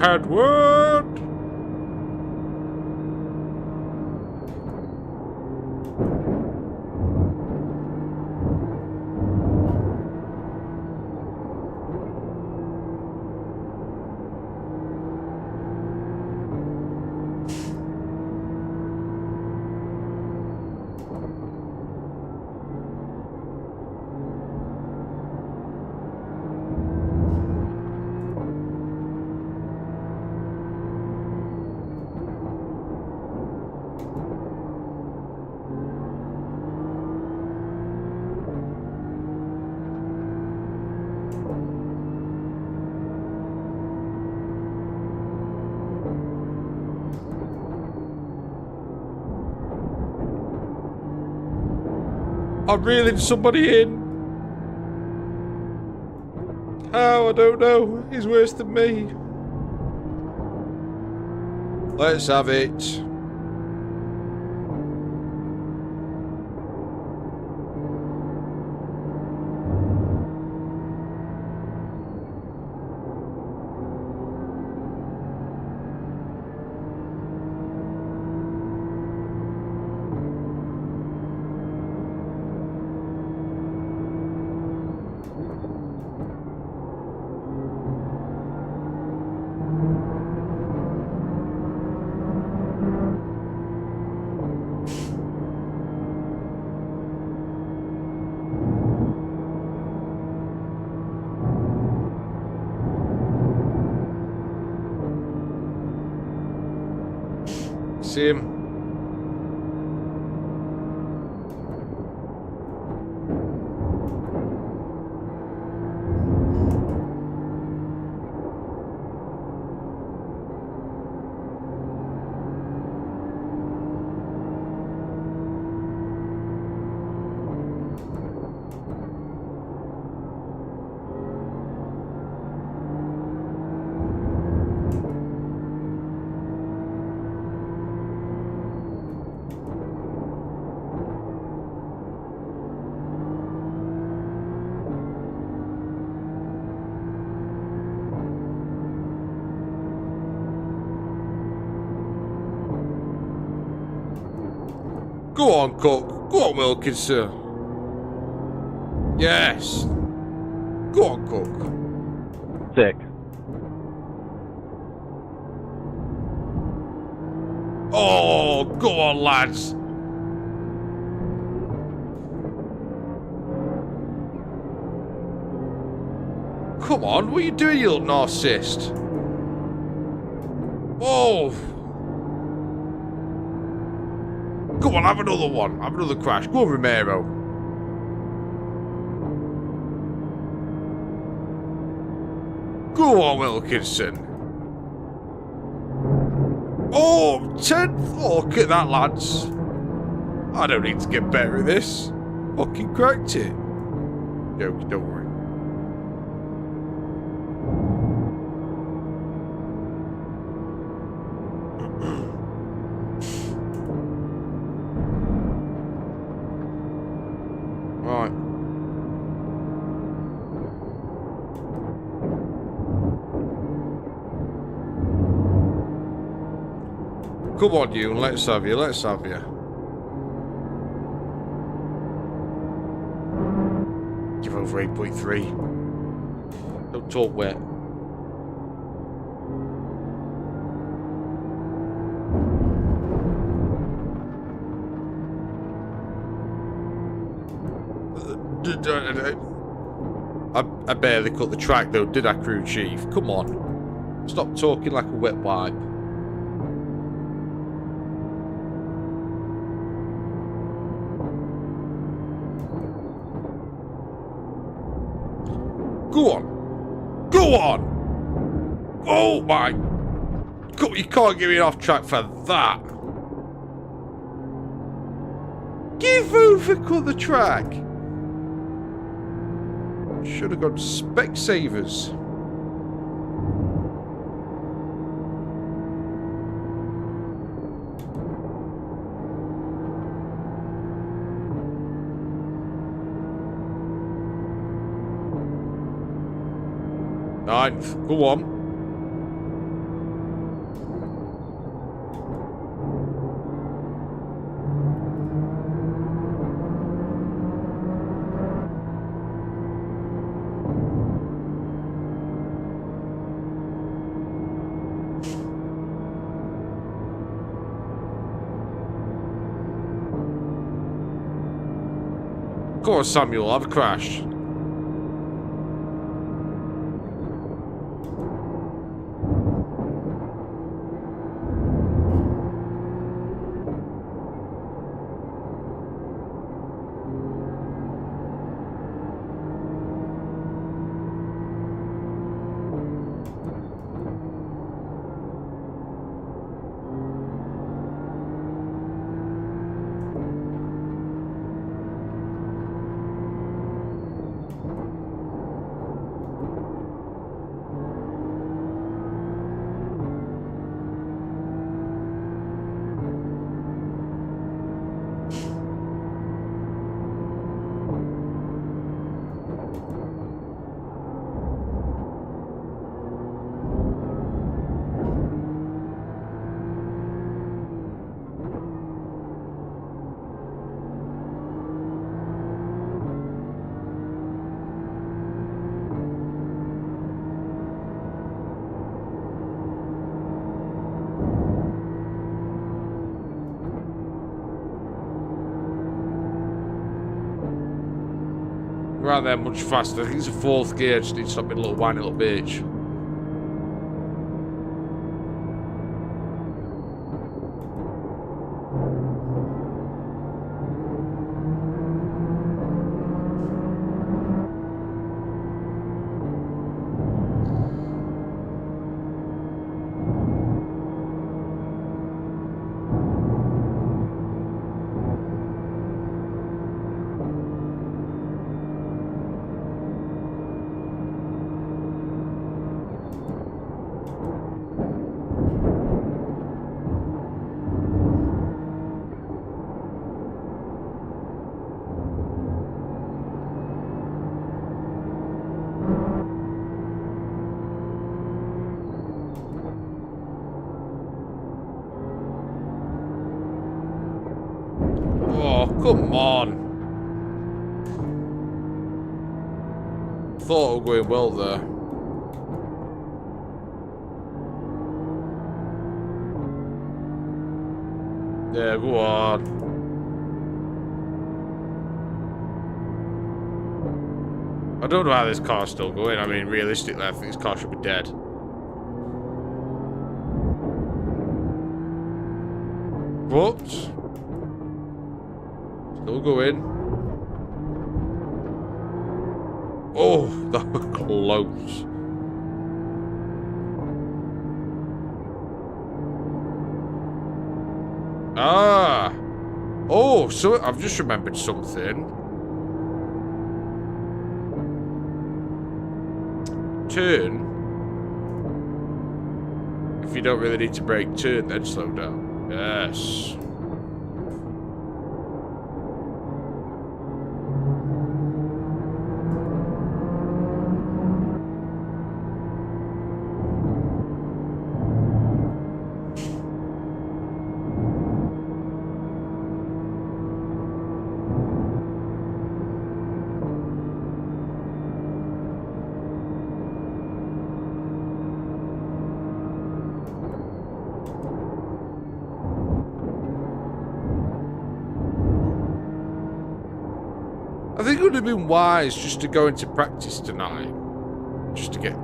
Edward! I'm reeling somebody in. How? I don't know. He's worse than me. Let's have it. See him. Go on, Cook. Go on, Wilkinson. Yes. Go on, Cook. Sick. Oh, go on, lads. Come on, what are you doing, you little narcissist? Oh. Come on, have another one. Have another crash. Go on, Romero. Go on, Wilkinson. Oh, 10th. Oh, look at that, lads. I don't need to get better at this. Fucking cracked it. Joke, don't worry. Right. Come on, you. Let's have you. Let's have you. Give over 8.3. Don't talk wet. I barely cut the track though, did I, crew chief? Come on. Stop talking like a wet wipe. Go on. Go on. Oh my God, you can't get me off track for that. Give over, cut the track. Should have got Specsavers. Ninth, go on. Go on, Samuel, have a crash. Right there, much faster. I think it's a fourth gear. Just need to stop being a little whiny little bitch. Come on. Thought it was going well there. Yeah, go on. I don't know how this car's still going. I mean, realistically, I think this car should be dead. But still going. Oh, that was close. Ah. Oh, so I've just remembered something. Turn. If you don't really need to brake, turn, then slow down. Yes. I think it would have been wise just to go into practice tonight, just to get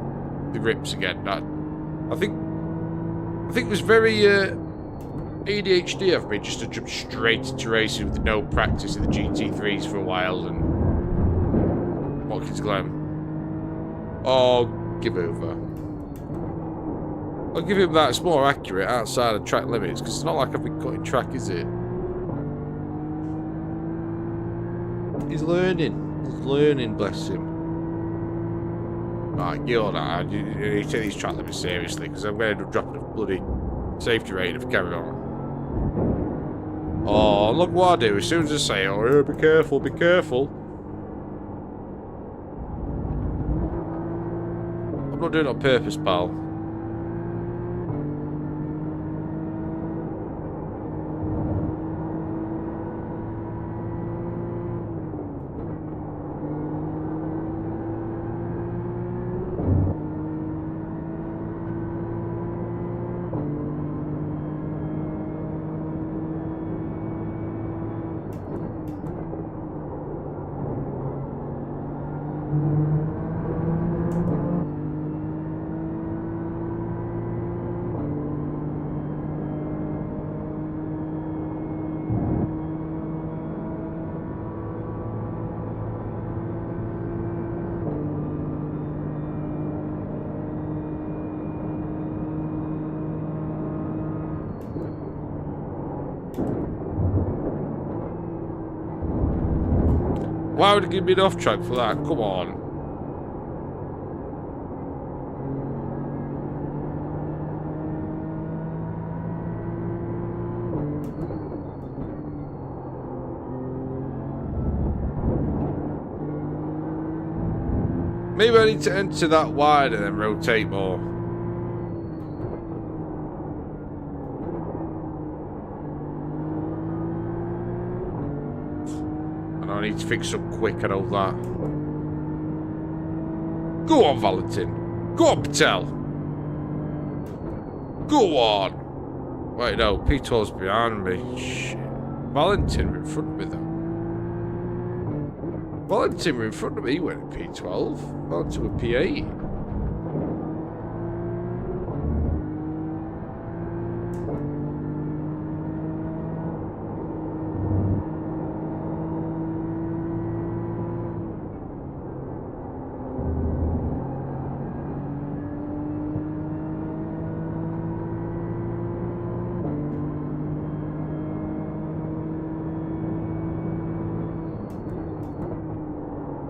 the grips again. I think it was very ADHD of me just to jump straight into racing with no practice in the GT3s for a while and Watkins Glen. Oh, give over. I'll give him that. It's more accurate outside of track limits because it's not like I've been cutting track, is it? He's learning. He's learning, bless him. Right, you on. I need to take these track limits seriously because I'm going to end up dropping a bloody safety rating if I carry on. Oh, look what I do. As soon as I say, oh, be careful, be careful. I'm not doing it on purpose, pal. Why would it give me an off track for that? Come on. Maybe I need to enter that wide and then rotate more. I need to fix up quick, I know that. Go on, Valentin. Go on, Patel. Go on. Wait, no, P12's behind me. Shit. Valentin were in front of me, though. Valentin were in front of me. He went at P12. Valentin were P8.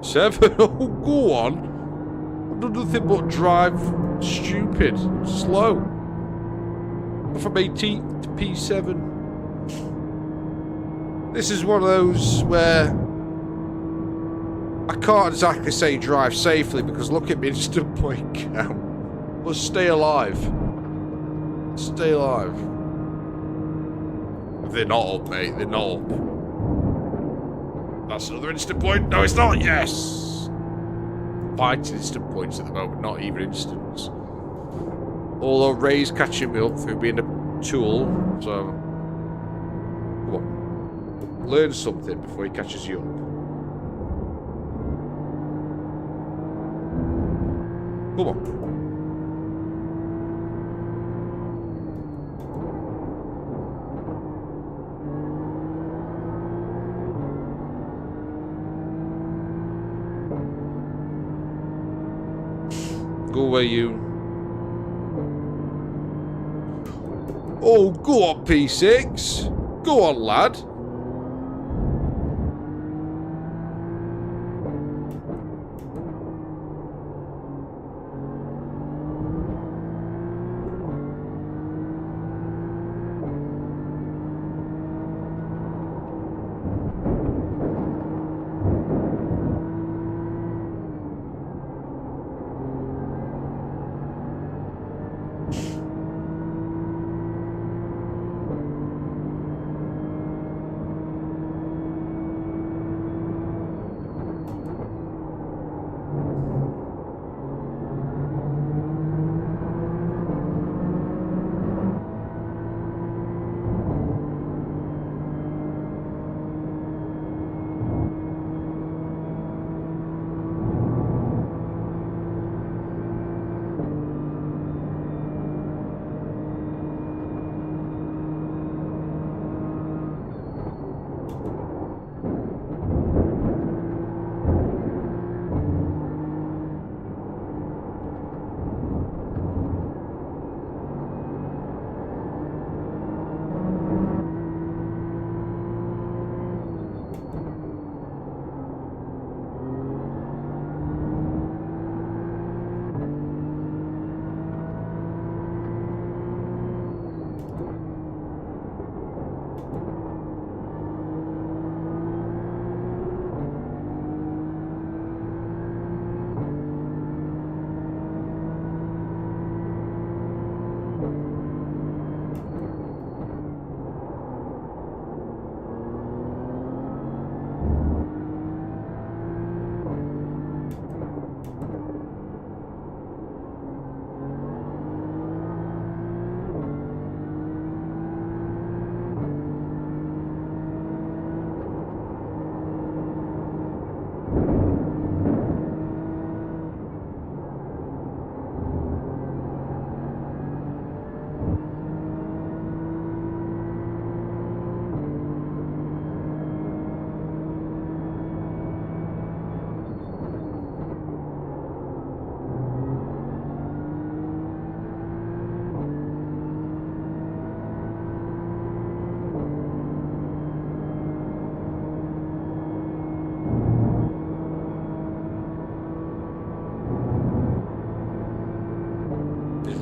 Seven? Oh, go on. I've done nothing but drive stupid, slow. From 18th to P7. This is one of those where I can't exactly say drive safely because look at me instant point count. But stay alive. Stay alive. They're not up, mate. They're not up. That's another instant point. No, it's not. Yes. Fighting instant points at the moment, not even instants. Although Ray's catching me up through being a tool, so learn something before he catches you up. Come on. Go away, you. Oh, go on, P6. Go on, lad.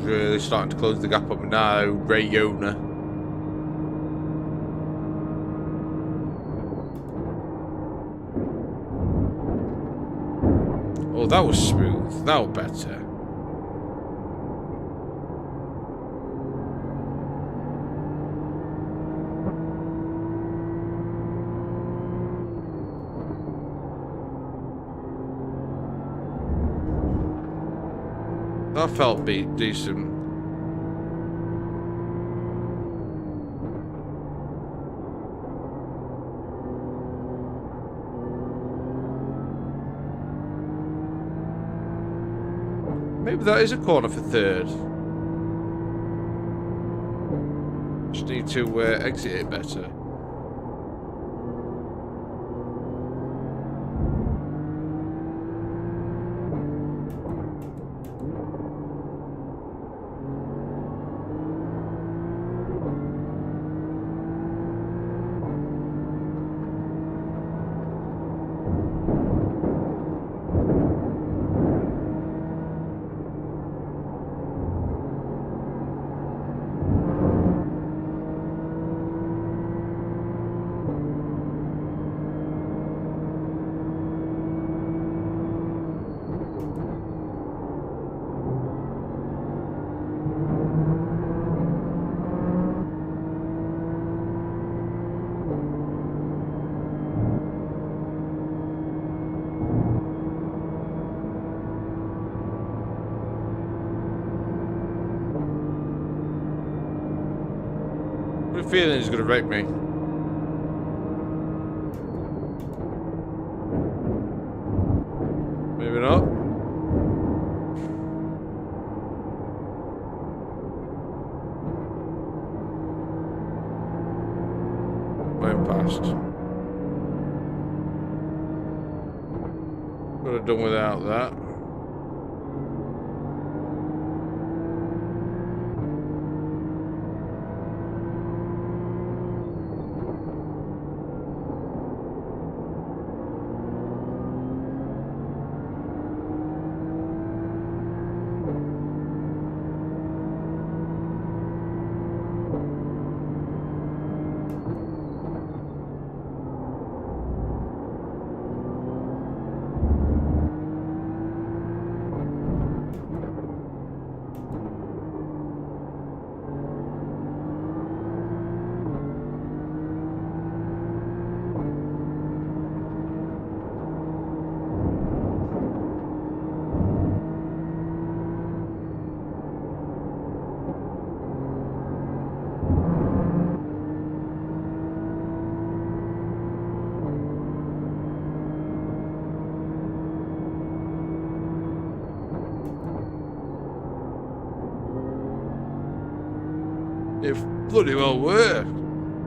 Really starting to close the gap up now, Rayona. Oh, that was smooth. That was better. That felt decent. Maybe that is a corner for third. Just need to exit it better. I have a feeling he's going to wreck me. went past. Could have done without that. It bloody well were,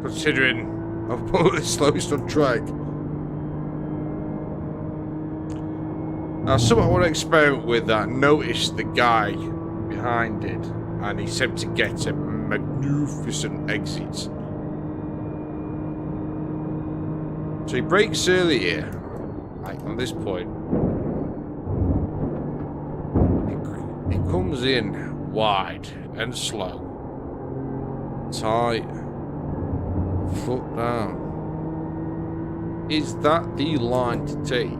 considering I've put the slowest on track. Now, something I want to experiment with that. Notice the guy behind it, and he seemed to get a magnificent exit. So he brakes early here, like on this point. He comes in wide and slow. Tight, foot down. Is that the line to take?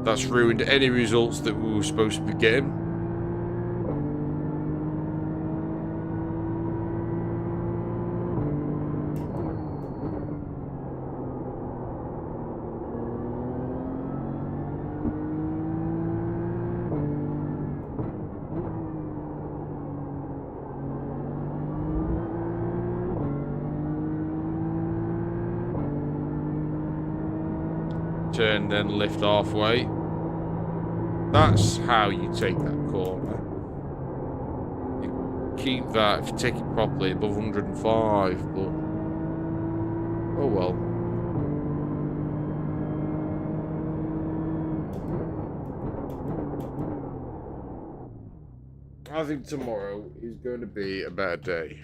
That's ruined any results that we were supposed to be getting. Turn, then lift halfway. That's how you take that corner. You keep that if you take it properly above 105, but oh well. I think tomorrow is going to be a better day.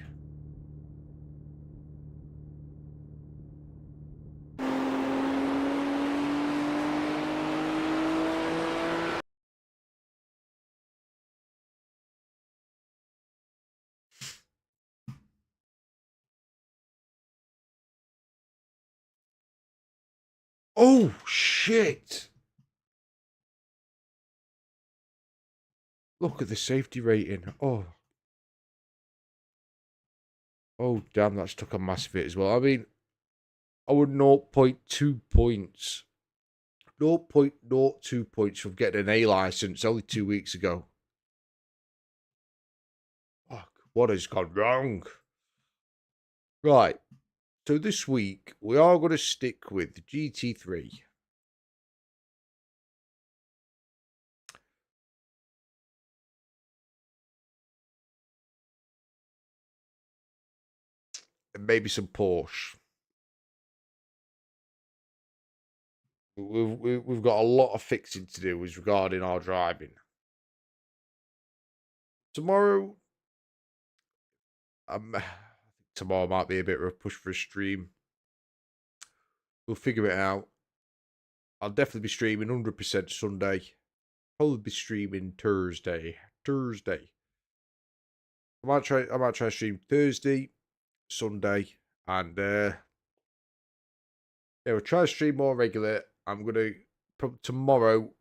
Oh, shit. Look at the safety rating. Oh. Oh, damn, that's took a massive hit as well. I mean, I would 0.2 points. 0.02 points from getting an A license only 2 weeks ago. Fuck, what has gone wrong? Right. So this week, we are going to stick with the GT3. And maybe some Porsche. We've got a lot of fixing to do as regarding our driving. Tomorrow, tomorrow might be a bit of a push for a stream. We'll figure it out. I'll definitely be streaming 100% Sunday. Probably be streaming Thursday. I might try to stream Thursday, Sunday, and yeah, we'll try to stream more regular. I'm gonna tomorrow.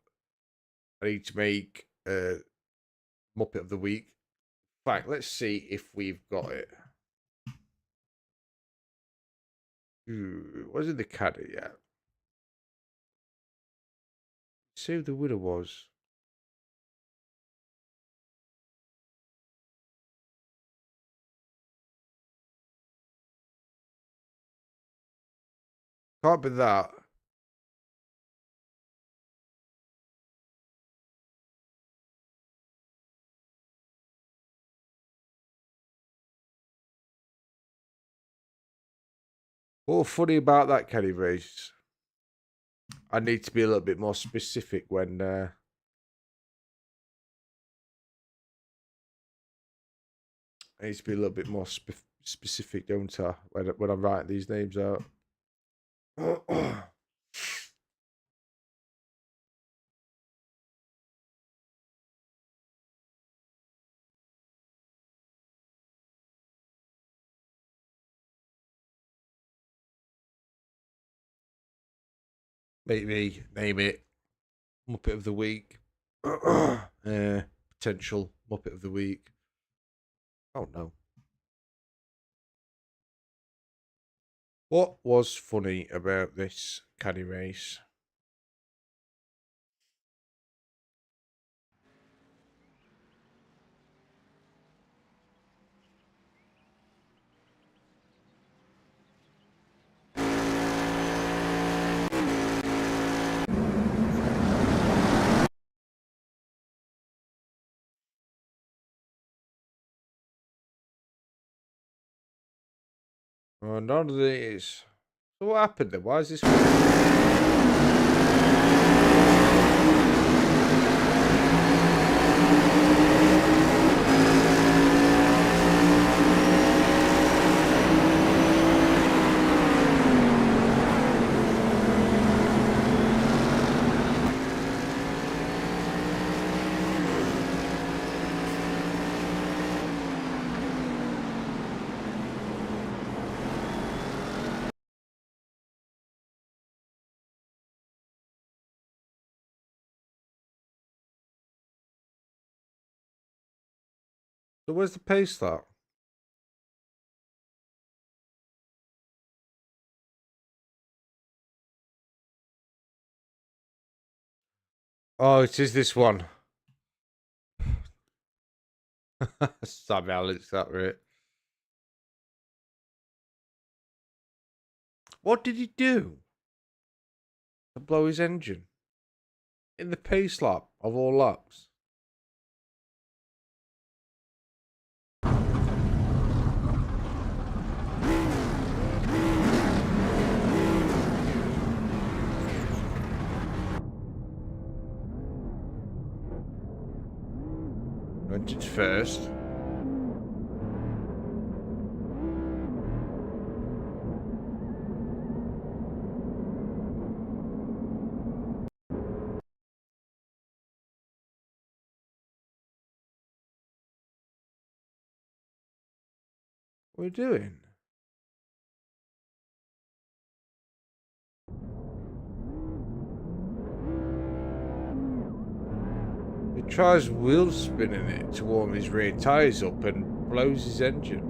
I need to make Muppet of the Week. In fact, let's see if we've got it. Was it the caddy yet? See who the winner was. Can't be that. What's funny about that, Kenny Race? I need to be a little bit more specific when I need to be a little bit more specific, don't I? When I'm writing these names out. Maybe name it Muppet of the Week. Potential Muppet of the Week. Oh no. What was funny about this caddy race? Oh, none of these. So what happened then? Why is this? So where's the pace start? Oh, it is this one. Sorry, Alex, that right. What did he do to blow his engine in the pace lap of all laps? Went it first. What are you doing? He tries wheel spinning it to warm his rear tyres up and blows his engine.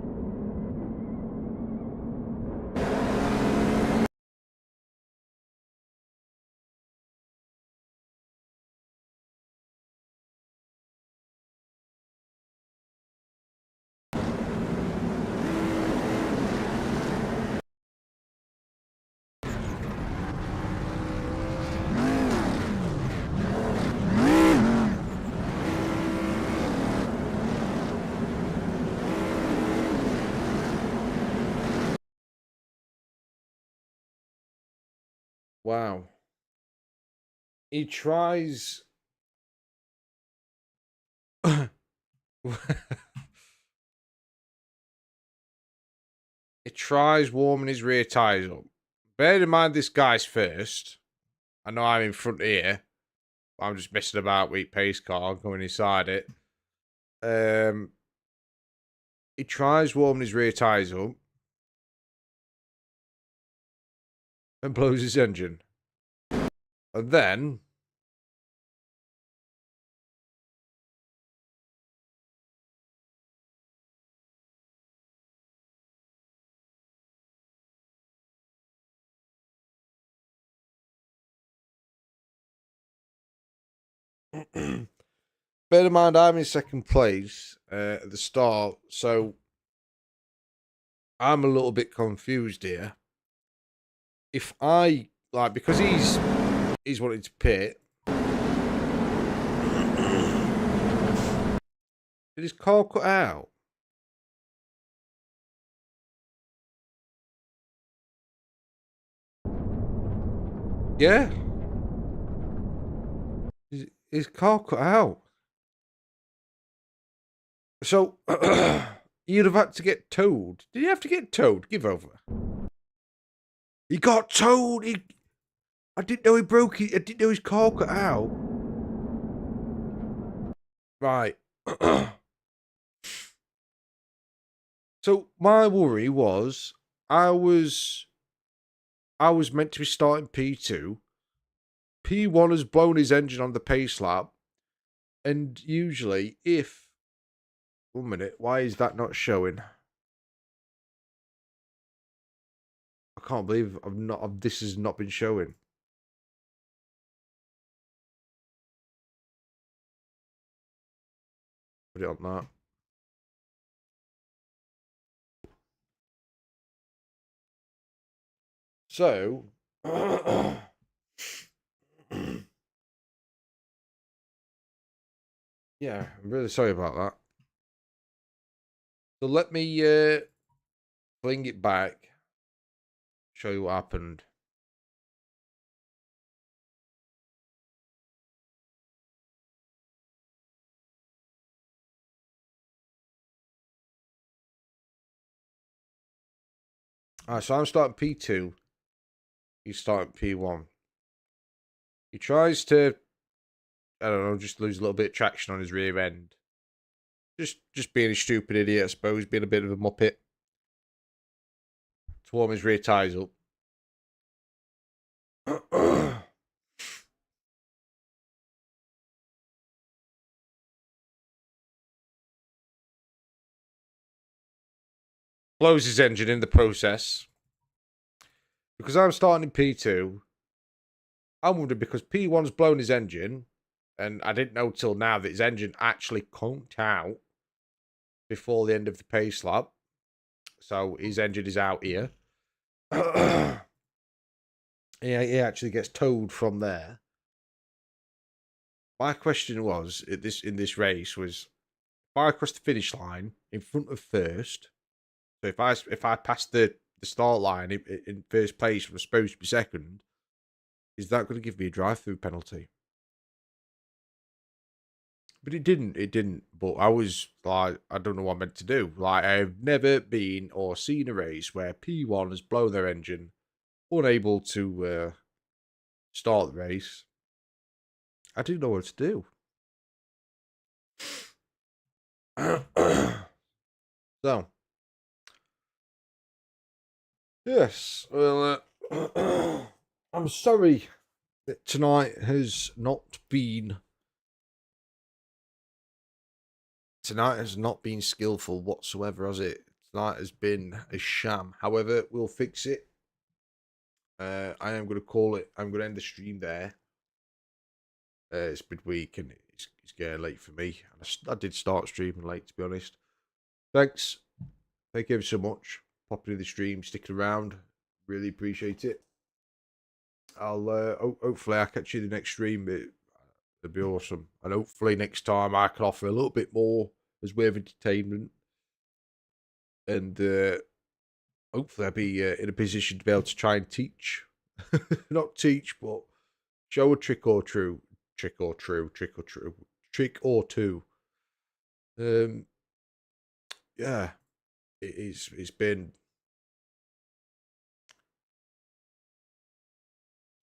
Wow. He tries... He tries warming his rear tyres up. Bear in mind this guy's first. I know I'm in front here. I'm just messing about with pace car, going inside it. He tries warming his rear tyres up. And blows his engine. And then... Bear in mind, I'm in second place at the start, so I'm a little bit confused here. if I like, because he's wanting to pit. Did his car cut out? Yeah. His car cut out. So you'd have had to get towed. Did he have to get towed? Give over. He got towed. I didn't know he broke it. I didn't know his car cut out. Right. So my worry was I was meant to be starting P2. P1 has blown his engine on the pace lap. And usually if... 1 minute, why is that not showing? I can't believe this has not been showing. Put it on that. So, yeah, I'm really sorry about that. So let me bring it back, show you what happened. Alright, so I'm starting P2. He's starting P1. He tries to, I don't know, just lose a little bit of traction on his rear end. Just being a stupid idiot, I suppose, being a bit of a muppet. To warm his rear tyres up. Blows his engine in the process. Because I'm starting in P2, I'm wondering because P1's blown his engine, and I didn't know till now that his engine actually conked out before the end of the pace lap. So his engine is out here. Yeah, he actually gets towed from there. My question was in this race was, if I cross the finish line in front of first, so if I pass the start line in first place, was supposed to be second, is that going to give me a drive-through penalty? But it didn't. It didn't. But I was like, I don't know what I'm meant to do. Like, I've never been or seen a race where P1 has blown their engine, unable to start the race. I didn't know what to do. So, yes. Well, I'm sorry that tonight has not been. Tonight has not been skillful whatsoever, has it? Tonight has been a sham. However, we'll fix it. I am going to call it. I'm going to end the stream there. It's midweek and it's getting late for me. I did start streaming late, to be honest. Thanks. Thank you ever so much. Popping in the stream, sticking around. Really appreciate it. I'll hopefully I'll catch you in the next stream. It'll be awesome. And hopefully next time I can offer a little bit more as way of entertainment. And hopefully I'll be in a position to be able to try and teach. Not teach, but show a trick or two. Trick or two. Yeah. It's been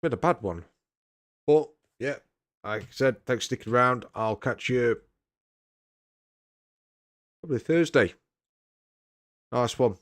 a bad one. But yeah, like I said, thanks for sticking around. I'll catch you probably Thursday. Nice one.